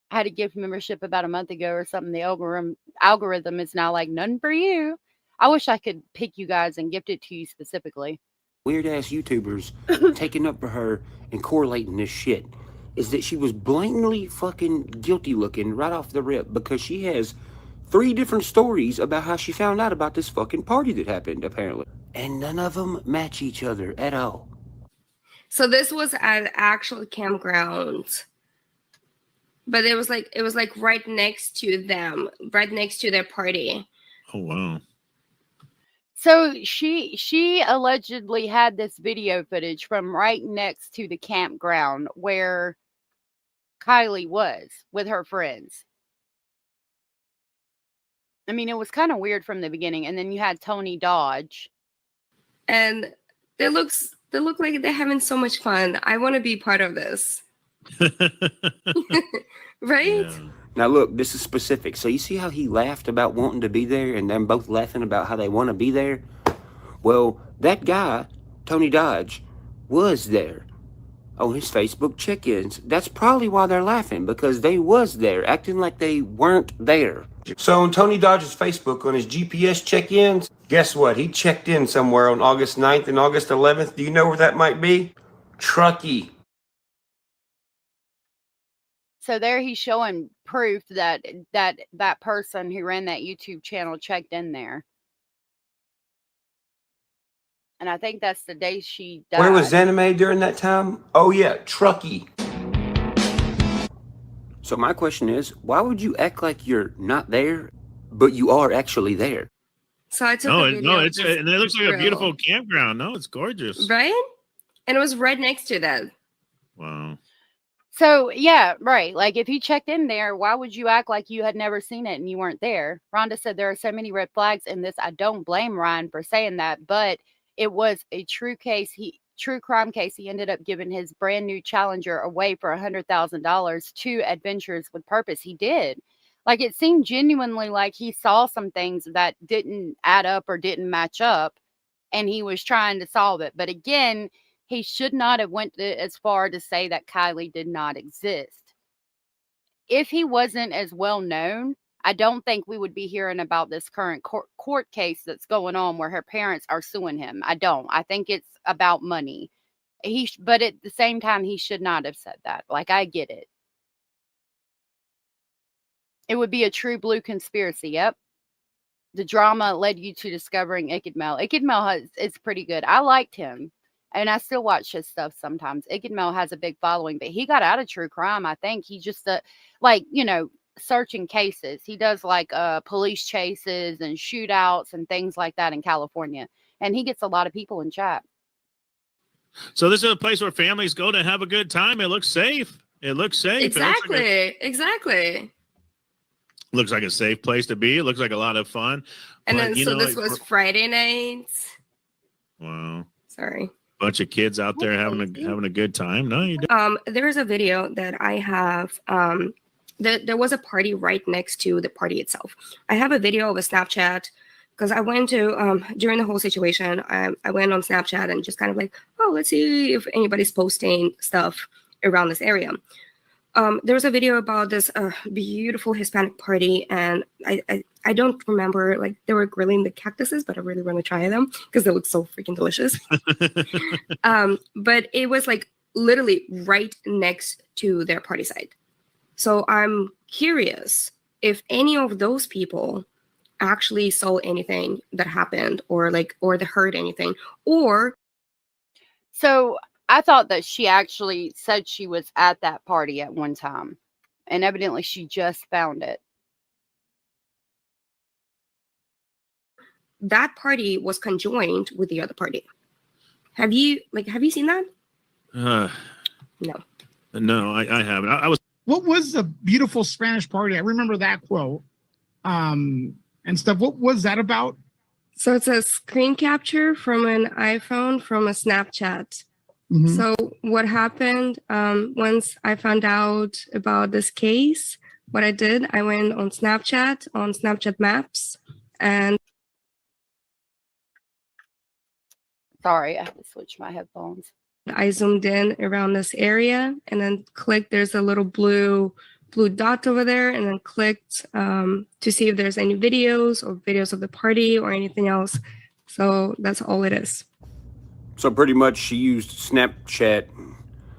I had a gift membership about a month ago or something. The algorithm is now like, none for you. I wish I could pick you guys and gift it to you specifically. Weird ass YouTubers taking up for her and correlating this shit is that she was blatantly fucking guilty looking right off the rip because she has 3 different stories about how she found out about this fucking party that happened, apparently. And none of them match each other at all. So this was at actual campground, but it was like right next to them, right next to their party. Oh wow. So she allegedly had this video footage from right next to the campground where Kiely was with her friends. I mean, it was kind of weird from the beginning. And then you had Tony Dodge. And they look like they're having so much fun. I want to be part of this. Right? Yeah. Now look, this is specific. So you see how he laughed about wanting to be there and them both laughing about how they want to be there? Well, that guy, Tony Dodge, was there on his Facebook check-ins. That's probably why they're laughing, because they was there, acting like they weren't there. So on Tony Dodge's Facebook, on his GPS check-ins, guess what? He checked in somewhere on August 9th and August 11th. Do you know where that might be? Truckee. So there he's showing proof that that person who ran that YouTube channel checked in there. And I think that's the day she died. Where was Zanime during that time? Oh yeah, Truckee. So my question is, why would you act like you're not there, but you are actually there? So I took And it looks like a beautiful campground. No, it's gorgeous. Right? And it was right next to that. Wow. So, yeah, right. Like, if you checked in there, why would you act like you had never seen it and you weren't there? Rhonda said there are so many red flags in this. I don't blame Ryan for saying that, but it was a true crime case. He ended up giving his brand new Challenger away for $100,000 to Adventures with Purpose. He did. Like, it seemed genuinely like he saw some things that didn't add up or didn't match up, and he was trying to solve it. But again, he should not have went as far to say that Kiely did not exist. If he wasn't as well known, I don't think we would be hearing about this current court case that's going on where her parents are suing him. I don't. I think it's about money. But at the same time, he should not have said that. Like, I get it. It would be a true blue conspiracy. Yep. The drama led you to discovering Ikidmel. Ikidmel is pretty good. I liked him. And I still watch his stuff sometimes. Ikidmel has a big following, but he got out of true crime. I think he just, searching cases. He does police chases and shootouts and things like that in California. And he gets a lot of people in chat. So this is a place where families go to have a good time. It looks safe. It looks safe. Exactly. Looks like a safe place to be. It looks like a lot of fun. And But, then, you so know, this was Friday nights. wow. Sorry. Bunch of kids out there having a good time. No, you don't. There's a video that I have. There was a party right next to the party itself. I have a video of a Snapchat because I went to during the whole situation. I went on Snapchat and just kind of like, oh, let's see if anybody's posting stuff around this area. There was a video about this beautiful Hispanic party, and I don't remember, like, they were grilling the cactuses, but I really want to try them because they look so freaking delicious. But it was like literally right next to their party site. So I'm curious if any of those people actually saw anything that happened, or they heard anything, or. So I thought that she actually said she was at that party at one time, and evidently she just found it. That party was conjoined with the other party. Have you seen that? No. No, I haven't. I was. What was the beautiful Spanish party? I remember that quote and stuff. What was that about? So it's a screen capture from an iPhone from a Snapchat. Mm-hmm. So what happened once I found out about this case, what I did, I went on Snapchat Maps, and Sorry, I have to switch my headphones. I zoomed in around this area and then clicked, there's a little blue dot over there, and then clicked to see if there's any videos of the party or anything else. So that's all it is. So pretty much she used Snapchat.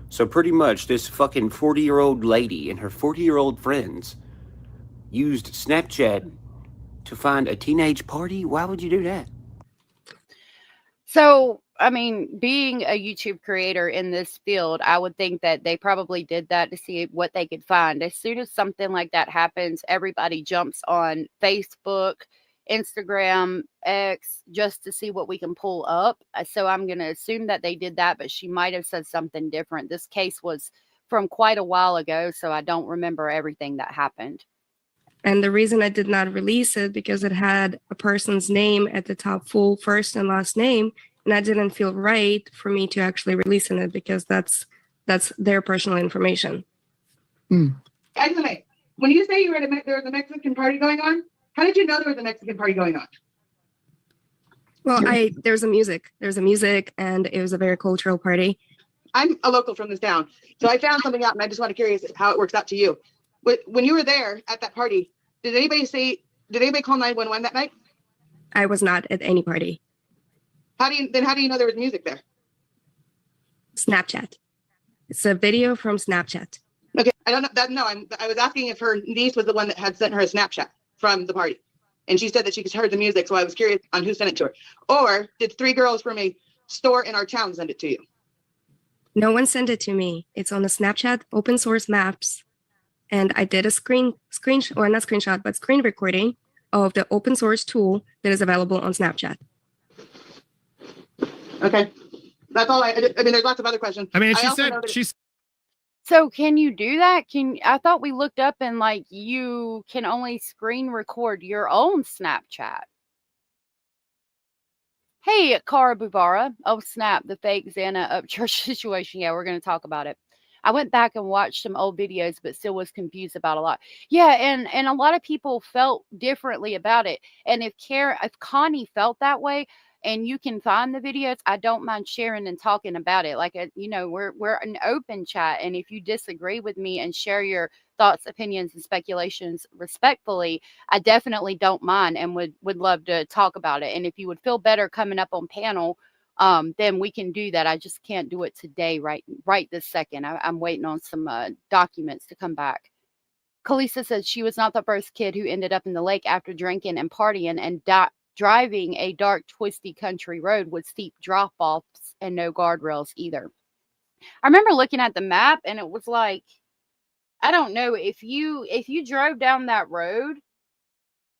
So pretty much this fucking 40-year-old lady and her 40-year-old friends used Snapchat to find a teenage party? Why would you do that? So, I mean, being a YouTube creator in this field, I would think that they probably did that to see what they could find. As soon as something like that happens, everybody jumps on Facebook, Instagram, X, just to see what we can pull up. So I'm going to assume that they did that, but she might have said something different. This case was from quite a while ago, so I don't remember everything that happened. And the reason I did not release it because it had a person's name at the top, full first and last name, and I didn't feel right for me to actually release it because that's their personal information. Anyway, when you say you were there was a Mexican party going on, how did you know there was a Mexican party going on? Well, there's a music, and it was a very cultural party. I'm a local from this town, so I found something out, and I just want to curious how it works out to you. When you were there at that party, did anybody call 911 that night? I was not at any party. How do you know there was music there? Snapchat. It's a video from Snapchat. Okay, I don't know that. No, I was asking if her niece was the one that had sent her a Snapchat from the party, and she said that she heard the music. So I was curious on who sent it to her, or did 3 girls from a store in our town send it to you? No one sent it to me. It's on the Snapchat open source maps. And I did a screen recording of the open source tool that is available on Snapchat. Okay. That's all I mean, there's lots of other questions. I mean, she's. So can you do that? I thought we looked up and like you can only screen record your own Snapchat. Hey, Cara Bubara. Oh, snap. The fake Xana Upchurch situation. Yeah, we're going to talk about it. I went back and watched some old videos, but still was confused about a lot. Yeah, and a lot of people felt differently about it. And if Connie felt that way, and you can find the videos, I don't mind sharing and talking about it. Like, we're an open chat, and if you disagree with me and share your thoughts, opinions, and speculations respectfully, I definitely don't mind and would love to talk about it. And if you would feel better coming up on panel, then we can do that. I just can't do it today, right this second. I'm waiting on some documents to come back. Kalisa said she was not the first kid who ended up in the lake after drinking and partying and driving a dark, twisty country road with steep drop-offs and no guardrails either. I remember looking at the map, and it was like, I don't know, if you drove down that road,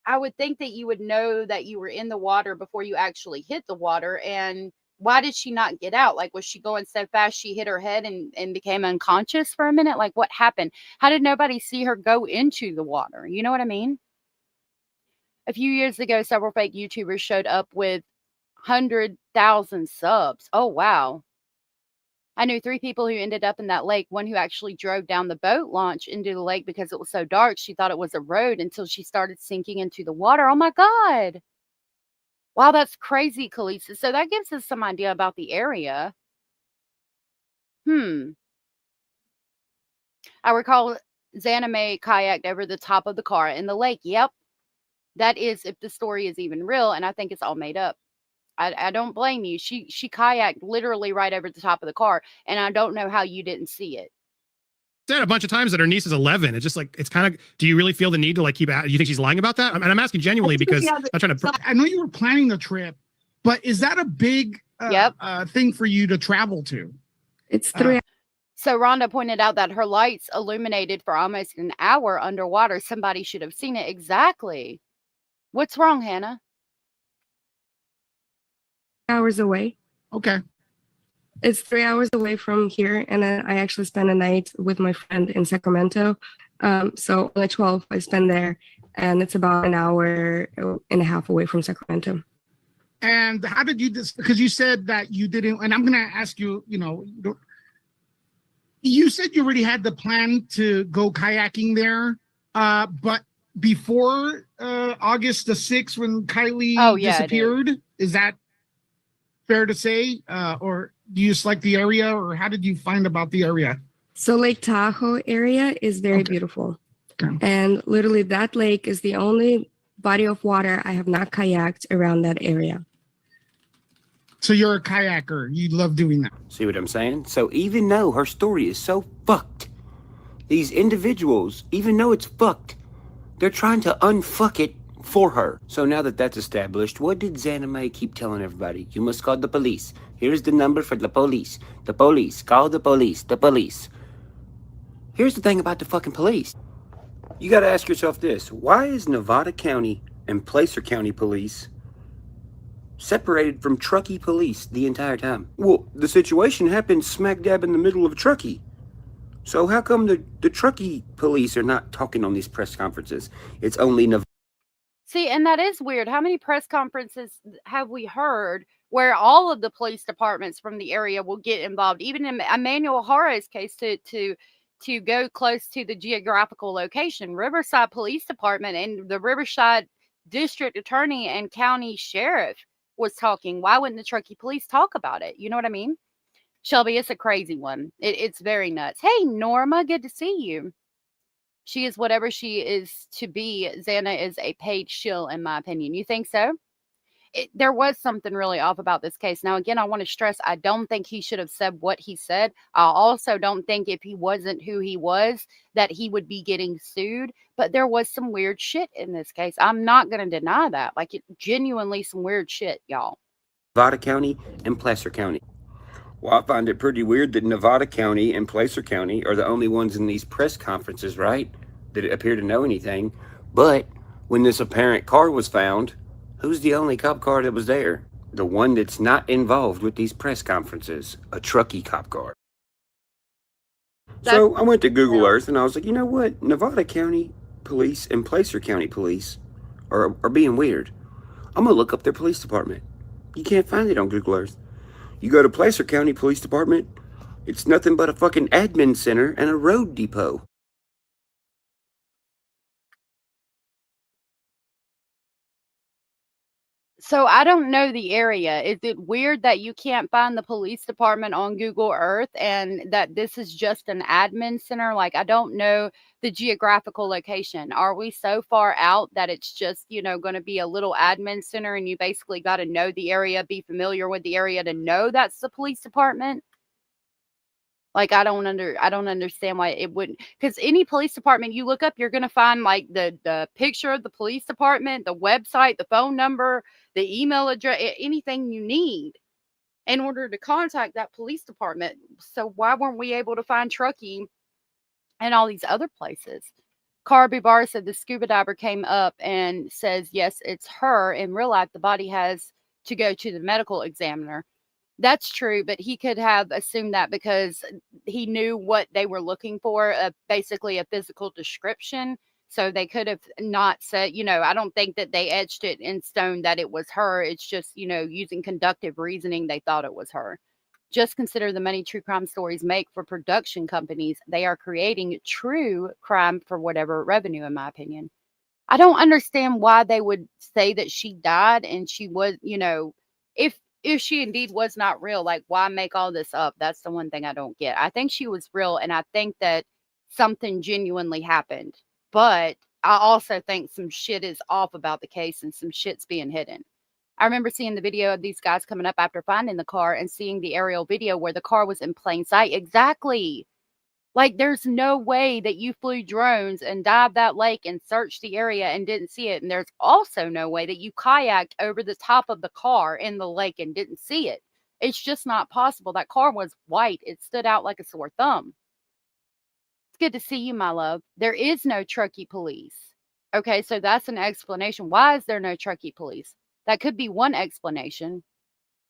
I would think that you would know that you were in the water before you actually hit the water. And why did she not get out? Like, was she going so fast she hit her head and became unconscious for a minute? Like, what happened? How did nobody see her go into the water? You know what I mean? A few years ago, several fake YouTubers showed up with 100,000 subs. Oh, wow. I knew 3 people who ended up in that lake. One who actually drove down the boat launch into the lake because it was so dark. She thought it was a road until she started sinking into the water. Oh, my God. Wow, that's crazy, Kalisa. So that gives us some idea about the area. I recall Xana May kayaked over the top of the car in the lake. Yep. That is, if the story is even real, and I think it's all made up. I don't blame you. She kayaked literally right over the top of the car, and I don't know how you didn't see it. Said a bunch of times that her niece is 11. It's just like, it's kind of, do you really feel the need to like keep at? You think she's lying about that? And I'm asking genuinely because I'm trying to. I know you were planning the trip, but is that a big thing for you to travel to? It's 3 hours. So Rhonda pointed out that her lights illuminated for almost an hour underwater. Somebody should have seen it. Exactly. What's wrong, Hannah? Hours away. Okay. It's 3 hours away from here, and then I actually spent a night with my friend in Sacramento. So on the 12th, I spent there, and it's about an hour and a half away from Sacramento. And how did you because you said that you didn't, and I'm going to ask you, you said you already had the plan to go kayaking there, but before August the 6th when Kiely disappeared, is that fair to say? Or do you just like the area, or how did you find about the area? So Lake Tahoe area is very beautiful. Okay. And literally that lake is the only body of water I have not kayaked around that area. So you're a kayaker. You love doing that. See what I'm saying? So even though her story is so fucked, these individuals, even though it's fucked, they're trying to unfuck it for her. So now that that's established, what did Xana May keep telling everybody? You must call the police. Here's the number for the police. The police. Call the police. The police. Here's the thing about the fucking police. You gotta ask yourself this. Why is Nevada County and Placer County police separated from Truckee police the entire time? Well, the situation happened smack dab in the middle of Truckee. So how come the Truckee police are not talking on these press conferences? It's only Nevada. See, and that is weird. How many press conferences have we heard where all of the police departments from the area will get involved? Even in Emmanuel Harris' case, to go close to the geographical location, Riverside Police Department and the Riverside District Attorney and County Sheriff was talking. Why wouldn't the Truckee Police talk about it? You know what I mean? Shelby, it's a crazy one. It's very nuts. Hey, Norma, good to see you. She is whatever she is to be. Xana is a paid shill, in my opinion. You think so? There was something really off about this case. Now, again, I want to stress, I don't think he should have said what he said. I also don't think if he wasn't who he was, that he would be getting sued. But there was some weird shit in this case. I'm not going to deny that. Like, genuinely some weird shit, y'all. Nevada County and Placer County. Well, I find it pretty weird that Nevada County and Placer County are the only ones in these press conferences, right? That appear to know anything. But when this apparent car was found, who's the only cop car that was there? The one that's not involved with these press conferences. A Truckee cop car. So I went to Google Earth and I was like, you know what? Nevada County Police and Placer County Police are being weird. I'm going to look up their police department. You can't find it on Google Earth. You go to Placer County Police Department, it's nothing but a fucking admin center and a road depot. So I don't know the area. Is it weird that you can't find the police department on Google Earth and that this is just an admin center? Like, I don't know the geographical location. Are we so far out that it's just, going to be a little admin center and you basically got to know the area, be familiar with the area to know that's the police department? Like, I don't understand why it wouldn't, because any police department you look up, you're going to find like the picture of the police department, the website, the phone number, the email address, anything you need in order to contact that police department. So why weren't we able to find Truckee and all these other places? Carby Barr said the scuba diver came up and says, yes, it's her. In real life, the body has to go to the medical examiner. That's true, but he could have assumed that because he knew what they were looking for, basically a physical description. So they could have not said, I don't think that they etched it in stone that it was her. It's just, using conductive reasoning, they thought it was her. Just consider the money true crime stories make for production companies. They are creating true crime for whatever revenue, in my opinion. I don't understand why they would say that she died and she was, if she indeed was not real, like why make all this up? That's the one thing I don't get. I think she was real, and I think that something genuinely happened. But I also think some shit is off about the case and some shit's being hidden. I remember seeing the video of these guys coming up after finding the car and seeing the aerial video where the car was in plain sight. Exactly. Like, there's no way that you flew drones and dived that lake and searched the area and didn't see it. And there's also no way that you kayaked over the top of the car in the lake and didn't see it. It's just not possible. That car was white. It stood out like a sore thumb. It's good to see you, my love. There is no Truckee police. Okay, so that's an explanation. Why is there no Truckee police? That could be one explanation.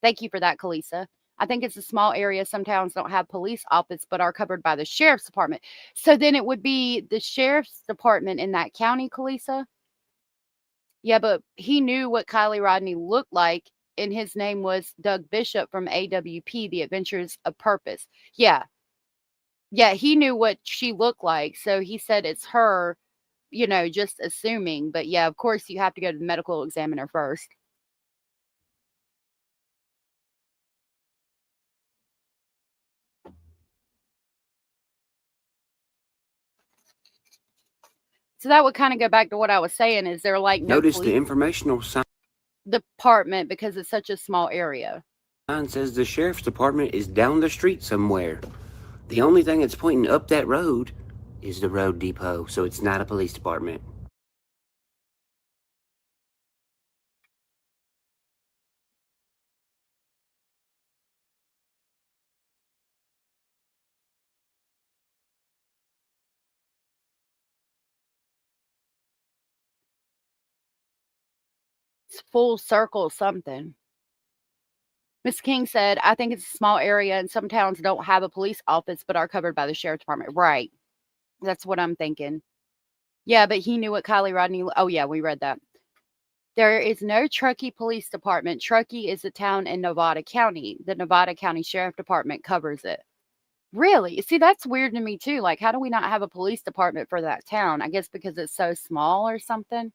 Thank you for that, Kalisa. I think it's a small area. Some towns don't have police office, but are covered by the sheriff's department. So then it would be the sheriff's department in that county, Kalisa. Yeah, but he knew what Kiely Rodney looked like, and his name was Doug Bishop from AWP, The Adventures of Purpose. Yeah. Yeah, he knew what she looked like. So he said it's her, just assuming. But yeah, of course, you have to go to the medical examiner first. So that would kind of go back to what I was saying. Is there like no Notice the informational sign department because it's such a small area? Sign says the sheriff's department is down the street somewhere. The only thing that's pointing up that road is the road depot, so it's not a police department. It's full circle something. Miss King said, I think it's a small area and some towns don't have a police office but are covered by the sheriff's department. Right. That's what I'm thinking. Yeah, but he knew what Kiely Rodney. Oh, yeah, we read that. There is no Truckee Police Department. Truckee is a town in Nevada County. The Nevada County Sheriff Department covers it. Really? See, that's weird to me, too. Like, how do we not have a police department for that town? I guess because it's so small or something.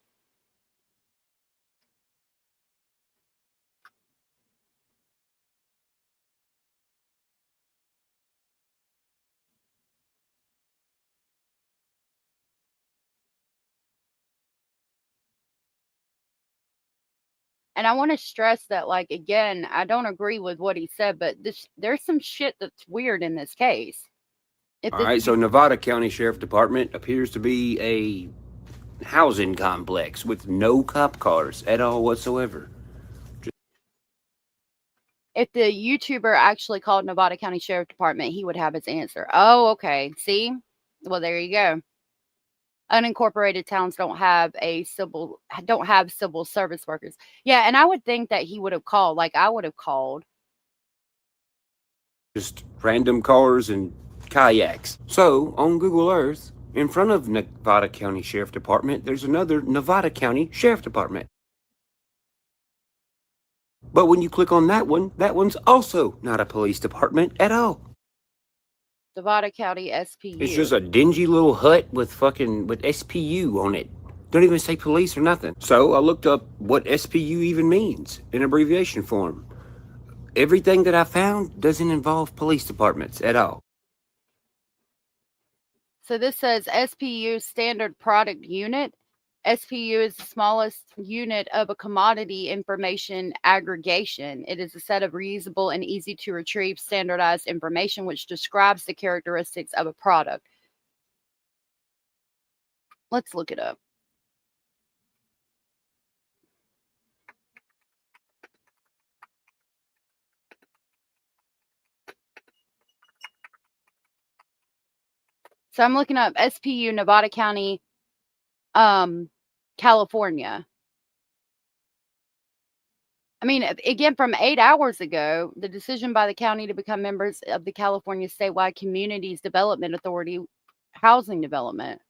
And I want to stress that, like, again, I don't agree with what he said, but there's some shit that's weird in this case. All right, so Nevada County Sheriff Department appears to be a housing complex with no cop cars at all whatsoever. If the YouTuber actually called Nevada County Sheriff Department, he would have his answer. Oh, okay. See? Well, there you go. Unincorporated towns don't have civil service workers. Yeah, and I would think that he would have called. Like, I would have called. Just random cars and kayaks. So, on Google Earth, in front of Nevada County Sheriff Department, there's another Nevada County Sheriff Department. But when you click on that one's also not a police department at all. Nevada County SPU. It's just a dingy little hut with SPU on it. Don't even say police or nothing. So I looked up what SPU even means in abbreviation form. Everything that I found doesn't involve police departments at all. So this says SPU, Standard Product Unit. SPU is the smallest unit of a commodity information aggregation. It is a set of reusable and easy to retrieve standardized information which describes the characteristics of a product. Let's look it up. So I'm looking up SPU, Nevada County, California. I mean, again, from 8 hours ago, the decision by the county to become members of the California Statewide Communities Development Authority Housing Development.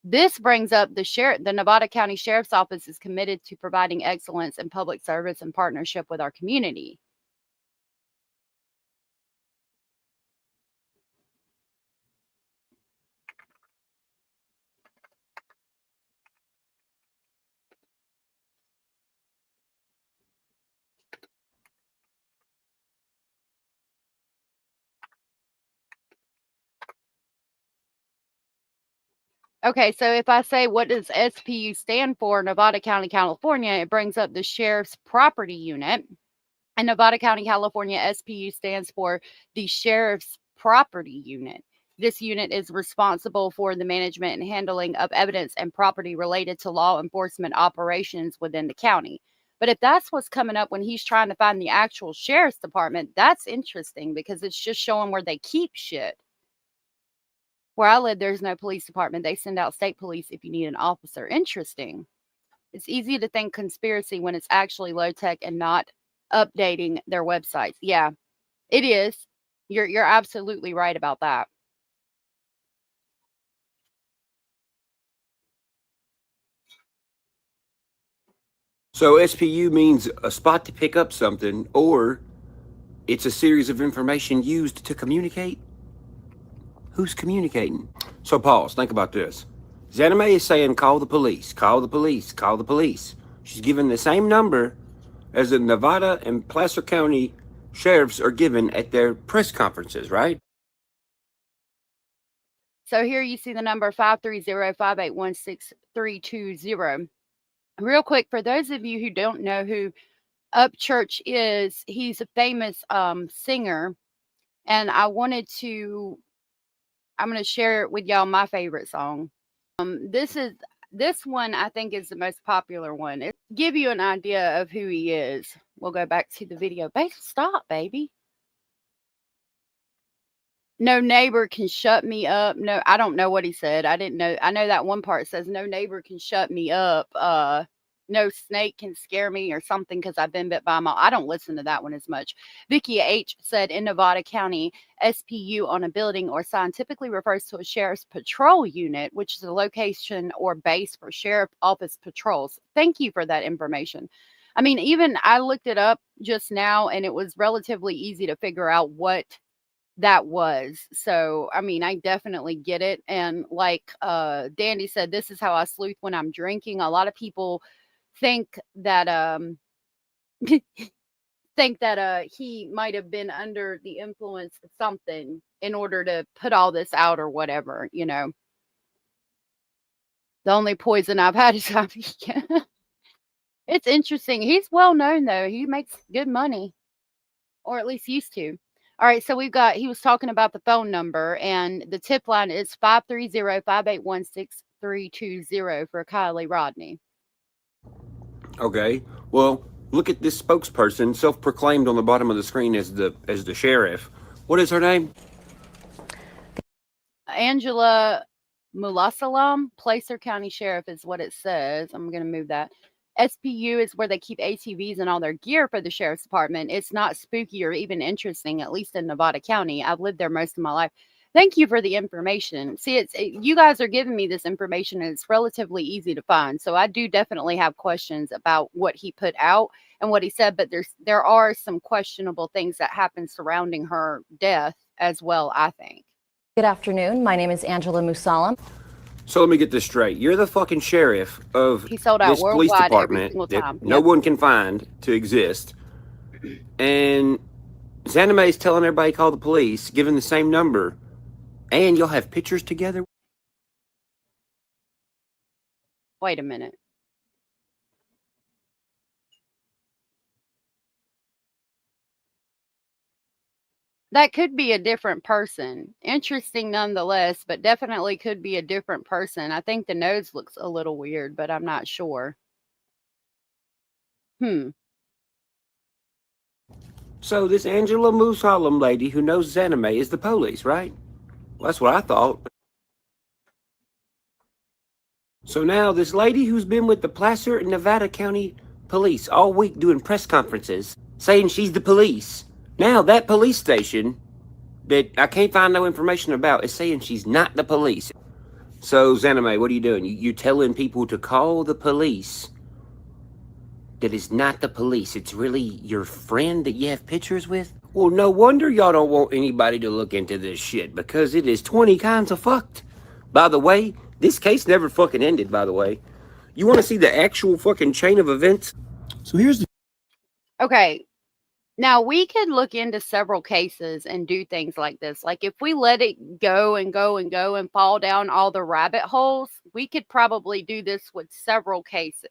This brings up the Nevada County Sheriff's Office is committed to providing excellence in public service and partnership with our community. Okay, so if I say, what does SPU stand for, Nevada County, California, it brings up the Sheriff's Property Unit. And Nevada County, California, SPU stands for the Sheriff's Property Unit. This unit is responsible for the management and handling of evidence and property related to law enforcement operations within the county. But if that's what's coming up when he's trying to find the actual sheriff's department, that's interesting because it's just showing where they keep shit. Where I live, there's no police department. They send out state police if you need an officer. Interesting. It's easy to think conspiracy when it's actually low tech and not updating their websites. Yeah, it is. You're absolutely right about that. So SPU means a spot to pick up something, or it's a series of information used to communicate. Who's communicating? So pause, think about this. Zanime is saying, call the police, call the police, call the police. She's given the same number as the Nevada and Placer County sheriffs are given at their press conferences, right? So here you see the number 530-581-6320. Real quick, for those of you who don't know who Upchurch is, he's a famous singer, and I'm going to share with y'all my favorite song. This one I think is the most popular one. It give you an idea of who he is. We'll go back to the video. Baby, stop, baby. No neighbor can shut me up. No, I don't know what he said. I didn't know. I know that one part says no neighbor can shut me up. No snake can scare me or something because I've been bit by a moth. I don't listen to that one as much. Vicky H said in Nevada County, SPU on a building or sign typically refers to a sheriff's patrol unit, which is a location or base for sheriff office patrols. Thank you for that information. I mean, even I looked it up just now and it was relatively easy to figure out what that was. So, I mean, I definitely get it. And like Dandy said, this is how I sleuth when I'm drinking. A lot of people think that he might have been under the influence of something in order to put all this out or whatever, you know. The only poison I've had is it's interesting. He's well known though. He makes good money, or at least used to. All right, so he was talking about the phone number, and the tip line is 530-581-6320 for Kiely Rodney. Okay, well, look at this spokesperson, self-proclaimed on the bottom of the screen as the sheriff. What is her name? Angela Mulasalam, Placer County Sheriff is what it says. I'm going to move that. SPU is where they keep ATVs and all their gear for the sheriff's department. It's not spooky or even interesting, at least in Nevada County. I've lived there most of my life. Thank you for the information. See, you guys are giving me this information and it's relatively easy to find. So I do definitely have questions about what he put out and what he said, but there are some questionable things that happen surrounding her death as well, I think. Good afternoon. My name is Angela Musalam. So let me get this straight. You're the fucking sheriff of he sold out this police department that no one can find to exist. And Zanime is telling everybody to call the police, giving the same number. And you'll have pictures together? Wait a minute. That could be a different person. Interesting nonetheless, but definitely could be a different person. I think the nose looks a little weird, but I'm not sure. So this Angela Musalam lady who knows Zanime is the police, right? Well, that's what I thought. So now this lady who's been with the Placer and Nevada County police all week doing press conferences saying she's the police. Now that police station that I can't find no information about is saying she's not the police. So, Zanime, what are you doing? You telling people to call the police that is not the police. It's really your friend that you have pictures with? Well, no wonder y'all don't want anybody to look into this shit, because it is 20 kinds of fucked. By the way, this case never fucking ended, by the way. You want to see the actual fucking chain of events? So here's the... Okay. Now, we could look into several cases and do things like this. Like, if we let it go and go and go and fall down all the rabbit holes, we could probably do this with several cases.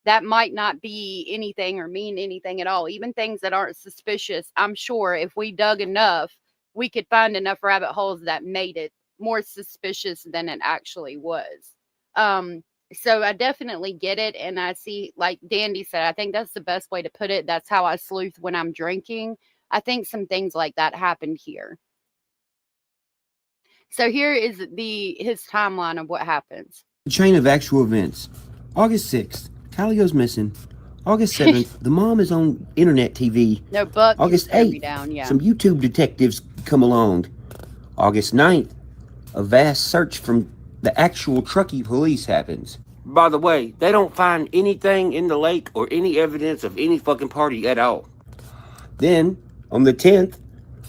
That might not be anything or mean anything at all. Even things that aren't suspicious, I'm sure if we dug enough, we could find enough rabbit holes that made it more suspicious than it actually was. So I definitely get it. And I see, like Dandy said, I think that's the best way to put it. That's how I sleuth when I'm drinking. I think some things like that happened here. So here is his timeline of what happens. Chain of actual events. August 6th. Kiely goes missing. August 7th, the mom is on internet TV. No, Buck. August 8th, down, yeah. Some YouTube detectives come along. August 9th, a vast search from the actual Truckee police happens. By the way, they don't find anything in the lake or any evidence of any fucking party at all. Then, on the 10th,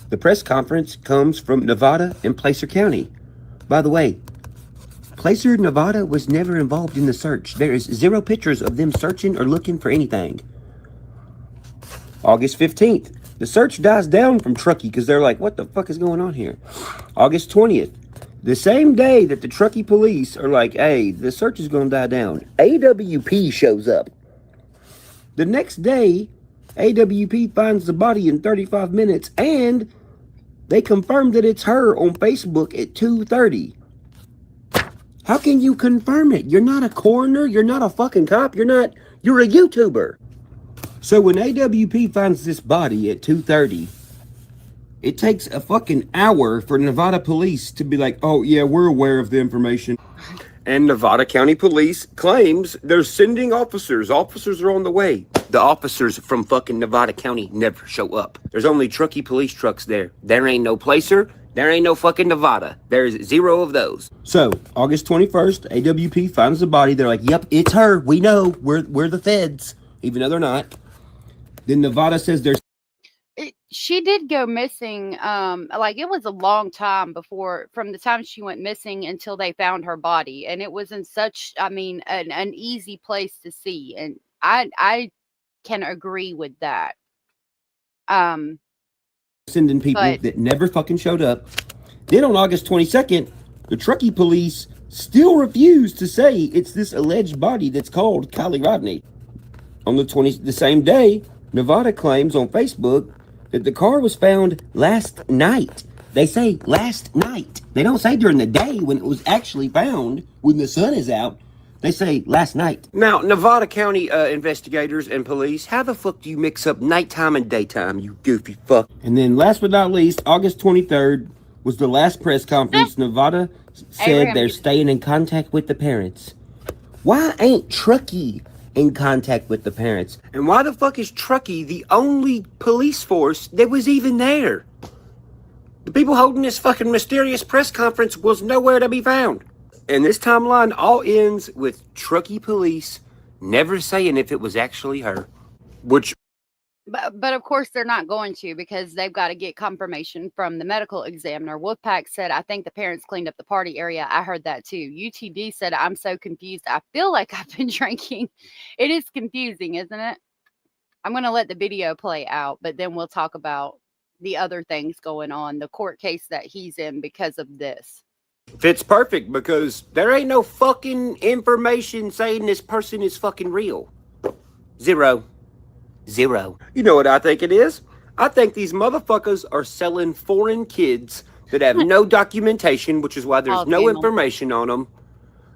the press conference comes from Nevada and Placer County. By the way, Placer, Nevada was never involved in the search. There is 0 pictures of them searching or looking for anything. August 15th, the search dies down from Truckee because they're like, what the fuck is going on here? August 20th, the same day that the Truckee police are like, hey, the search is going to die down, AWP shows up. The next day, AWP finds the body in 35 minutes and they confirm that it's her on Facebook at 2:30. How can you confirm it? You're not a coroner. You're not a fucking cop. You're a YouTuber. So when AWP finds this body at 2:30, it takes a fucking hour for Nevada police to be like, oh yeah, we're aware of the information. And Nevada County Police claims they're sending officers. Officers are on the way. The officers from fucking Nevada County never show up. There's only Truckee police trucks there. There ain't no Placer. There ain't no fucking Nevada. There's 0 of those. So, August 21st, AWP finds the body. They're like, yep, it's her. We know. We're the feds, even though they're not. Then Nevada says there's... She did go missing. Like, it was a long time from the time she went missing until they found her body. And it was in such, an easy place to see. And I can agree with that. Sending people that never fucking showed up. Then on August 22nd, the Truckee police still refuse to say it's this alleged body that's called Kiely Rodney. On the same day, Nevada claims on Facebook that the car was found last night. They say last night. They don't say during the day when it was actually found, when the sun is out. They say last night. Now, Nevada County investigators and police, how the fuck do you mix up nighttime and daytime, you goofy fuck? And then last but not least, August 23rd was the last press conference. Nevada said they're staying in contact with the parents. Why ain't Truckee in contact with the parents? And why the fuck is Truckee the only police force that was even there? The people holding this fucking mysterious press conference was nowhere to be found. And this timeline all ends with Truckee police never saying if it was actually her. But of course they're not going to, because they've got to get confirmation from the medical examiner. Wolfpack said, I think the parents cleaned up the party area. I heard that too. UTD said, I'm so confused. I feel like I've been drinking. It is confusing, isn't it? I'm going to let the video play out, but then we'll talk about the other things going on, the court case that he's in because of this. Fits perfect, because there ain't no fucking information saying this person is fucking real. 0. You know what I think it is? I think these motherfuckers are selling foreign kids that have no documentation, which is why there's no information on them.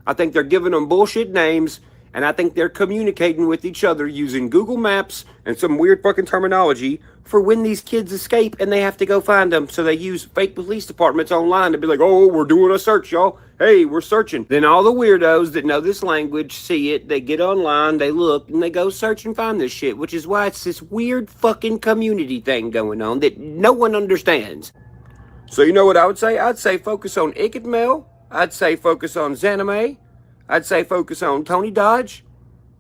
I think they're giving them bullshit names, And I think they're communicating with each other using Google Maps and some weird fucking terminology for when these kids escape and they have to go find them. So they use fake police departments online to be like, oh, we're doing a search, y'all. Hey, we're searching. Then all the weirdos that know this language see it, they get online, they look, and they go search and find this shit, which is why it's this weird fucking community thing going on that no one understands. So you know what I would say? I'd say focus on Icked I'd say focus on Zanime. I'd say focus on Tony Dodge.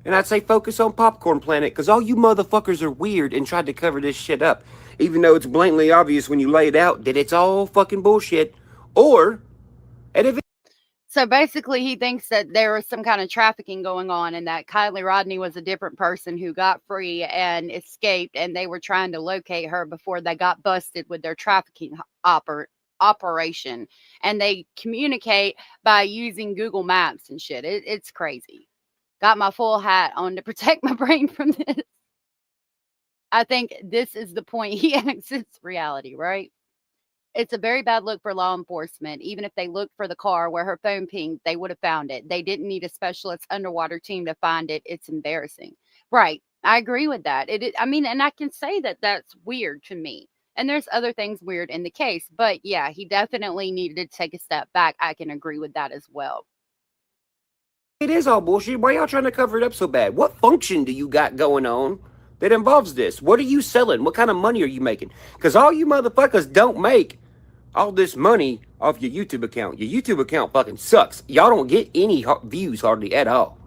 And I'd say focus on Popcorn Planet, because all you motherfuckers are weird and tried to cover this shit up. Even though it's blatantly obvious when you lay it out that it's all fucking bullshit. Or, and if So basically, he thinks that there was some kind of trafficking going on and that Kiely Rodney was a different person who got free and escaped, and they were trying to locate her before they got busted with their trafficking operation. And they communicate by using Google Maps and shit. It's crazy. Got my full hat on to protect my brain from this. I think this is the point he exits reality, right? It's a very bad look for law enforcement. Even if they looked for the car where her phone pinged, they would have found it. They didn't need a specialist underwater team to find it. It's embarrassing. Right. I agree with that. I mean, and I can say that that's weird to me. And there's other things weird in the case. But yeah, he definitely needed to take a step back. I can agree with that as well. it is all bullshit, why y'all trying to cover it up so bad? What function do you got going on that involves this? What are you selling? What kind of money are you making? Because all you motherfuckers don't make all this money off your YouTube account. Your YouTube account fucking sucks. Y'all don't get any views hardly at all.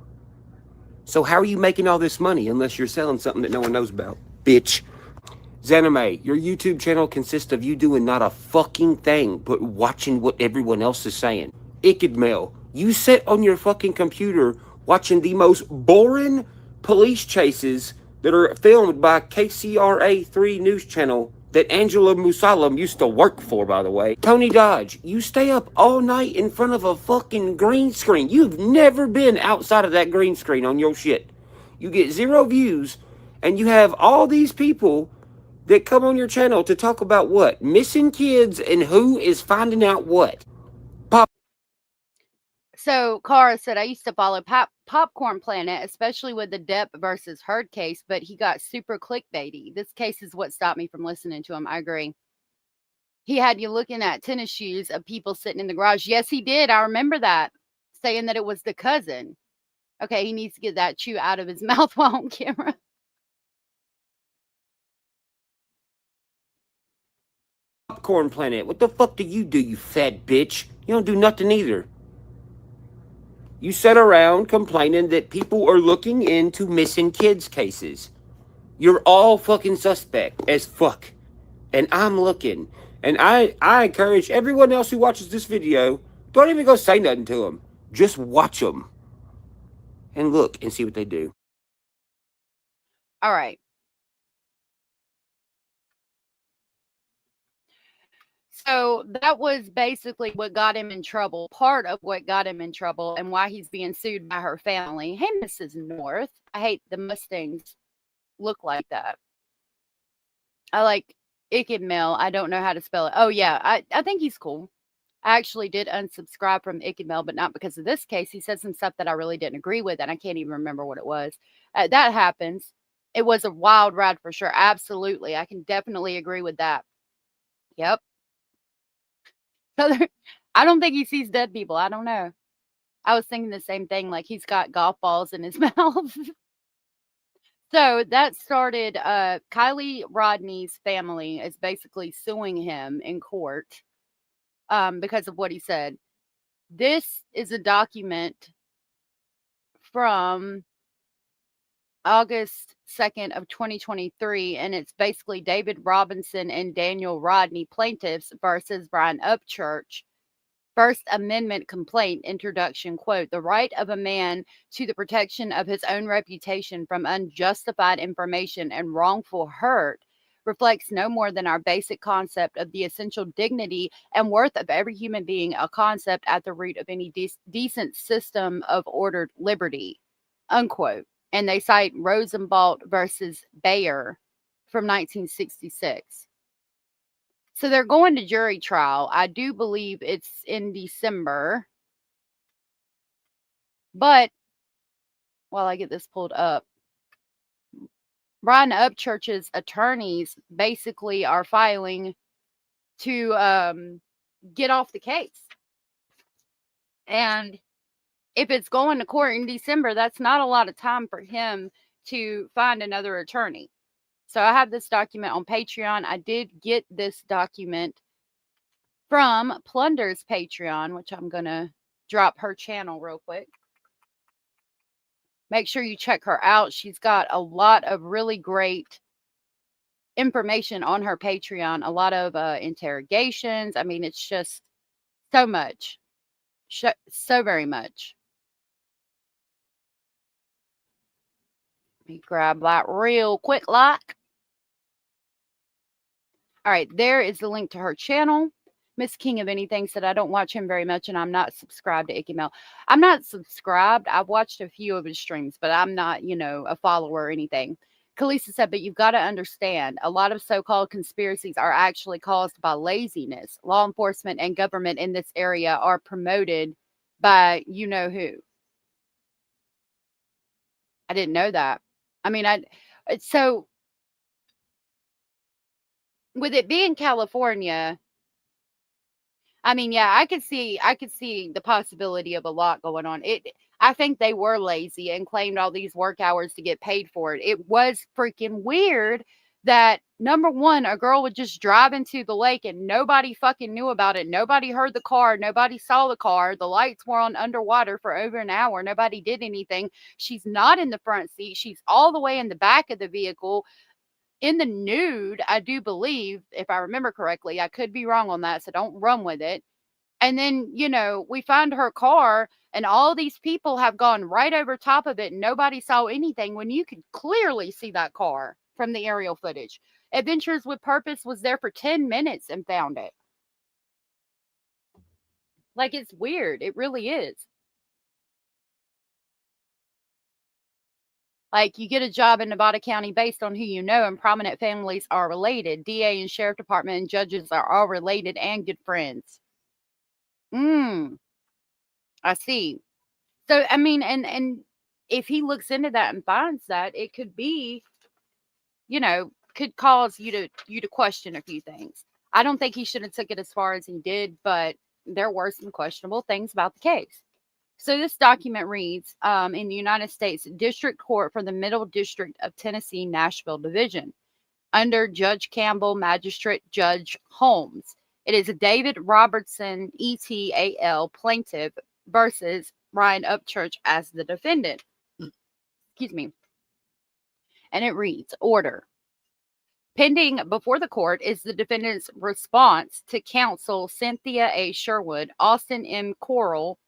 So how are you making all this money unless you're selling something that no one knows about? Bitch. Zanime, your YouTube channel consists of you doing not a fucking thing but watching what everyone else is saying. Icked you sit on your fucking computer watching the most boring police chases that are filmed by KCRA3 news channel that Angela Musalam used to work for, by the way. Tony Dodge, you stay up all night in front of a fucking green screen. You've never been outside of that green screen on your shit. You get 0 views, and you have all these people that come on your channel to talk about what? Missing kids and who is finding out what? So Cara said, I used to follow Popcorn Planet, especially with the Depp versus Heard case, but he got super clickbaity. This case is what stopped me from listening to him. I agree. He had you looking at tennis shoes of people sitting in the garage. Yes, he did. I remember that, saying that it was the cousin. Okay, he needs to get that chew out of his mouth while on camera. Popcorn Planet, what the fuck do, you fat bitch? You don't do nothing either. You sit around complaining that people are looking into missing kids cases. You're all fucking suspect as fuck. And I'm looking. And I encourage everyone else who watches this video, don't even go say nothing to them. Just watch them. And look and see what they do. All right. So that was basically what got him in trouble, part of what got him in trouble and why he's being sued by her family. Hey, Mrs. North. I hate the Mustangs look like that. I like Icked. I don't know how to spell it. Oh, yeah. I think he's cool. I actually did unsubscribe from Icked, but not because of this case. He said some stuff that I really didn't agree with, and I can't even remember what it was. That happens. It was a wild ride for sure. Absolutely. I can definitely agree with that. Yep. So I don't think he sees dead people. I don't know. I was thinking the same thing, like he's got golf balls in his mouth. So that started, Kiely Rodney's family is basically suing him in court because of what he said. This is a document from August 2nd of 2023, and it's basically David Robinson and Daniel Rodney plaintiffs versus Ryan Upchurch. First Amendment complaint, introduction, quote, the right of a man to the protection of his own reputation from unjustified information and wrongful hurt reflects no more than our basic concept of the essential dignity and worth of every human being, a concept at the root of any decent system of ordered liberty, unquote. And they cite Rosenblatt versus Bayer from 1966. So they're going to jury trial. I do believe it's in December. But while I get this pulled up. Ryan Upchurch's attorneys basically are filing to get off the case. And if it's going to court in December, that's not a lot of time for him to find another attorney. So I have this document on Patreon. I did get this document from Plunder's Patreon, which I'm going to drop her channel real quick. Make sure you check her out. She's got a lot of really great information on her Patreon. A lot of interrogations. I mean, it's just so much. So very much. Let me grab that real quick like. All right, there is the link to her channel. Miss King of Anything said, I don't watch him very much and I'm not subscribed to Icky Mel. I'm not subscribed. I've watched a few of his streams, but I'm not, you know, a follower or anything. Kalisa said, but you've got to understand, a lot of so-called conspiracies are actually caused by laziness. Law enforcement and government in this area are promoted by you-know-who. I didn't know that. I mean, so with it being California, I mean, yeah, I could see the possibility of a lot going on. I think they were lazy and claimed all these work hours to get paid for it. It was freaking weird that, number one, a girl would just drive into the lake and nobody fucking knew about it. Nobody heard the car. Nobody saw the car. The lights were on underwater for over an hour. Nobody did anything. She's not in the front seat. She's all the way in the back of the vehicle. In the nude, I do believe, if I remember correctly. I could be wrong on that, so don't run with it. And then, you know, we find her car and all these people have gone right over top of it and nobody saw anything when you could clearly see that car from the aerial footage. Adventures with Purpose was there for 10 minutes and found it. Like, it's weird. It really is. Like, you get a job in Nevada County based on who you know, and prominent families are related. DA and sheriff department and judges are all related and good friends. I see. So, I mean, and if he looks into that and finds that, it could be, you know, could cause you to question a few things. I don't think he should have took it as far as he did, but there were some questionable things about the case. So this document reads, in the United States District Court for the Middle District of Tennessee, Nashville Division, under Judge Campbell, Magistrate Judge Holmes. It is David Robertson, ETAL, plaintiff, versus Ryan Upchurch as the defendant. Excuse me. And it reads, order. Pending before the court is the defendant's response to counsel Cynthia A. Sherwood, Austin M. Corral,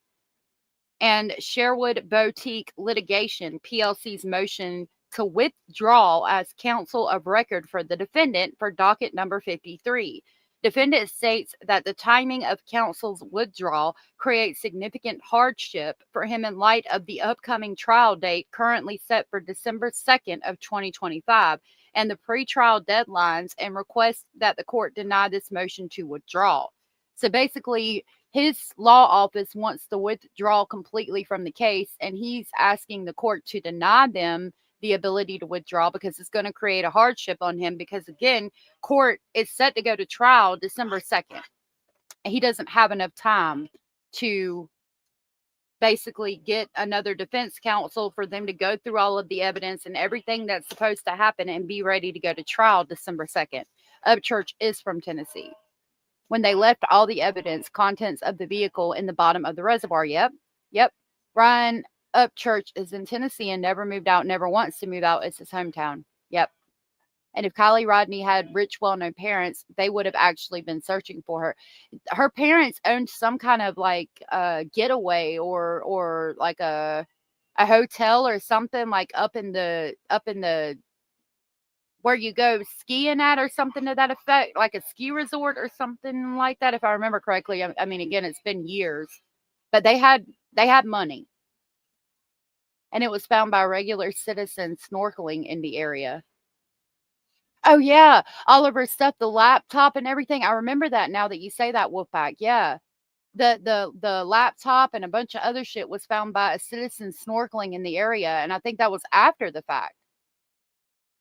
and Sherwood Boutique Litigation, PLC's motion to withdraw as counsel of record for the defendant for docket number 53. Defendant states that the timing of counsel's withdrawal creates significant hardship for him in light of the upcoming trial date currently set for December 2nd of 2025 and the pretrial deadlines, and requests that the court deny this motion to withdraw. So basically, his law office wants to withdraw completely from the case, and he's asking the court to deny them the ability to withdraw because it's going to create a hardship on him because, again, court is set to go to trial December 2nd. He doesn't have enough time to basically get another defense counsel for them to go through all of the evidence and everything that's supposed to happen and be ready to go to trial December 2nd. Upchurch is from Tennessee. When they left all the evidence, contents of the vehicle in the bottom of the reservoir. Yep. Ryan Upchurch is in Tennessee and never moved out, never wants to move out. It's his hometown. Yep. And if Kiely Rodney had rich, well-known parents, they would have actually been searching for her. Her parents owned some kind of like getaway or like a hotel or something, like up in the where you go skiing at or something to that effect, like a ski resort or something like that, if I remember correctly. I mean, again, it's been years, but they had money. And it was found by regular citizens snorkeling in the area. Oh, yeah. All of her stuff, the laptop and everything. I remember that now that you say that, Wolfpack. Yeah. the laptop and a bunch of other shit was found by a citizen snorkeling in the area, and I think that was after the fact.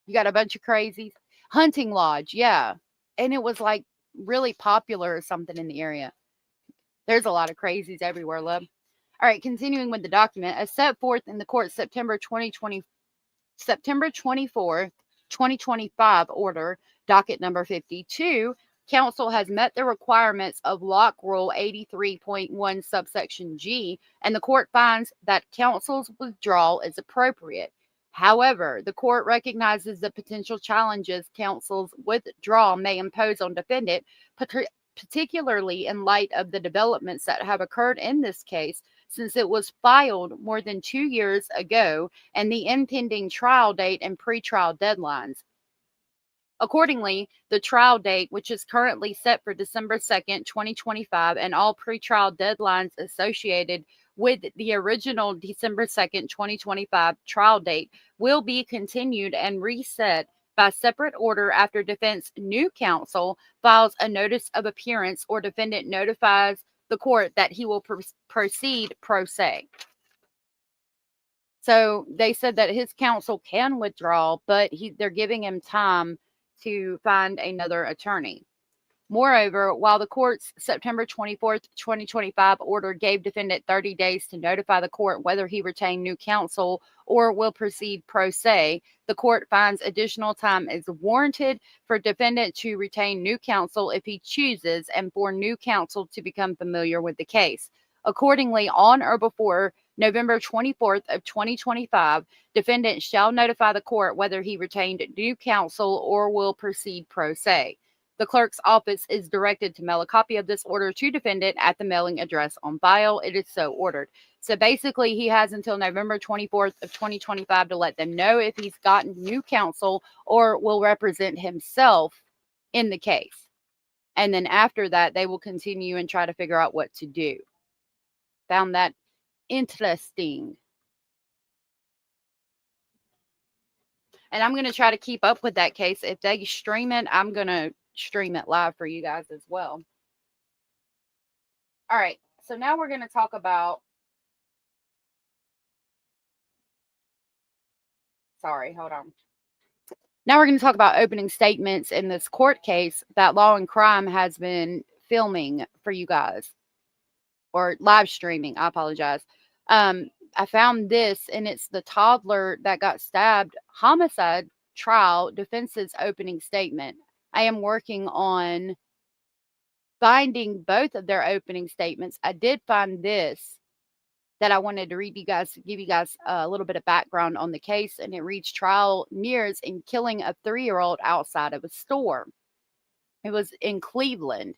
You got a bunch of crazies. Hunting lodge, yeah. And it was like really popular or something in the area. There's a lot of crazies everywhere, love. All right, continuing with the document. As set forth in the court's September 24, 2025 order, docket number 52, counsel has met the requirements of Lock Rule 83.1 subsection G, and the court finds that counsel's withdrawal is appropriate. However, the court recognizes the potential challenges counsel's withdrawal may impose on defendant, particularly in light of the developments that have occurred in this case since it was filed more than 2 years ago and the impending trial date and pretrial deadlines. Accordingly, the trial date, which is currently set for December 2nd, 2025, and all pretrial deadlines associated with the original December 2nd, 2025 trial date, will be continued and reset by separate order after defense new counsel files a notice of appearance or defendant notifies the court that he will proceed pro se. So they said that his counsel can withdraw, but they're giving him time to find another attorney. Moreover, while the court's September 24th, 2025 order gave defendant 30 days to notify the court whether he retained new counsel or will proceed pro se, the court finds additional time is warranted for defendant to retain new counsel if he chooses and for new counsel to become familiar with the case. Accordingly, on or before November 24th of 2025, defendant shall notify the court whether he retained new counsel or will proceed pro se. The clerk's office is directed to mail a copy of this order to defendant at the mailing address on file. It is so ordered. So basically, he has until November 24th of 2025 to let them know if he's gotten new counsel or will represent himself in the case. And then after that, they will continue and try to figure out what to do. Found that interesting. And I'm going to try to keep up with that case. If they stream it, I'm going to stream it live for you guys as well. All right. So now we're going to talk about. Sorry, hold on. Now we're going to talk about opening statements in this court case that Law and Crime has been filming for you guys. Or live streaming. I apologize. I found this, and it's the toddler that got stabbed homicide trial defense's opening statement. I am working on finding both of their opening statements. I did find this that I wanted to read you guys, give you guys a little bit of background on the case, and it reads: trial nears in killing a 3-year-old outside of a store. It was in Cleveland.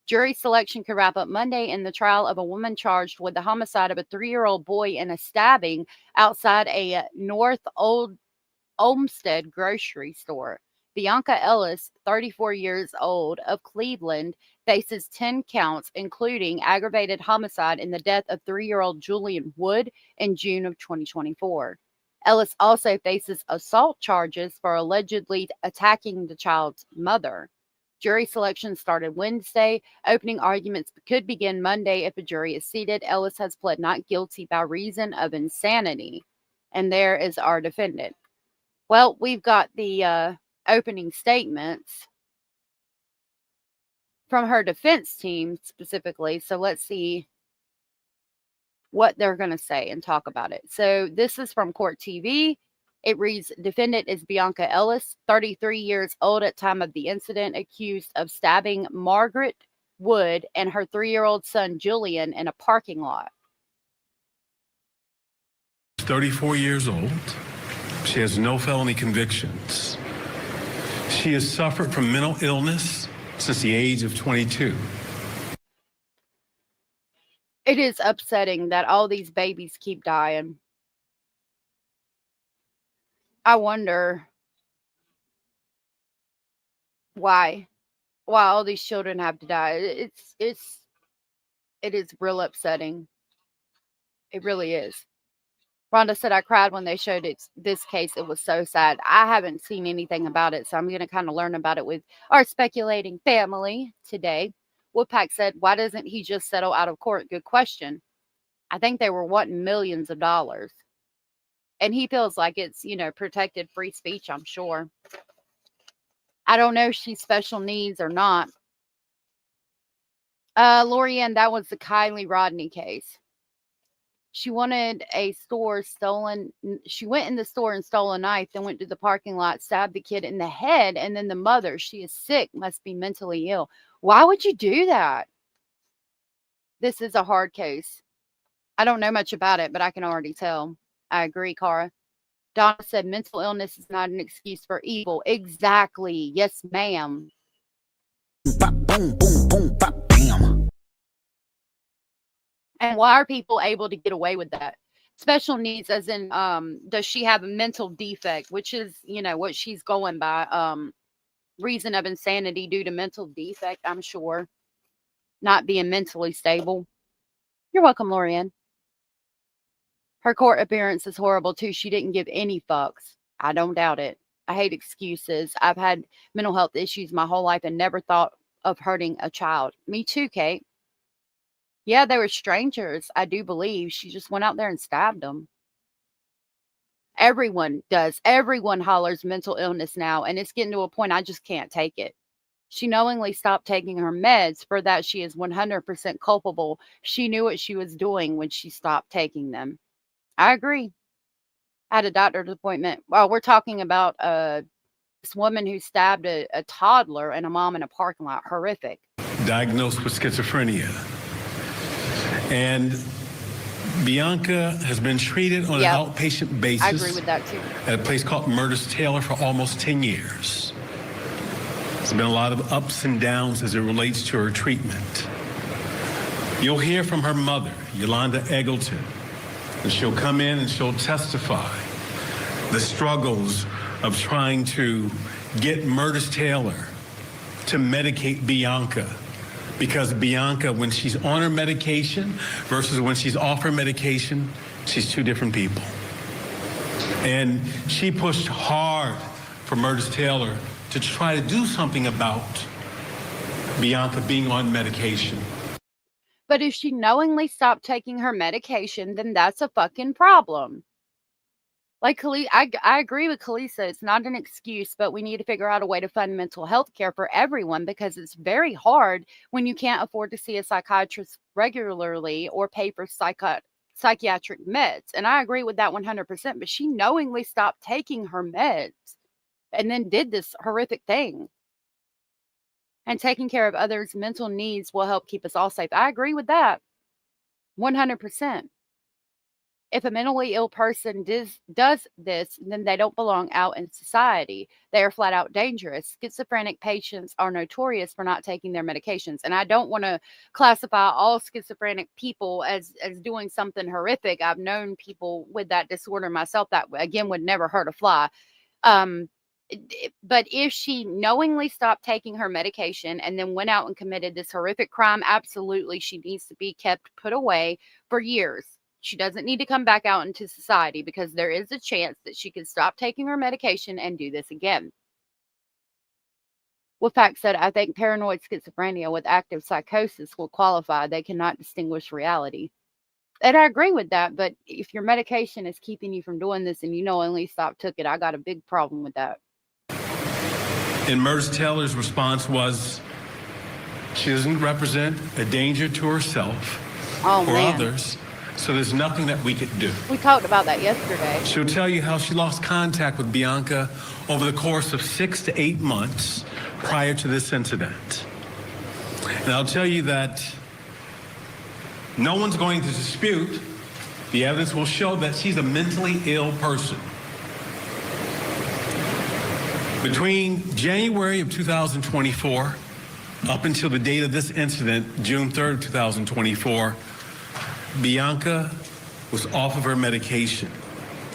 Jury selection could wrap up Monday in the trial of a woman charged with the homicide of a 3-year-old boy and a stabbing outside a North Old Olmsted grocery store. Bionca Ellis, 34 years old, of Cleveland, faces 10 counts, including aggravated homicide in the death of 3-year-old Julian Wood in June of 2024. Ellis also faces assault charges for allegedly attacking the child's mother. Jury selection started Wednesday. Opening arguments could begin Monday if a jury is seated. Ellis has pled not guilty by reason of insanity. And there is our defendant. Well, we've got the opening statements from her defense team specifically. So let's see what they're going to say and talk about it. So this is from Court TV. It reads: defendant is Bionca Ellis, 33 years old at time of the incident, accused of stabbing Margaret Wood and her 3-year-old son Julian in a parking lot. 34 years old. She has no felony convictions. She has suffered from mental illness since the age of 22. It is upsetting that all these babies keep dying. I wonder why all these children have to die. It is real upsetting. It really is. Rhonda said, I cried when they showed this case. It was so sad. I haven't seen anything about it, so I'm going to kind of learn about it with our speculating family today. Woodpack said, why doesn't he just settle out of court? Good question. I think they were wanting millions of dollars. And he feels like it's, protected free speech, I'm sure. I don't know if she's special needs or not. Lorianne, that was the Kiely Rodney case. She wanted a store stolen. She went in the store and stole a knife, then went to the parking lot, stabbed the kid in the head, and then the mother, she is sick, must be mentally ill. Why would you do that? This is a hard case. I don't know much about it, but I can already tell. I agree, Cara. Donna said mental illness is not an excuse for evil. Exactly. Yes, ma'am. Boom, boom, boom, bop, bam. And why are people able to get away with that? Special needs, as in, does she have a mental defect, which is, what she's going by. Reason of insanity due to mental defect, I'm sure. Not being mentally stable. You're welcome, Lorianne. Her court appearance is horrible, too. She didn't give any fucks. I don't doubt it. I hate excuses. I've had mental health issues my whole life and never thought of hurting a child. Me too, Kate. Yeah, they were strangers, I do believe. She just went out there and stabbed them. Everyone does. Everyone hollers mental illness now, and it's getting to a point I just can't take it. She knowingly stopped taking her meds. For that, she is 100% culpable. She knew what she was doing when she stopped taking them. I agree. I had a doctor's appointment. Well, we're talking about this woman who stabbed a toddler and a mom in a parking lot. Horrific. Diagnosed with schizophrenia. And Bionca has been treated on an outpatient basis. I agree with that too. At a place called Murders Taylor for almost 10 years. There's been a lot of ups and downs as it relates to her treatment. You'll hear from her mother, Yolanda Eggleton, and she'll come in and she'll testify the struggles of trying to get Murders Taylor to medicate Bionca. Because Bionca, when she's on her medication versus when she's off her medication, she's two different people. And she pushed hard for Murders Taylor to try to do something about Bionca being on medication. But if she knowingly stopped taking her medication, then that's a fucking problem. Like, I agree with Kalisa. It's not an excuse, but we need to figure out a way to fund mental health care for everyone, because it's very hard when you can't afford to see a psychiatrist regularly or pay for psychiatric meds. And I agree with that 100%, but she knowingly stopped taking her meds and then did this horrific thing. And taking care of others' mental needs will help keep us all safe. I agree with that 100%. If a mentally ill person does this, then they don't belong out in society. They are flat out dangerous. Schizophrenic patients are notorious for not taking their medications. And I don't want to classify all schizophrenic people as doing something horrific. I've known people with that disorder myself that, again, would never hurt a fly. But if she knowingly stopped taking her medication and then went out and committed this horrific crime, absolutely, she needs to be put away for years. She doesn't need to come back out into society, because there is a chance that she could stop taking her medication and do this again. Wolfpack said, I think paranoid schizophrenia with active psychosis will qualify. They cannot distinguish reality. And I agree with that, but if your medication is keeping you from doing this and you knowingly took it, I got a big problem with that. And Murders Taylor's response was, she doesn't represent a danger to herself or others. So there's nothing that we could do. We talked about that yesterday. She'll tell you how she lost contact with Bionca over the course of 6 to 8 months prior to this incident. And I'll tell you that no one's going to dispute, the evidence will show that she's a mentally ill person. Between January of 2024 up until the date of this incident, June 3rd, 2024, Bionca was off of her medication.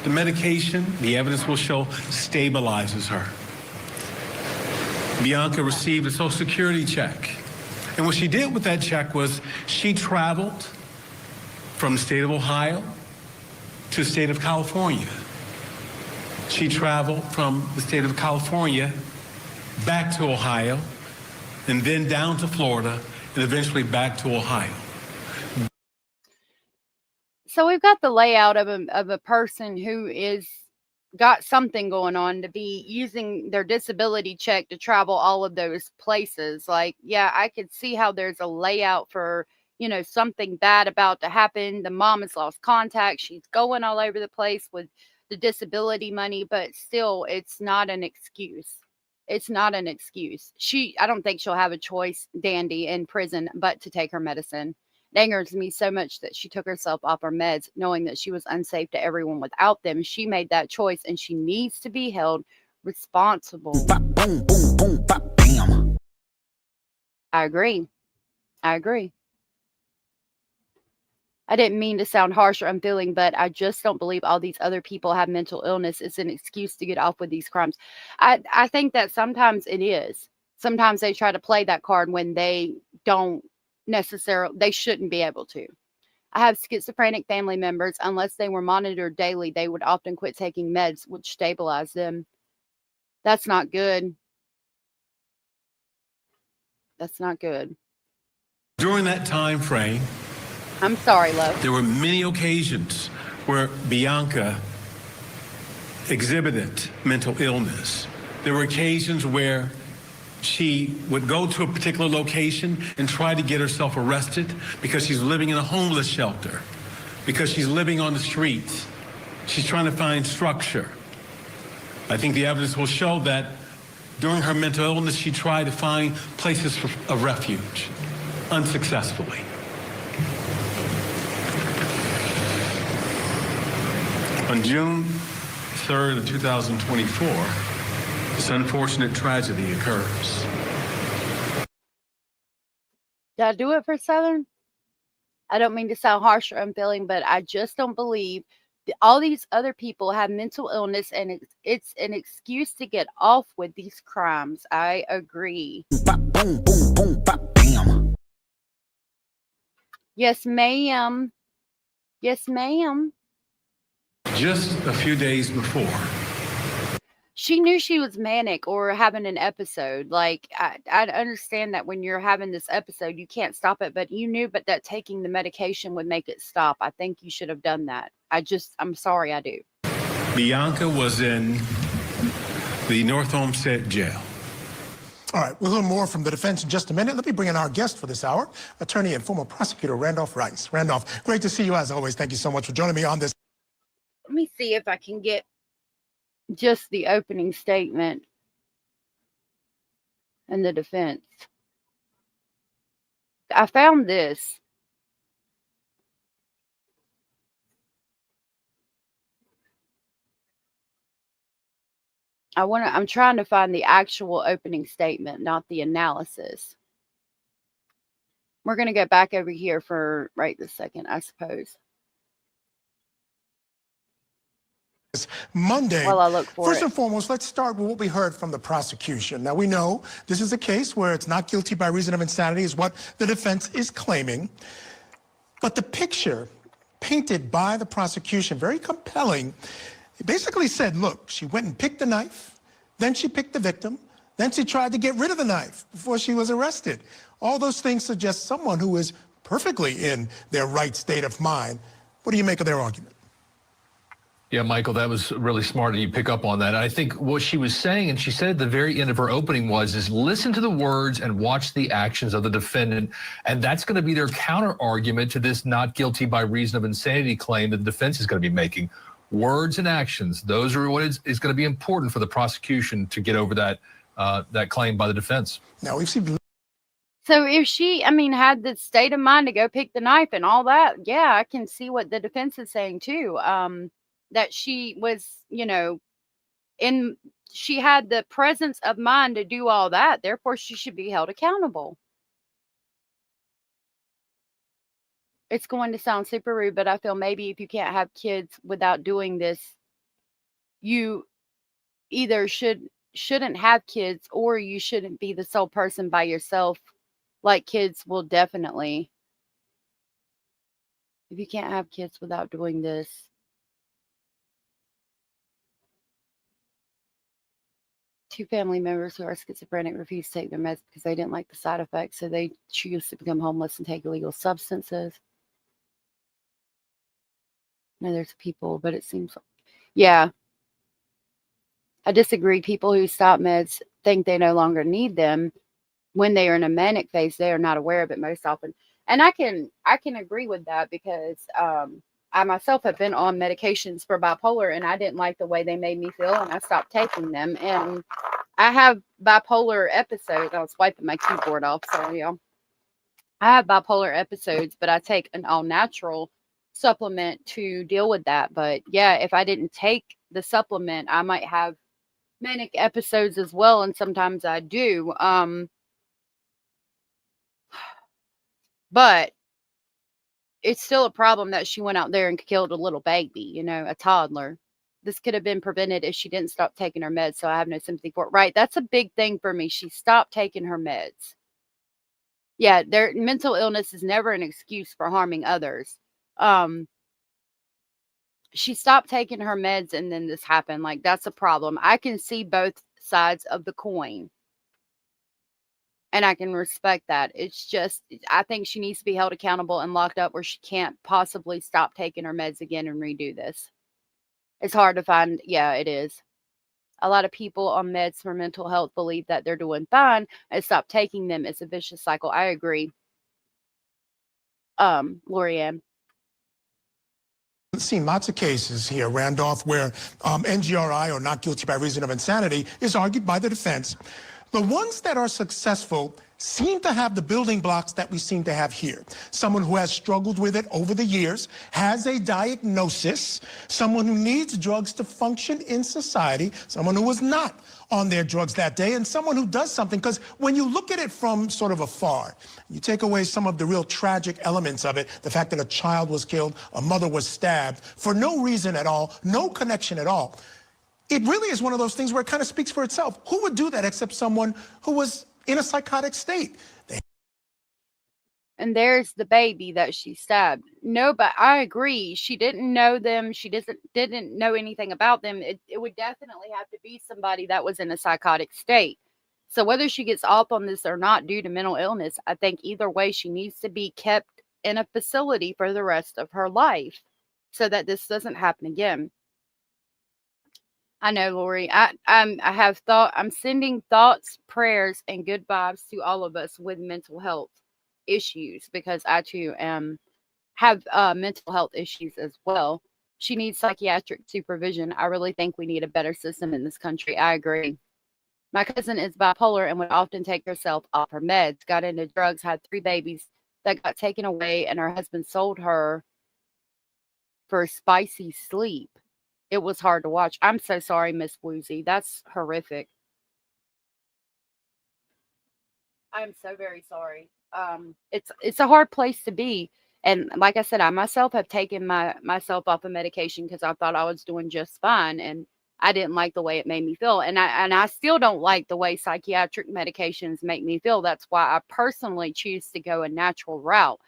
The medication, the evidence will show, stabilizes her. Bionca received a Social Security check. And what she did with that check was she traveled from the state of Ohio to the state of California. She traveled from the state of California back to Ohio and then down to Florida and eventually back to Ohio. So we've got the layout of a person who is got something going on to be using their disability check to travel all of those places. Like, yeah, I could see how there's a layout for, something bad about to happen. The mom has lost contact. She's going all over the place with the disability money, but still, it's not an excuse. It's not an excuse. I don't think she'll have a choice, Dandy, in prison, but to take her medicine. It angers me so much that she took herself off her meds, knowing that she was unsafe to everyone without them. She made that choice, and she needs to be held responsible. Boom, boom, boom, bop, bam. I agree. I didn't mean to sound harsh or unfeeling, but I just don't believe all these other people have mental illness is an excuse to get off with these crimes. I think that sometimes it is. Sometimes they try to play that card when they don't necessarily, they shouldn't be able to. I have schizophrenic family members. Unless they were monitored daily, they would often quit taking meds, which stabilize them. That's not good. That's not good. During that time frame, I'm sorry, love. there were many occasions where Bionca exhibited mental illness. There were occasions where she would go to a particular location and try to get herself arrested because she's living in a homeless shelter, because she's living on the streets. She's trying to find structure. I think the evidence will show that during her mental illness, she tried to find places of refuge, unsuccessfully. On June 3rd of 2024, this unfortunate tragedy occurs. Did I do it for Southern? I don't mean to sound harsh or unfeeling, but I just don't believe that all these other people have mental illness, and it's an excuse to get off with these crimes. I agree. Boom, boom, boom, bop, bam. Yes, ma'am. Yes, ma'am. Just a few days before, She knew she was manic or having an episode. Like, I understand that when you're having this episode, you can't stop it, but you knew that taking the medication would make it stop. I think you should have done that. I'm sorry, I do. Bionca was in the North Homestead jail. All right, we'll hear more from the defense in just a minute. Let me bring in our guest for this hour, attorney and former prosecutor Randolph Rice. Randolph, great to see you as always. Thank you so much for joining me on this. Let me see if I can get just the opening statement and the defense. I found this. I'm trying to find the actual opening statement, not the analysis. We're going to go back over here for right this second, I suppose. Monday. While I look for First it. and foremost, let's start with what we heard from the prosecution. Now, we know this is a case where it's not guilty by reason of insanity is what the defense is claiming. But the picture painted by the prosecution, very compelling, it basically said, look, she went and picked the knife, then she picked the victim, then she tried to get rid of the knife before she was arrested. All those things suggest someone who is perfectly in their right state of mind. What do you make of their argument? Yeah, Michael, that was really smart and you pick up on that. I think what she was saying, and she said at the very end of her opening is listen to the words and watch the actions of the defendant. And that's going to be their counter argument to this not guilty by reason of insanity claim that the defense is going to be making. Words and actions, those are what is going to be important for the prosecution to get over that claim by the defense. Now we've seen. So if she, had the state of mind to go pick the knife and all that, yeah, I can see what the defense is saying too. That she was, she had the presence of mind to do all that. Therefore, she should be held accountable. It's going to sound super rude, but I feel maybe if you can't have kids without doing this, you either shouldn't have kids or you shouldn't be the sole person by yourself. Like kids will definitely, if you can't have kids without doing this. 2 family members who are schizophrenic refuse to take their meds because they didn't like the side effects, so they choose to become homeless and take illegal substances. No, there's people, but it seems like, yeah. I disagree. People who stop meds think they no longer need them. When they are in a manic phase, they are not aware of it most often. And I can agree with that because I myself have been on medications for bipolar, and I didn't like the way they made me feel, and I stopped taking them. And I have bipolar episodes. I was wiping my keyboard off, sorry, y'all. I have bipolar episodes, but I take an all-natural supplement to deal with that. But yeah, if I didn't take the supplement, I might have manic episodes as well, and sometimes I do. But it's still a problem that she went out there and killed a little baby, you know, a toddler. This could have been prevented if she didn't stop taking her meds, so I have no sympathy for it. Right, that's a big thing for me. She stopped taking her meds. Yeah, their mental illness is never an excuse for harming others. She stopped taking her meds, and then this happened. Like, that's a problem. I can see both sides of the coin. And I can respect that. It's just, I think she needs to be held accountable and locked up where she can't possibly stop taking her meds again and redo this. It's hard to find. Yeah, it is. A lot of people on meds for mental health believe that they're doing fine and stop taking them. It's a vicious cycle. I agree. Lorianne. We've seen lots of cases here, Randolph, where NGRI, or not guilty by reason of insanity, is argued by the defense. The ones that are successful seem to have the building blocks that we seem to have here. Someone who has struggled with it over the years, has a diagnosis, someone who needs drugs to function in society, someone who was not on their drugs that day, and someone who does something. Because when you look at it from sort of afar, you take away some of the real tragic elements of it, the fact that a child was killed, a mother was stabbed, for no reason at all, no connection at all. It really is one of those things where it kind of speaks for itself. Who would do that except someone who was in a psychotic state? And there's the baby that she stabbed. No, but I agree. She didn't know them. She didn't know anything about them. It would definitely have to be somebody that was in a psychotic state. So whether she gets off on this or not due to mental illness, I think either way she needs to be kept in a facility for the rest of her life so that this doesn't happen again. I know, Lori. I'm sending thoughts, prayers, and good vibes to all of us with mental health issues because I too have mental health issues as well. She needs psychiatric supervision. I really think we need a better system in this country. I agree. My cousin is bipolar and would often take herself off her meds, got into drugs, had 3 babies that got taken away, and her husband sold her for spicy sleep. It was hard to watch. I'm so sorry, Miss Woozy. That's horrific. I'm so very sorry. It's a hard place to be. And like I said, I myself have taken myself off of medication because I thought I was doing just fine. And I didn't like the way it made me feel. And I still don't like the way psychiatric medications make me feel. That's why I personally choose to go a natural route.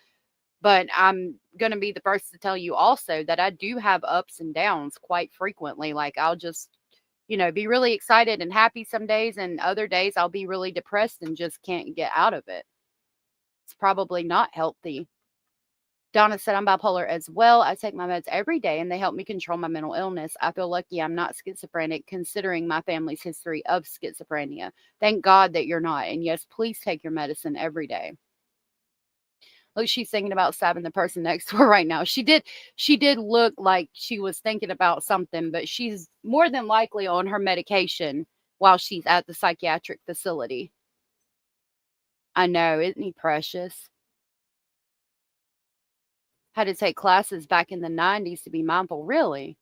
But I'm going to be the first to tell you also that I do have ups and downs quite frequently. Like I'll just, be really excited and happy some days, and other days I'll be really depressed and just can't get out of it. It's probably not healthy. Donna said, I'm bipolar as well. I take my meds every day and they help me control my mental illness. I feel lucky I'm not schizophrenic considering my family's history of schizophrenia. Thank God that you're not. And yes, please take your medicine every day. Look, she's thinking about stabbing the person next to her right now. She did look like she was thinking about something, but she's more than likely on her medication while she's at the psychiatric facility. I know, isn't he precious? Had to take classes back in the 90s to be mindful. Really?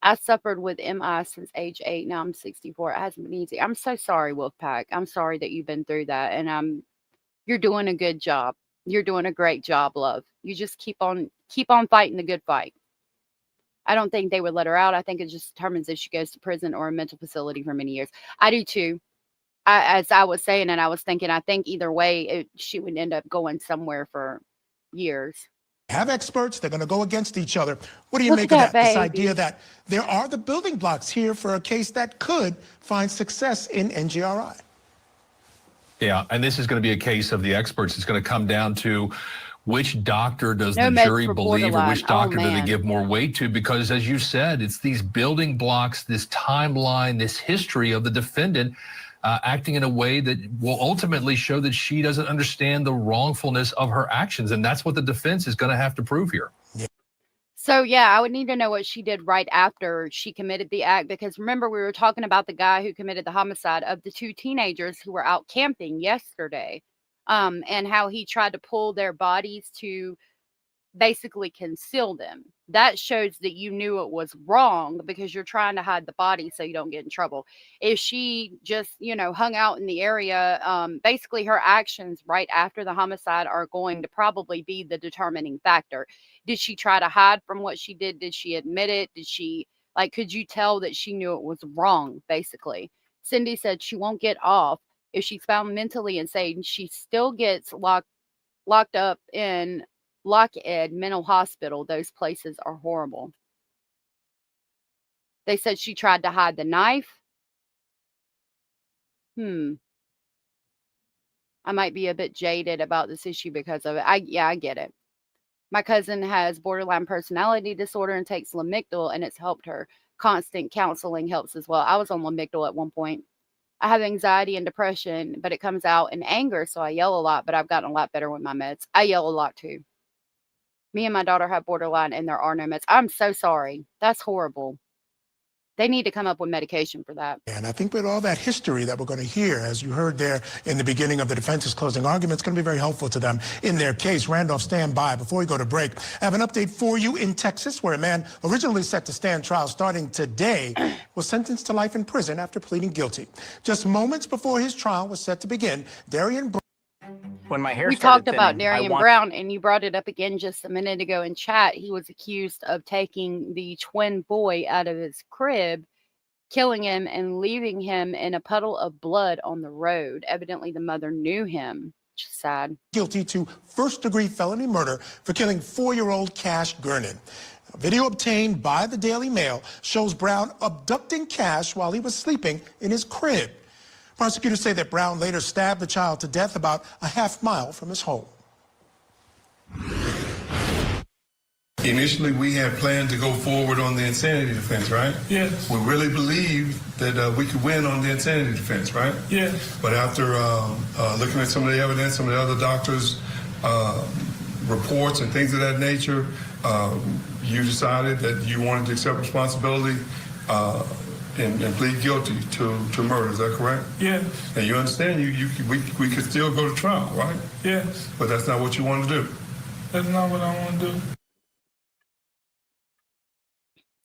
I suffered with MI since age 8. Now I'm 64. It hasn't been easy. I'm so sorry, Wolfpack. I'm sorry that you've been through that. And you're doing a good job. You're doing a great job, love. You just keep on fighting the good fight. I don't think they would let her out. I think it just determines if she goes to prison or a mental facility for many years. I do too. As I was saying, and I was thinking, I think either way, she would end up going somewhere for years. have experts, they're going to go against each other. What do you Look make at of that This baby. idea that there are the building blocks here for a case that could find success in NGRI? Yeah, and this is going to be a case of the experts. It's going to come down to which doctor does No the meds jury for believe, or borderline. which Oh, doctor do they man. give more weight to? Because as you said, it's these building blocks, this timeline, this history of the defendant acting in a way that will ultimately show that she doesn't understand the wrongfulness of her actions. And that's what the defense is going to have to prove here. So yeah, I would need to know what she did right after she committed the act, because remember we were talking about the guy who committed the homicide of the 2 teenagers who were out camping yesterday, and how he tried to pull their bodies to basically conceal them. That shows that you knew it was wrong because you're trying to hide the body so you don't get in trouble. If she just, hung out in the area, basically her actions right after the homicide are going to probably be the determining factor. Did she try to hide from what she did? Did she admit it? Did she, could you tell that she knew it was wrong, basically? Cindy said she won't get off. If she's found mentally insane, she still gets locked up in Lockheed Mental Hospital. Those places are horrible. They said she tried to hide the knife. I might be a bit jaded about this issue because of it. I get it. My cousin has borderline personality disorder and takes Lamictal, and it's helped her. Constant counseling helps as well. I was on Lamictal at one point. I have anxiety and depression, but it comes out in anger, so I yell a lot, but I've gotten a lot better with my meds. I yell a lot too. Me and my daughter have borderline, and there are no meds. I'm so sorry. That's horrible. They need to come up with medication for that. And I think with all that history that we're going to hear, as you heard there in the beginning of the defense's closing argument, it's going to be very helpful to them in their case. Randolph, stand by. Before we go to break, I have an update for you in Texas, where a man originally set to stand trial starting today was sentenced to life in prison after pleading guilty. Just moments before his trial was set to begin, Darian When my hair We started talked about thinning, I Darian wanted- Brown, and you brought it up again just a minute ago in chat. He was accused of taking the twin boy out of his crib, killing him, and leaving him in a puddle of blood on the road. Evidently, the mother knew him. Which is sad. guilty to first-degree felony murder for killing 4-year-old Cash Gernon. A video obtained by the Daily Mail shows Brown abducting Cash while he was sleeping in his crib. Prosecutors say that Brown later stabbed the child to death about a half-mile from his home. Initially, we had planned to go forward on the insanity defense, right? Yes. We really believed that we could win on the insanity defense, right? Yes. But after looking at some of the evidence, some of the other doctors' reports and things of that nature, you decided that you wanted to accept responsibility and plead guilty to murder. Is that correct? Yes. And you understand we could still go to trial, right? Yes. But that's not what you want to do. That's not what I want to do.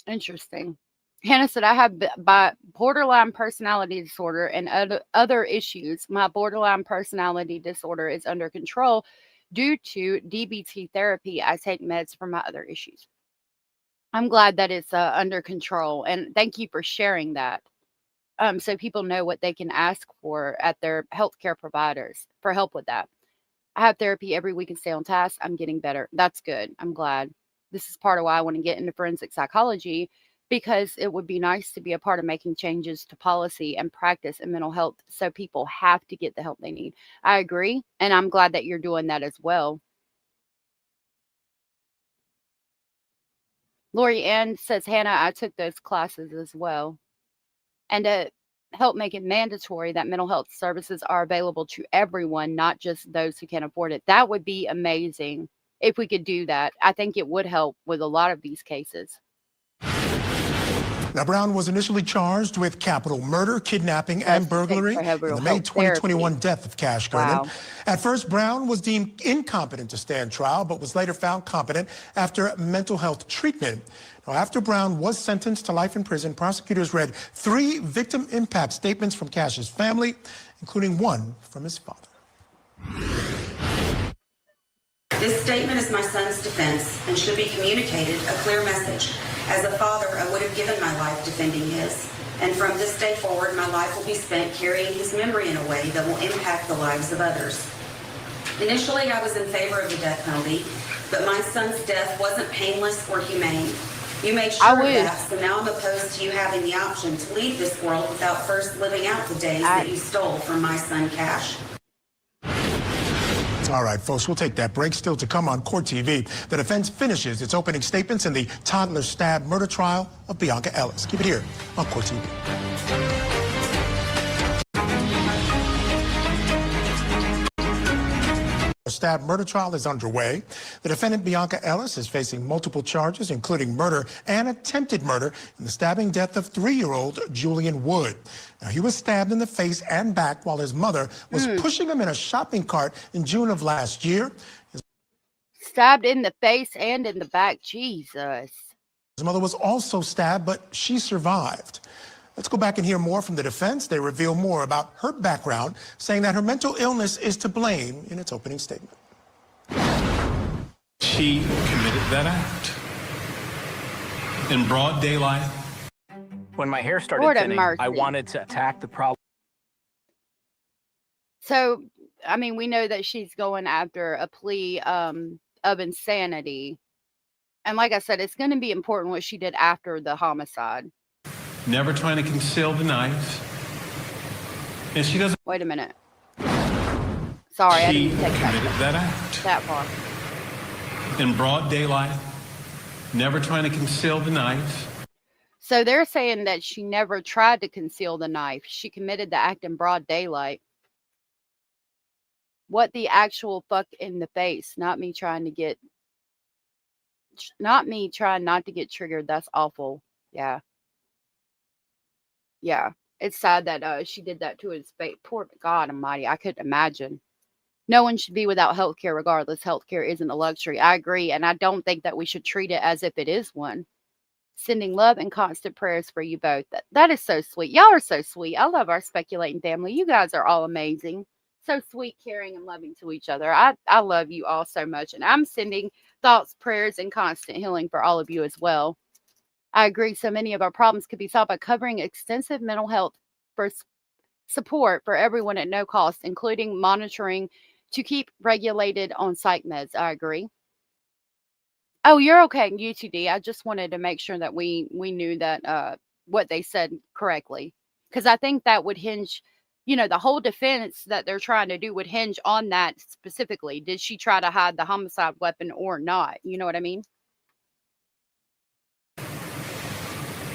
Interesting. Hannah said, I have borderline personality disorder and other issues. My borderline personality disorder is under control due to DBT therapy. I take meds for my other issues. I'm glad that it's under control, and thank you for sharing that. So people know what they can ask for at their healthcare providers for help with that. I have therapy every week and stay on task. I'm getting better. That's good. I'm glad. This is part of why I want to get into forensic psychology, because it would be nice to be a part of making changes to policy and practice in mental health, so people have to get the help they need. I agree, and I'm glad that you're doing that as well. Lori Ann says, Hannah, I took those classes as well. And to help make it mandatory that mental health services are available to everyone, not just those who can afford it. That would be amazing if we could do that. I think it would help with a lot of these cases. Now, Brown was initially charged with capital murder, kidnapping, and burglary in the May 2021 death of Cash Gernon. At first, Brown was deemed incompetent to stand trial, but was later found competent after mental health treatment. Now, after Brown was sentenced to life in prison, prosecutors read 3 victim impact statements from Cash's family, including one from his father. This statement is my son's defense and should be communicated a clear message. As a father, I would have given my life defending his. And from this day forward, my life will be spent carrying his memory in a way that will impact the lives of others. Initially, I was in favor of the death penalty, But my son's death wasn't painless or humane. You made sure of that, so now I'm opposed to you having the option to leave this world without first living out the days that you stole from my son Cash. All right, folks, we'll take that break. Still to come on Court TV, the defense finishes its opening statements in the toddler stab murder trial of Bionca Ellis. Keep it here on Court TV. The stab murder trial is underway. The defendant, Bionca Ellis, is facing multiple charges, including murder and attempted murder in the stabbing death of 3-year-old Julian Wood. Now, he was stabbed in the face and back while his mother was pushing him in a shopping cart in June of last year. Stabbed in the face and in the back. Jesus. His mother was also stabbed, but she survived. Let's go back and hear more from the defense. They reveal more about her background, saying that her mental illness is to blame in its opening statement. She committed that act in broad daylight. When my hair started thinning, I wanted to attack the problem. So, I mean, we know that she's going after a plea of insanity. And like I said, it's going to be important what she did after the homicide. Never trying to conceal the knife. And she doesn't. Wait a minute. Sorry, I didn't take that act. That far. In broad daylight. Never trying to conceal the knife. So they're saying that she never tried to conceal the knife. She committed the act in broad daylight. What the actual fuck in the face? Not me trying not to get triggered. That's awful. Yeah. Yeah. It's sad that she did that to his face. Poor God Almighty. I couldn't imagine. No one should be without health care regardless. Health care isn't a luxury. I agree. And I don't think that we should treat it as if it is one. Sending love and constant prayers for you both. That is so sweet. Y'all are so sweet. I love our speculating family. You guys are all amazing. So sweet, caring, and loving to each other. I love you all so much. And I'm sending thoughts, prayers, and constant healing for all of you as well. I agree. So many of our problems could be solved by covering extensive mental health for support for everyone at no cost, including monitoring to keep regulated on psych meds. I agree. Oh, you're okay, UTD. I just wanted to make sure that we knew that what they said correctly, because I think that would hinge, the whole defense that they're trying to do would hinge on that specifically. Did she try to hide the homicide weapon or not? You know what I mean?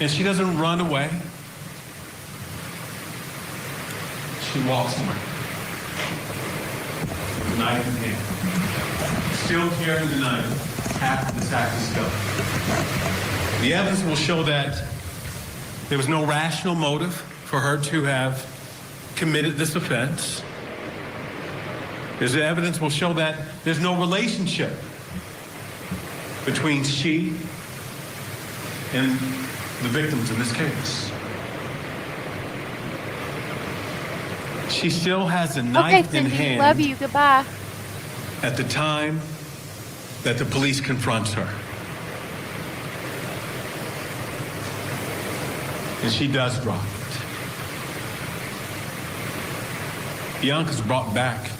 And she doesn't run away. She walks away. Knife in hand. Still carrying the knife after the attack is done. The evidence will show that there was no rational motive for her to have committed this offense. There's evidence will show that there's no relationship between she and the victims in this case. She still has a knife in hand. Love you. Goodbye. At the time that the police confronts her. And she does drop it. Bionca's brought back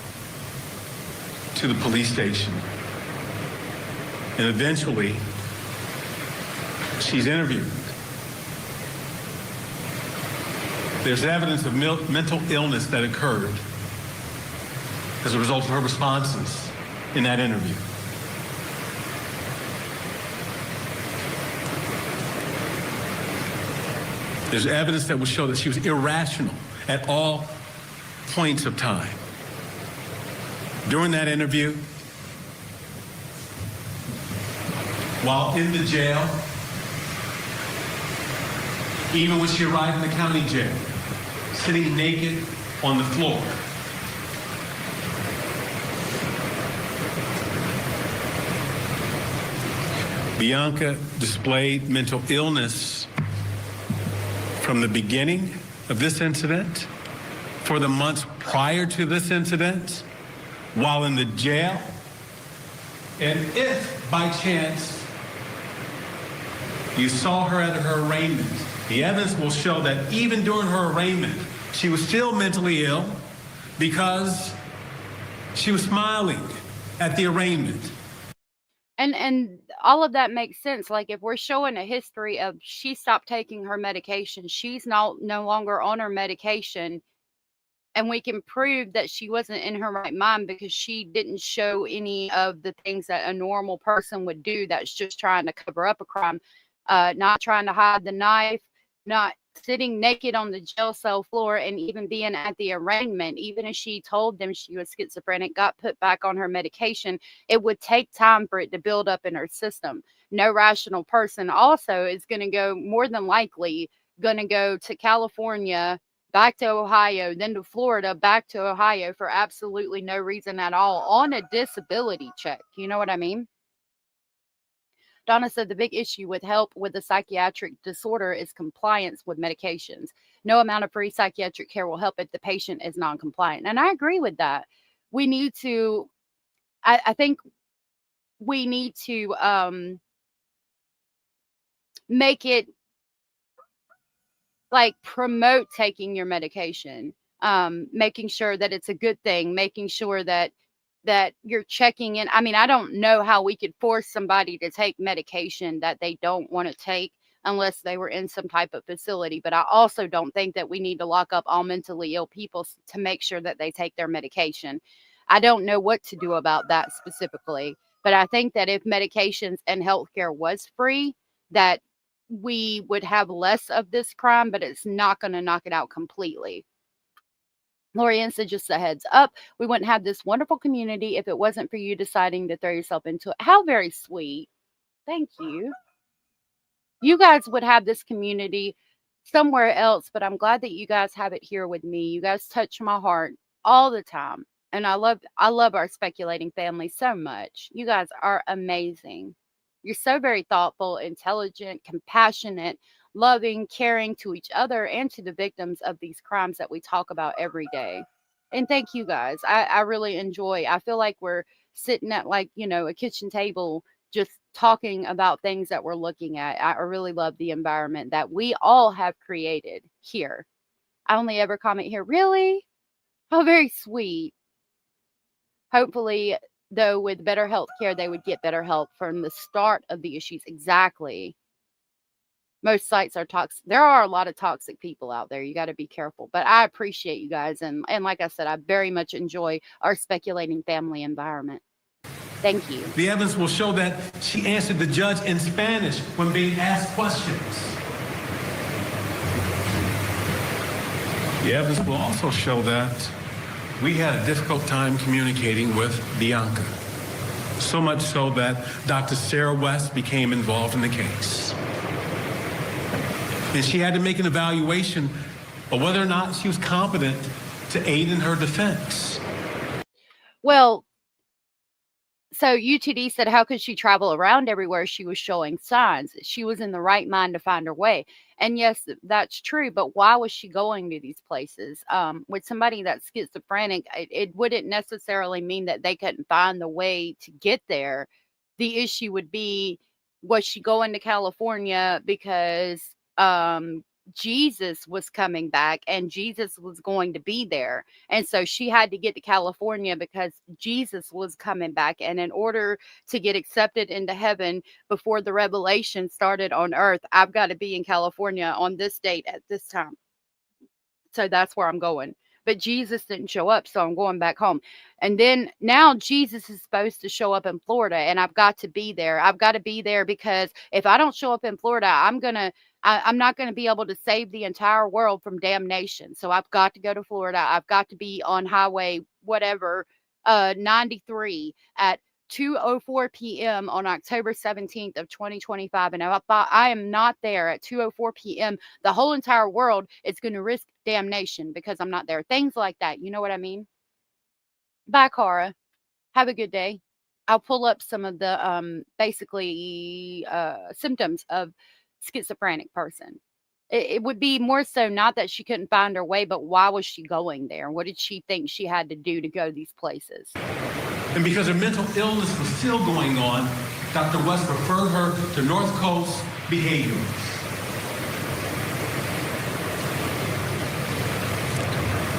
to the police station. And eventually, she's interviewed. There's evidence of mental illness that occurred as a result of her responses in that interview. There's evidence that will show that she was irrational at all points of time. During that interview, while in the jail, even when she arrived in the county jail, sitting naked on the floor. Bionca displayed mental illness from the beginning of this incident, for the months prior to this incident, while in the jail, and if by chance you saw her at her arraignment, the evidence will show that even during her arraignment, she was still mentally ill because she was smiling at the arraignment. And all of that makes sense. Like if we're showing a history of she stopped taking her medication, she's no longer on her medication, and we can prove that she wasn't in her right mind because she didn't show any of the things that a normal person would do that's just trying to cover up a crime, not trying to hide the knife, not sitting naked on the jail cell floor, and even being at the arraignment. Even if she told them she was schizophrenic, got put back on her medication, it would take time for it to build up in her system. No rational person also is going to go, more than likely, going to go to California, back to Ohio, then to Florida, back to Ohio for absolutely no reason at all on a disability check. You know what I mean? Donna said the big issue with help with a psychiatric disorder is compliance with medications. No amount of free psychiatric care will help if the patient is non-compliant. And I agree with that. We need to, I think we need to make it like promote taking your medication, making sure that it's a good thing, making sure that you're checking in. I mean, I don't know how we could force somebody to take medication that they don't want to take unless they were in some type of facility. But I also don't think that we need to lock up all mentally ill people to make sure that they take their medication. I don't know what to do about that specifically, but I think that if medications and healthcare was free, that we would have less of this crime, but it's not going to knock it out completely. Lorianne said, just a heads up, we wouldn't have this wonderful community if it wasn't for you deciding to throw yourself into it. How very sweet. Thank you. You guys would have this community somewhere else, but I'm glad that you guys have it here with me. You guys touch my heart all the time. And I love our speculating family so much. You guys are amazing. You're so very thoughtful, intelligent, compassionate, loving, caring to each other and to the victims of these crimes that we talk about every day. And thank you guys. I really enjoy. I feel like we're sitting at like, a kitchen table just talking about things that we're looking at. I really love the environment that we all have created here. I only ever comment here. Really? How very sweet. Hopefully, though, with better health care, they would get better help from the start of the issues. Exactly. Most sites are toxic. There are a lot of toxic people out there. You got to be careful. But I appreciate you guys. And like I said, I very much enjoy our speculating family environment. Thank you. The evidence will show that she answered the judge in Spanish when being asked questions. The evidence will also show that we had a difficult time communicating with Bionca. So much so that Dr. Sarah West became involved in the case. And she had to make an evaluation of whether or not she was competent to aid in her defense. Well, so UTD said, how could she travel around everywhere? She was showing signs. She was in the right mind to find her way. And yes, that's true. But why was she going to these places? With somebody that's schizophrenic, it wouldn't necessarily mean that they couldn't find the way to get there. The issue would be, was she going to California because Jesus was coming back and Jesus was going to be there. And so she had to get to California because Jesus was coming back. And in order to get accepted into heaven before the revelation started on earth, I've got to be in California on this date at this time. So that's where I'm going. But Jesus didn't show up, so I'm going back home. And then now Jesus is supposed to show up in Florida, and I've got to be there. I've got to be there because if I don't show up in Florida, I'm not going to be able to save the entire world from damnation. So I've got to go to Florida. I've got to be on highway, 93 at 2:04 p.m. on October 17th of 2025. And if I am not there at 2:04 p.m., the whole entire world is going to risk damnation because I'm not there. Things like that. You know what I mean? Bye, Cara. Have a good day. I'll pull up some of the symptoms of schizophrenic person. It would be more so not that she couldn't find her way, but why was she going there? What did she think she had to do to go these places? And because her mental illness was still going on, Dr. West referred her to North Coast Behaviorals.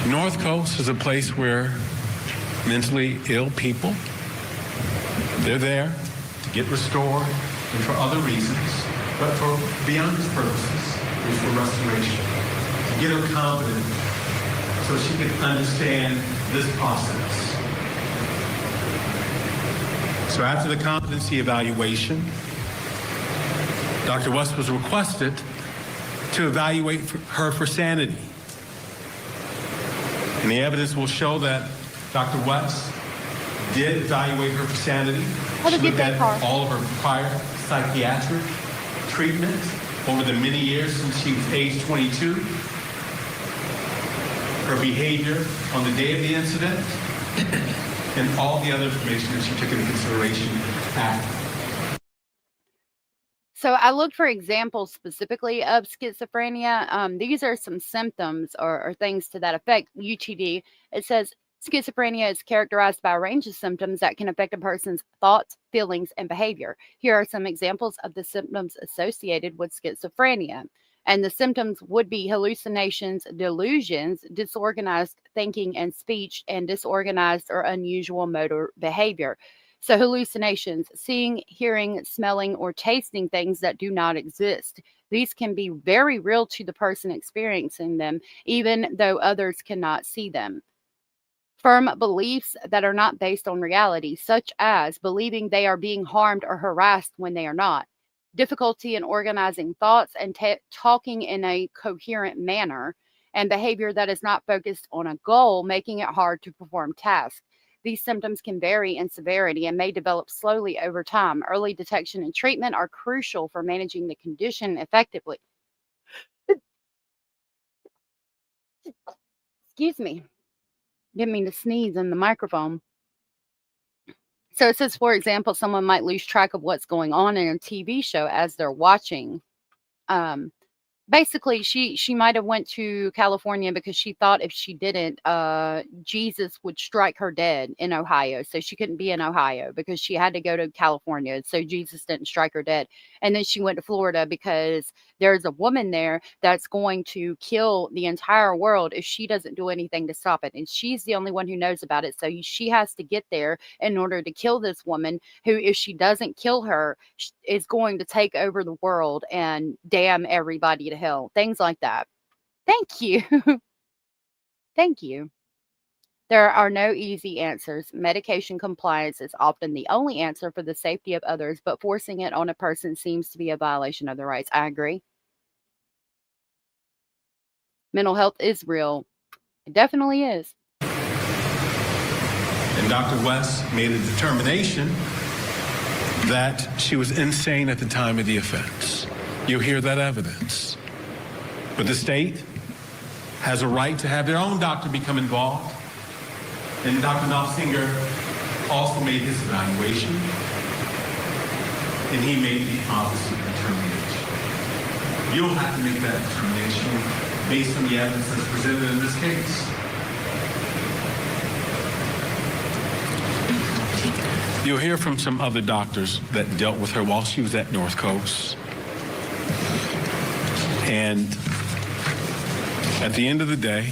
North Coast is a place where mentally ill people, they're there to get restored and for other reasons, but for Bionca's purposes and for restoration. To get her confident so she can understand this process. So after the competency evaluation, Dr. West was requested to evaluate her for sanity. And the evidence will show that Dr. West did evaluate her for sanity. She looked at all of her prior psychiatric treatment over the many years since she was age 22. Her behavior on the day of the incident, and all the other information that she took into consideration after. So I looked for examples specifically of schizophrenia. These are some symptoms or things to that effect. UTD, it says schizophrenia is characterized by a range of symptoms that can affect a person's thoughts, feelings, and behavior. Here are some examples of the symptoms associated with schizophrenia. And the symptoms would be hallucinations, delusions, disorganized thinking and speech, and disorganized or unusual motor behavior. So hallucinations, seeing, hearing, smelling, or tasting things that do not exist. These can be very real to the person experiencing them, even though others cannot see them. Firm beliefs that are not based on reality, such as believing they are being harmed or harassed when they are not. Difficulty in organizing thoughts and talking in a coherent manner, and behavior that is not focused on a goal, making it hard to perform tasks. These symptoms can vary in severity and may develop slowly over time. Early detection and treatment are crucial for managing the condition effectively. Excuse me. Didn't mean to sneeze in the microphone. So it says, for example, someone might lose track of what's going on in a TV show as they're watching. Basically, she might have went to California because she thought if she didn't, Jesus would strike her dead in Ohio. So she couldn't be in Ohio because she had to go to California. So Jesus didn't strike her dead. And then she went to Florida because there's a woman there that's going to kill the entire world if she doesn't do anything to stop it. And she's the only one who knows about it. So she has to get there in order to kill this woman who, if she doesn't kill her, is going to take over the world and damn everybody to hell. Things like that. Thank you. Thank you. There are no easy answers. Medication compliance is often the only answer for the safety of others, but forcing it on a person seems to be a violation of their rights. I agree. Mental health is real. It definitely is. And Dr. West made a determination that she was insane at the time of the offense. You'll hear that evidence. But the state has a right to have their own doctor become involved. And Dr. Knopfsinger also made his evaluation, and he made the opposite determination. You'll have to make that determination based on the evidence that's presented in this case. You'll hear from some other doctors that dealt with her while she was at North Coast. And at the end of the day,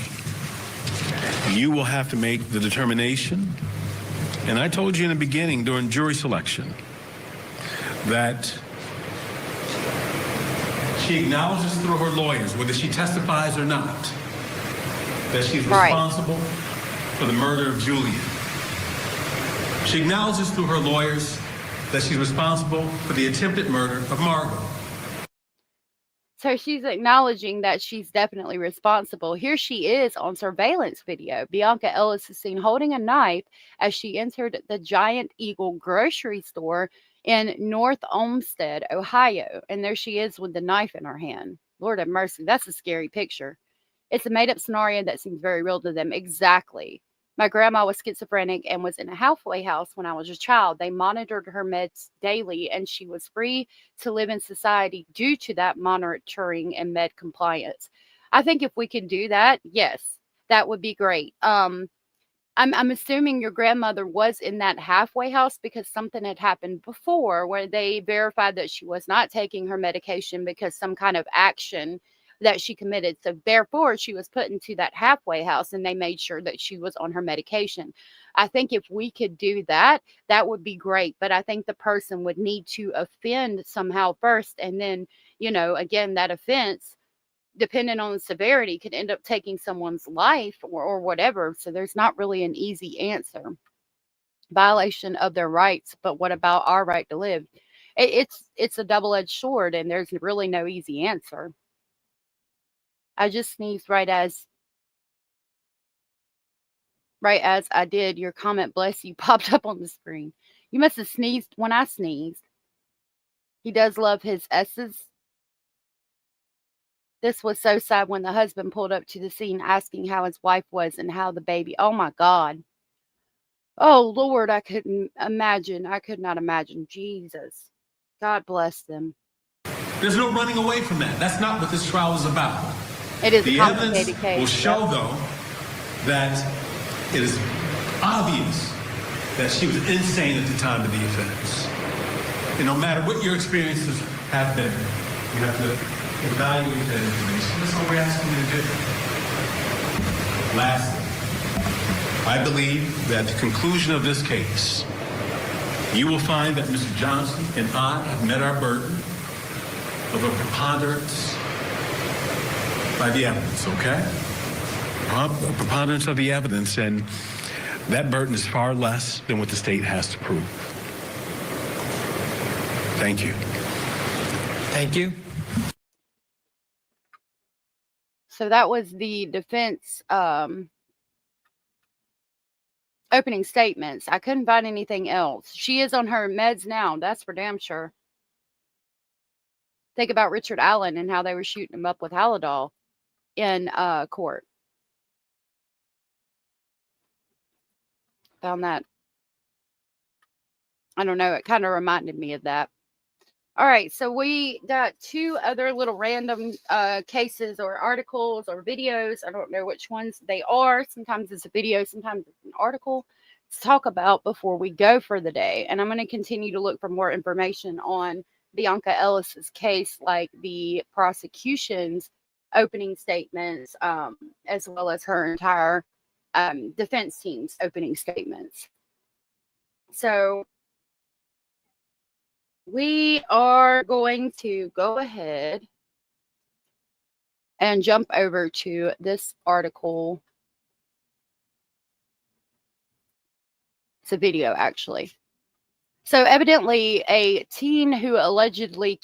you will have to make the determination. And I told you in the beginning during jury selection that she acknowledges through her lawyers, whether she testifies or not, that she's responsible for the murder of Julian. She acknowledges through her lawyers that she's responsible for the attempted murder of Margot. So she's acknowledging that she's definitely responsible. Here she is on surveillance video. Bionca Ellis is seen holding a knife as she entered the Giant Eagle grocery store in North Olmsted, Ohio. And there she is with the knife in her hand. Lord have mercy. That's a scary picture. It's a made-up scenario that seems very real to them. Exactly. My grandma was schizophrenic and was in a halfway house when I was a child. They monitored her meds daily, and she was free to live in society due to that monitoring and med compliance. I think if we could do that, yes, that would be great. I'm assuming your grandmother was in that halfway house because something had happened before where they verified that she was not taking her medication because some kind of action that she committed. So therefore, she was put into that halfway house, and they made sure that she was on her medication. I think if we could do that, that would be great. But I think the person would need to offend somehow first. And then, again, that offense, depending on the severity, could end up taking someone's life or whatever. So there's not really an easy answer. Violation of their rights, but what about our right to live? It's a double-edged sword, and there's really no easy answer. I just sneezed right as I did. Your comment, bless you, popped up on the screen. You must have sneezed when I sneezed. He does love his S's. This was so sad when the husband pulled up to the scene asking how his wife was and how the baby. Oh my God. Oh Lord, I couldn't imagine. I could not imagine. Jesus. God bless them. There's no running away from that. That's not what this trial is about. It is the a complicated case. Will show, though, that it is obvious that she was insane at the time of the offense. And no matter what your experiences have been, you have to evaluate that information. That's what we're asking you to do. Lastly, I believe that at the conclusion of this case, you will find that Mr. Johnson and I have met our burden of a preponderance by the evidence, okay? A preponderance of the evidence, and that burden is far less than what the state has to prove. Thank you. Thank you. So that was the defense opening statements. I couldn't find anything else. She is on her meds now. That's for damn sure. Think about Richard Allen and how they were shooting him up with Halidol in court. Found that. I don't know. It kind of reminded me of that. All right. So we got two other little random cases or articles or videos. I don't know which ones they are. Sometimes it's a video. Sometimes it's an article to talk about before we go for the day. And I'm going to continue to look for more information on Bionca Ellis's case, like the prosecution's opening statements, as well as her entire defense team's opening statements. So we are going to go ahead and jump over to this article. It's a video, actually. So evidently, a teen who allegedly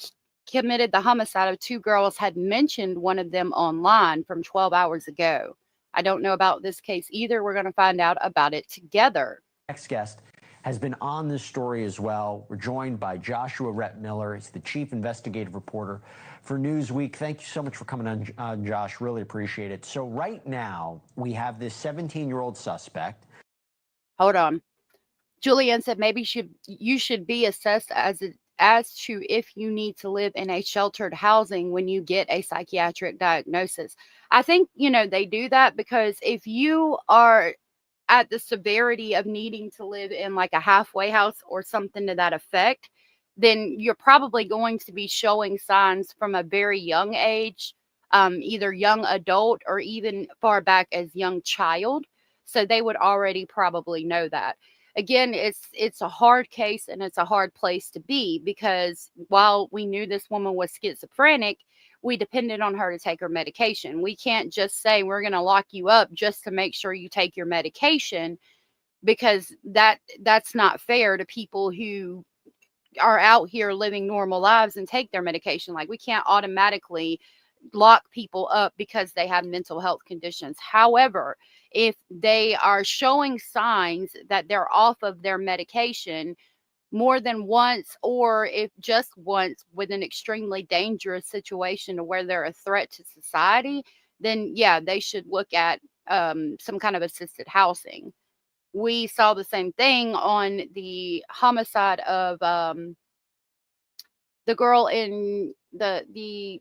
committed the homicide of two girls had mentioned one of them online from 12 hours ago. I don't know about this case either. We're going to find out about it together. Next guest has been on this story as well. We're joined by Joshua Rhett Miller. He's the chief investigative reporter for Newsweek. Thank you so much for coming on, Josh. Really appreciate it. So right now, we have this 17-year-old suspect. Hold on. Julian said maybe you should be assessed as to if you need to live in a sheltered housing when you get a psychiatric diagnosis. I think, they do that because if you are at the severity of needing to live in like a halfway house or something to that effect, then you're probably going to be showing signs from a very young age, either young adult or even far back as young child. So they would already probably know that. Again, it's a hard case and it's a hard place to be because while we knew this woman was schizophrenic, we depended on her to take her medication. We can't just say we're going to lock you up just to make sure you take your medication, because that's not fair to people who are out here living normal lives and take their medication. Like, we can't automatically lock people up because they have mental health conditions. However, if they are showing signs that they're off of their medication more than once, or if just once with an extremely dangerous situation to where they're a threat to society, then yeah, they should look at some kind of assisted housing. We saw the same thing on the homicide of the girl in the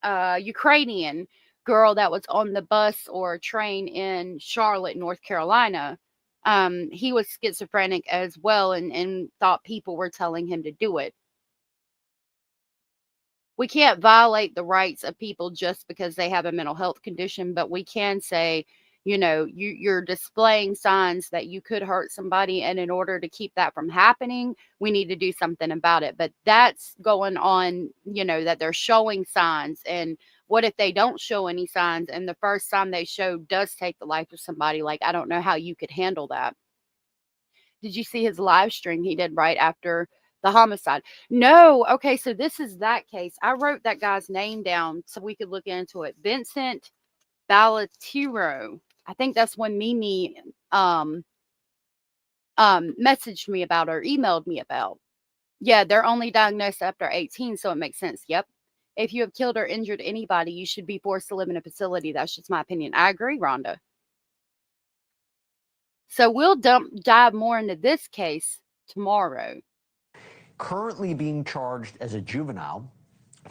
Ukrainian girl that was on the bus or train in Charlotte, North Carolina. He was schizophrenic as well and thought people were telling him to do it. we can't violate the rights of people just because they have a mental health condition, but we can say, you know, you're displaying signs that you could hurt somebody, and in order to keep that from happening, we need to do something about it. But that's going on, you know, that they're showing signs, and what if they don't show any signs and the first sign they show does take the life of somebody? Like, I don't know how you could handle that. Did you see his live stream he did right after the homicide? No. Okay, so this is that case. I wrote that guy's name down so we could look into it. Vincent Battiloro. I think that's when Mimi messaged me about or emailed me about. Yeah, they're only diagnosed after 18, so it makes sense. Yep. If you have killed or injured anybody, you should be forced to live in a facility. That's just my opinion. I agree, Rhonda. So we'll dive more into this case tomorrow. Currently being charged as a juvenile,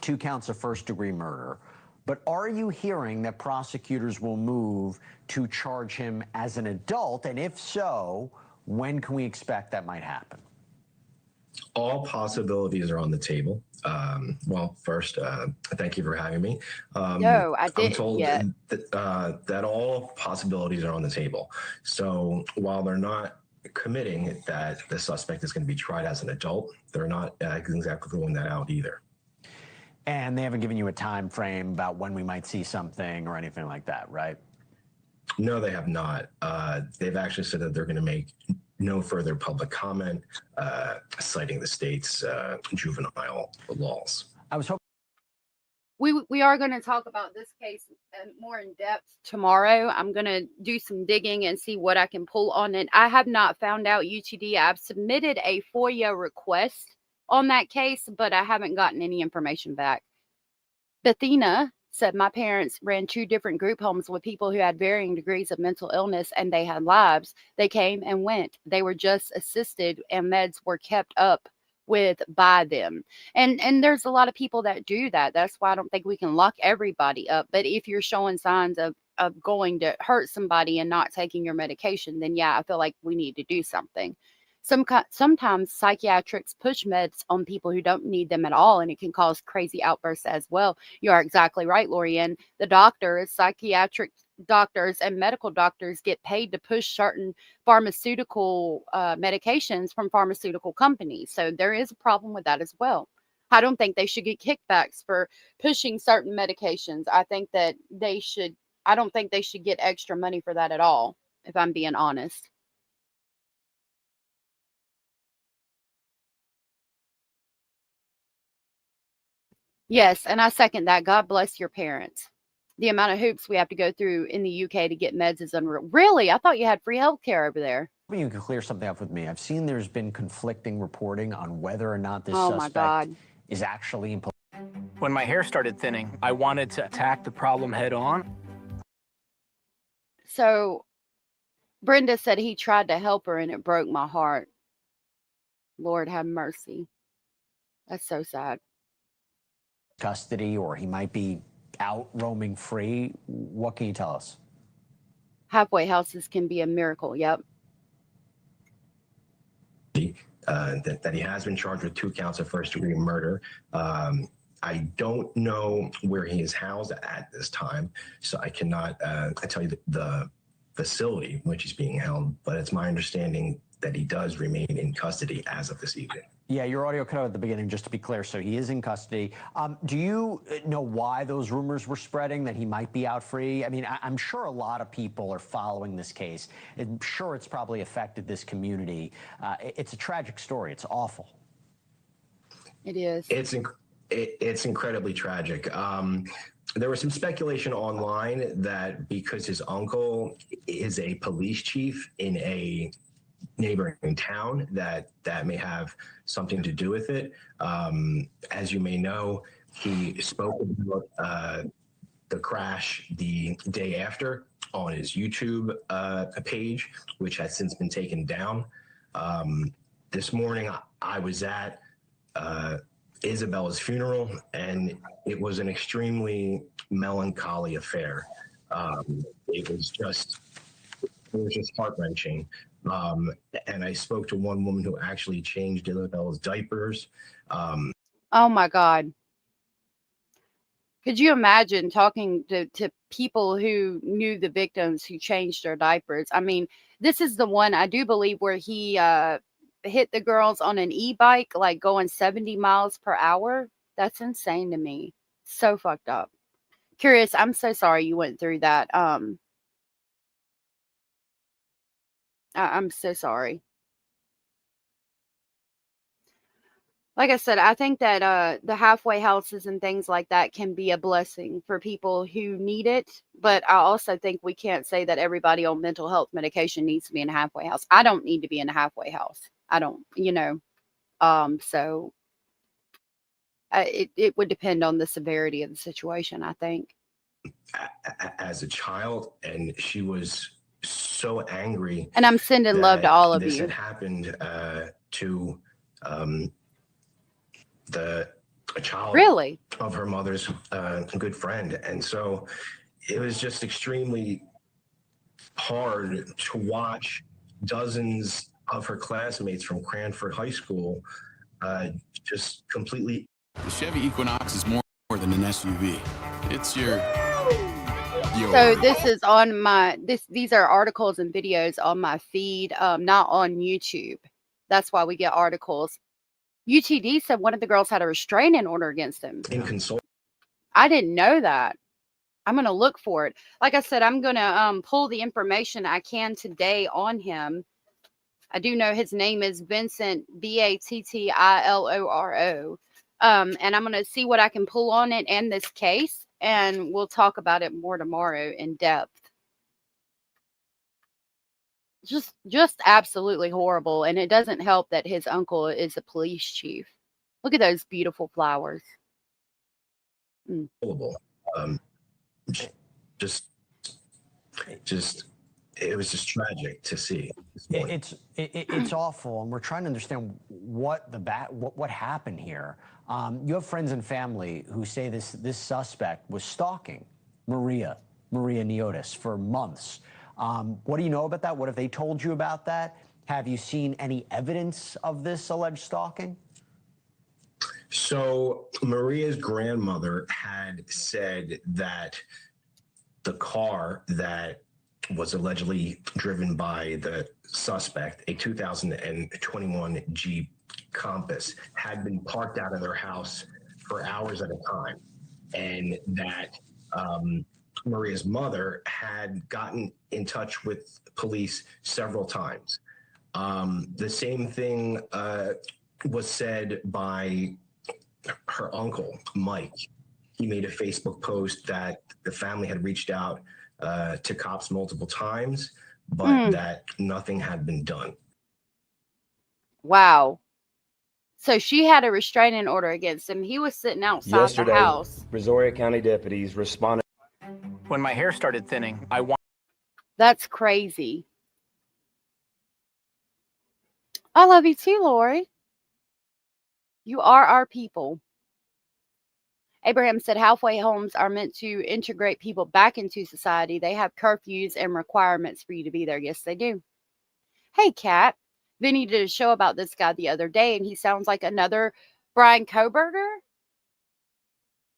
2 counts of first-degree murder. But are you hearing that prosecutors will move to charge him as an adult? And if so, when can we expect that might happen? All possibilities are on the table. Well, first, thank you for having me. No, I didn't. I'm told yet. that all possibilities are on the table. So while they're not committing that the suspect is going to be tried as an adult, they're not exactly ruling that out either. And they haven't given you a time frame about when we might see something or anything like that, right? No, they have not. They've actually said that they're going to make no further public comment, citing the state's juvenile laws. I was hoping we are going to talk about this case more in depth tomorrow. I'm going to do some digging and see what I can pull on it. I have not found out UTD. I've submitted a FOIA request on that case, but I haven't gotten any information back. Bethina said, my parents ran 2 different group homes with people who had varying degrees of mental illness, and they had lives. They came and went. They were just assisted, and meds were kept up with by them. And there's a lot of people that do that. That's why I don't think we can lock everybody up. But if you're showing signs of going to hurt somebody and not taking your medication, then yeah, I feel like we need to do something. Sometimes psychiatrists push meds on people who don't need them at all, and it can cause crazy outbursts as well. You are exactly right, Lorianne. The doctors, psychiatric doctors and medical doctors get paid to push certain pharmaceutical medications from pharmaceutical companies. So there is a problem with that as well. I don't think they should get kickbacks for pushing certain medications. I think that I don't think they should get extra money for that at all, if I'm being honest. Yes, and I second that. God bless your parents. The amount of hoops we have to go through in the UK to get meds is unreal. Really? I thought you had free health care over there. you can clear something up with me. I've seen there's been conflicting reporting on whether or not this Oh my suspect God. is actually in. When my hair started thinning, I wanted to attack the problem head on. So Brenda said he tried to help her and it broke my heart. Lord have mercy. That's so sad. Custody, or he might be out roaming free. What can you tell us? Halfway houses can be a miracle. Yep. That he has been charged with 2 counts of first-degree murder. I don't know where he is housed at this time, so I cannot tell you the facility in which he's being held, but it's my understanding that he does remain in custody as of this evening. Yeah, your audio cut out at the beginning, just to be clear. So he is in custody. Do you know why those rumors were spreading, that he might be out free? I mean, I'm sure a lot of people are following this case. I'm sure it's probably affected this community. It's a tragic story. It's awful. It is. It's incredibly tragic. There was some speculation online that because his uncle is a police chief in a neighboring town, that may have something to do with it. As you may know, he spoke about the crash the day after on his YouTube page, which has since been taken down. This morning, I was at Isabella's funeral, and it was an extremely melancholy affair. It was just heart-wrenching. And I spoke to one woman who actually changed Isabella's diapers. Oh my God. Could you imagine talking to people who knew the victims who changed their diapers? I mean, this is the one I do believe where he hit the girls on an e-bike, like going 70 miles per hour. That's insane to me. So fucked up. Curious, I'm so sorry you went through that. I'm so sorry. Like I said, I think that the halfway houses and things like that can be a blessing for people who need it. But I also think we can't say that everybody on mental health medication needs to be in a halfway house. I don't need to be in a halfway house. I don't, so it would depend on the severity of the situation, I think. As a child, and she was so angry. And I'm sending love to all of this you. had happened to a child Really? of her mother's good friend. And so it was just extremely hard to watch dozens of her classmates from Cranford High School just completely. The Chevy Equinox is more than an SUV. It's your So this is on my these are articles and videos on my feed, not on YouTube. That's why we get articles. UTD said one of the girls had a restraining order against him. I didn't know that. I'm going to look for it. Like I said, I'm going to pull the information I can today on him. I do know his name is Vincent Battiloro. And I'm going to see what I can pull on it and this case, and we'll talk about it more tomorrow in depth. Just absolutely horrible. And it doesn't help that his uncle is a police chief. Look at those beautiful flowers. Just it was just tragic to see. It's awful, and we're trying to understand what happened here. You have friends and family who say this suspect was stalking Maria Niotis for months. What do you know about that? What have they told you about that? Have you seen any evidence of this alleged stalking? So Maria's grandmother had said that the car that was allegedly driven by the suspect, a 2021 Jeep Compass, had been parked out of their house for hours at a time, and that Maria's mother had gotten in touch with police several times. The same thing was said by her uncle, Mike. He made a Facebook post that the family had reached out to cops multiple times, but that nothing had been done. Wow. So she had a restraining order against him. He was sitting outside the house. Brazoria County deputies responded. When my hair started thinning, I wanted. That's crazy. I love you too, Lori. You are our people. Abraham said halfway homes are meant to integrate people back into society. They have curfews and requirements for you to be there. Yes, they do. Hey, Kat. Vinny did a show about this guy the other day, and he sounds like another Brian Koberger.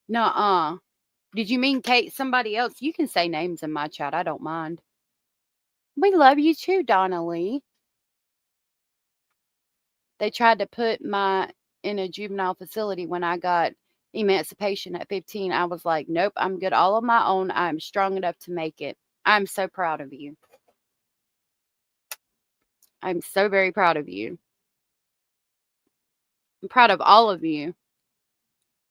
Nuh-uh. Did you mean Kate, somebody else? You can say names in my chat. I don't mind. We love you too, Donna Lee. They tried to put my in a juvenile facility when I got emancipation at 15. I was like, nope, I'm good all on my own. I'm strong enough to make it. I'm so proud of you. I'm so very proud of you. I'm proud of all of you.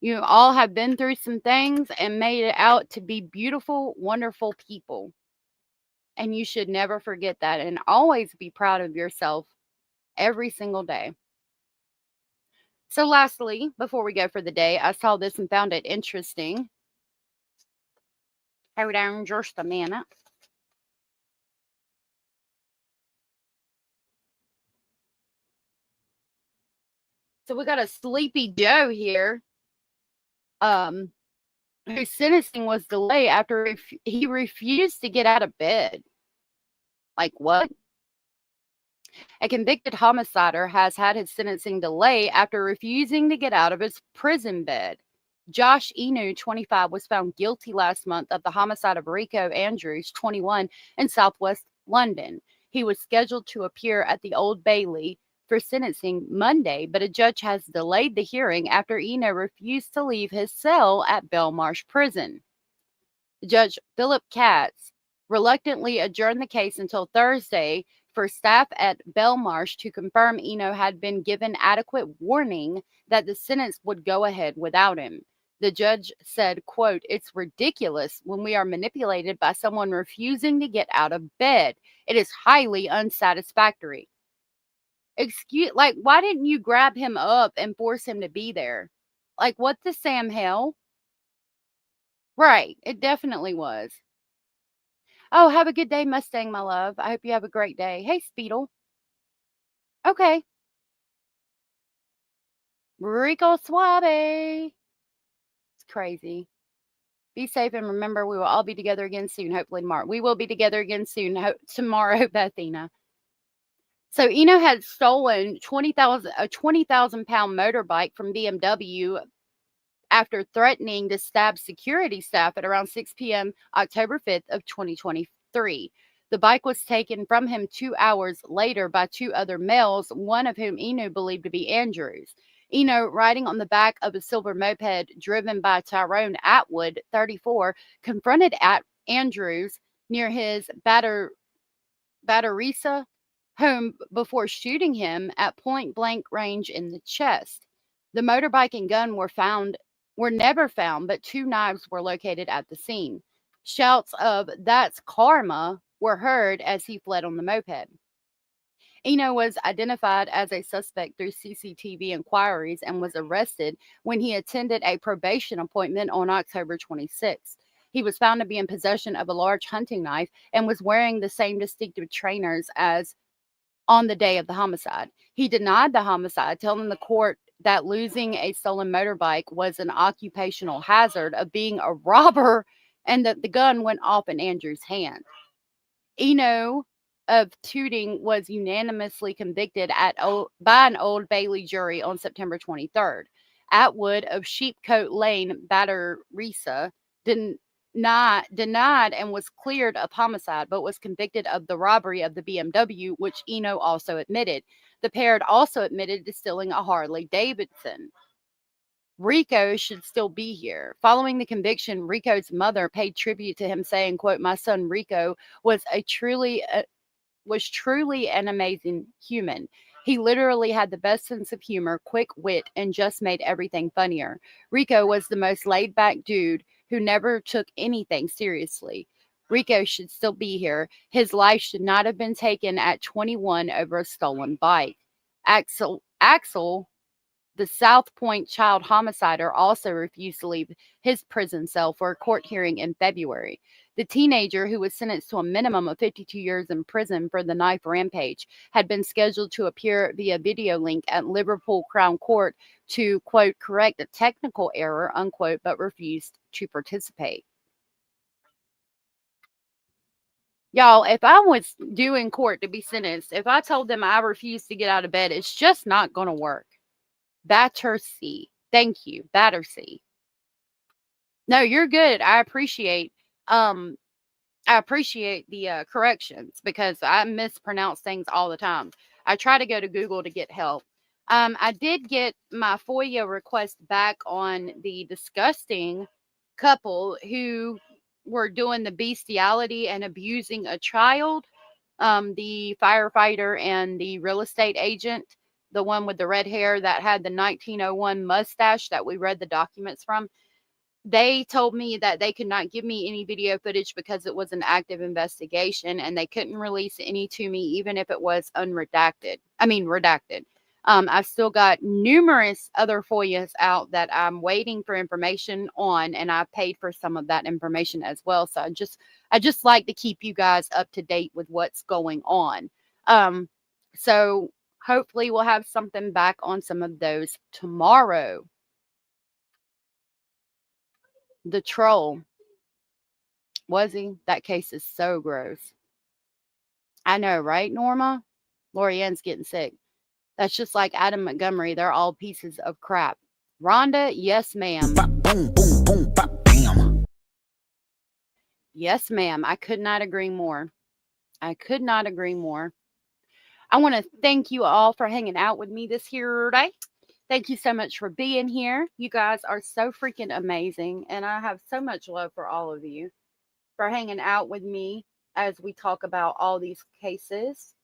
You all have been through some things and made it out to be beautiful, wonderful people. And you should never forget that, and always be proud of yourself every single day. So lastly, before we go for the day, I saw this and found it interesting. Hold on just a minute. So we got a Sleepy Joe here, whose sentencing was delayed after he refused to get out of bed. Like what? A convicted homicider has had his sentencing delayed after refusing to get out of his prison bed. Josh Inu, 25, was found guilty last month of the homicide of Rico Andrews, 21, in southwest London. He was scheduled to appear at the Old Bailey for sentencing Monday, but a judge has delayed the hearing after Eno refused to leave his cell at Belmarsh Prison. Judge Philip Katz reluctantly adjourned the case until Thursday for staff at Belmarsh to confirm Eno had been given adequate warning that the sentence would go ahead without him. The judge said, quote, "It's ridiculous when we are manipulated by someone refusing to get out of bed. It is highly unsatisfactory." Why didn't you grab him up and force him to be there? Like, what the Sam hell? Right, it definitely was. Oh, have a good day, Mustang, my love. I hope you have a great day. Hey, Speedle. Okay. Rico Suave. It's crazy. Be safe and remember, we will all be together again soon, hopefully tomorrow. We will be together again soon, tomorrow, Bethina. So Eno had stolen a 20,000-pound motorbike from BMW after threatening to stab security staff at around 6 p.m. October 5th of 2023. The bike was taken from him 2 hours later by two other males, one of whom Eno believed to be Andrews. Eno, riding on the back of a silver moped driven by Tyrone Atwood, 34, confronted Andrews near his Batterisa home before shooting him at point-blank range in the chest. The motorbike and gun were never found, but two knives were located at the scene. Shouts of "That's karma" were heard as he fled on the moped. Eno was identified as a suspect through CCTV inquiries and was arrested when he attended a probation appointment on October 26th. He was found to be in possession of a large hunting knife and was wearing the same distinctive trainers as on the day of the homicide. He denied the homicide, telling the court that losing a stolen motorbike was an occupational hazard of being a robber and that the gun went off in Andrew's hand. Eno of Tooting was unanimously convicted by an Old Bailey jury on September 23rd. Atwood of Sheepcoat Lane, Batterisa, denied and was cleared of homicide, but was convicted of the robbery of the BMW, which Eno also admitted. The pair had also admitted to stealing a Harley Davidson. Rico should still be here. Following the conviction, Rico's mother paid tribute to him, saying, quote, "My son Rico was truly an amazing human. He literally had the best sense of humor, quick wit, and just made everything funnier. Rico was the most laid-back dude who never took anything seriously. Rico should still be here. His life should not have been taken at 21 over a stolen bike." Axel, the South Point child homicider, also refused to leave his prison cell for a court hearing in February. The teenager, who was sentenced to a minimum of 52 years in prison for the knife rampage, had been scheduled to appear via video link at Liverpool Crown Court to, quote, "correct a technical error," unquote, but refused to participate. Y'all, if I was due in court to be sentenced, if I told them I refused to get out of bed, it's just not going to work. Battersea. Thank you. Battersea. No, you're good. I appreciate the corrections because I mispronounce things all the time. I try to go to Google to get help. I did get my FOIA request back on the disgusting couple who were doing the bestiality and abusing a child. The firefighter and the real estate agent, the one with the red hair that had the 1901 mustache that we read the documents from. They told me that they could not give me any video footage because it was an active investigation and they couldn't release any to me, even if it was redacted. I've still got numerous other FOIAs out that I'm waiting for information on, and I paid for some of that information as well. So I just like to keep you guys up to date with what's going on. So hopefully we'll have something back on some of those tomorrow. The troll. Was he? That case is so gross. I know, right, Norma? Lorianne's getting sick. That's just like Adam Montgomery. They're all pieces of crap. Rhonda, yes, ma'am. boom, boom, boom, bop, bam. Yes, ma'am. I could not agree more. I could not agree more. I want to thank you all for hanging out with me this here day. Thank you so much for being here. You guys are so freaking amazing. And I have so much love for all of you for hanging out with me as we talk about all these cases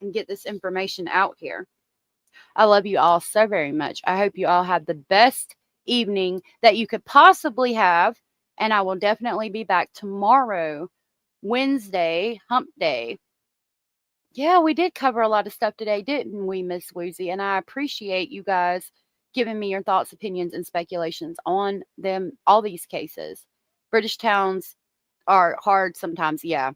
and get this information out here. I love you all so very much. I hope you all have the best evening that you could possibly have. And I will definitely be back tomorrow, Wednesday, hump day. Yeah, we did cover a lot of stuff today, didn't we, Miss Woozy? And I appreciate you guys giving me your thoughts, opinions, and speculations on them, all these cases. British towns are hard sometimes, yeah.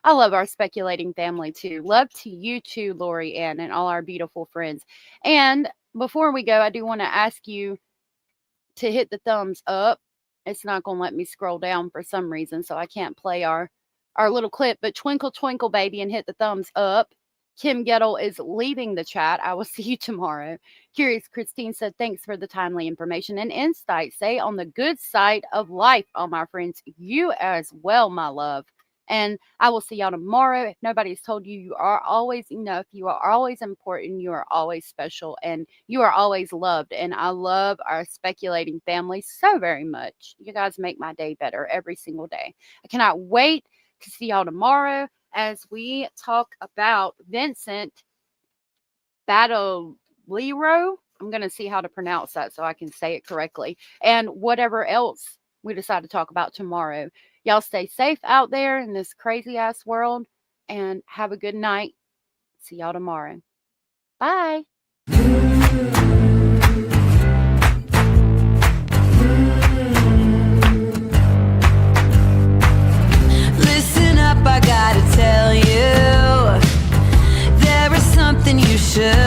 I love our speculating family, too. Love to you, too, Lori Ann, and all our beautiful friends. And before we go, I do want to ask you to hit the thumbs up. It's not going to let me scroll down for some reason, so I can't play our little clip, but twinkle, twinkle, baby, and hit the thumbs up. Kim Gettle is leaving the chat. I will see you tomorrow. Curious Christine said, thanks for the timely information and insight. Stay on the good side of life, all my friends. You as well, my love. And I will see y'all tomorrow. If nobody's told you, you are always enough. You are always important. You are always special. And you are always loved. And I love our speculating family so very much. You guys make my day better every single day. I cannot wait to see y'all tomorrow as we talk about Vincent Battiloro. I'm going to see how to pronounce that so I can say it correctly. And whatever else we decide to talk about tomorrow. Y'all stay safe out there in this crazy ass world and have a good night. See y'all tomorrow. Bye. Listen up, I gotta tell you, there is something you should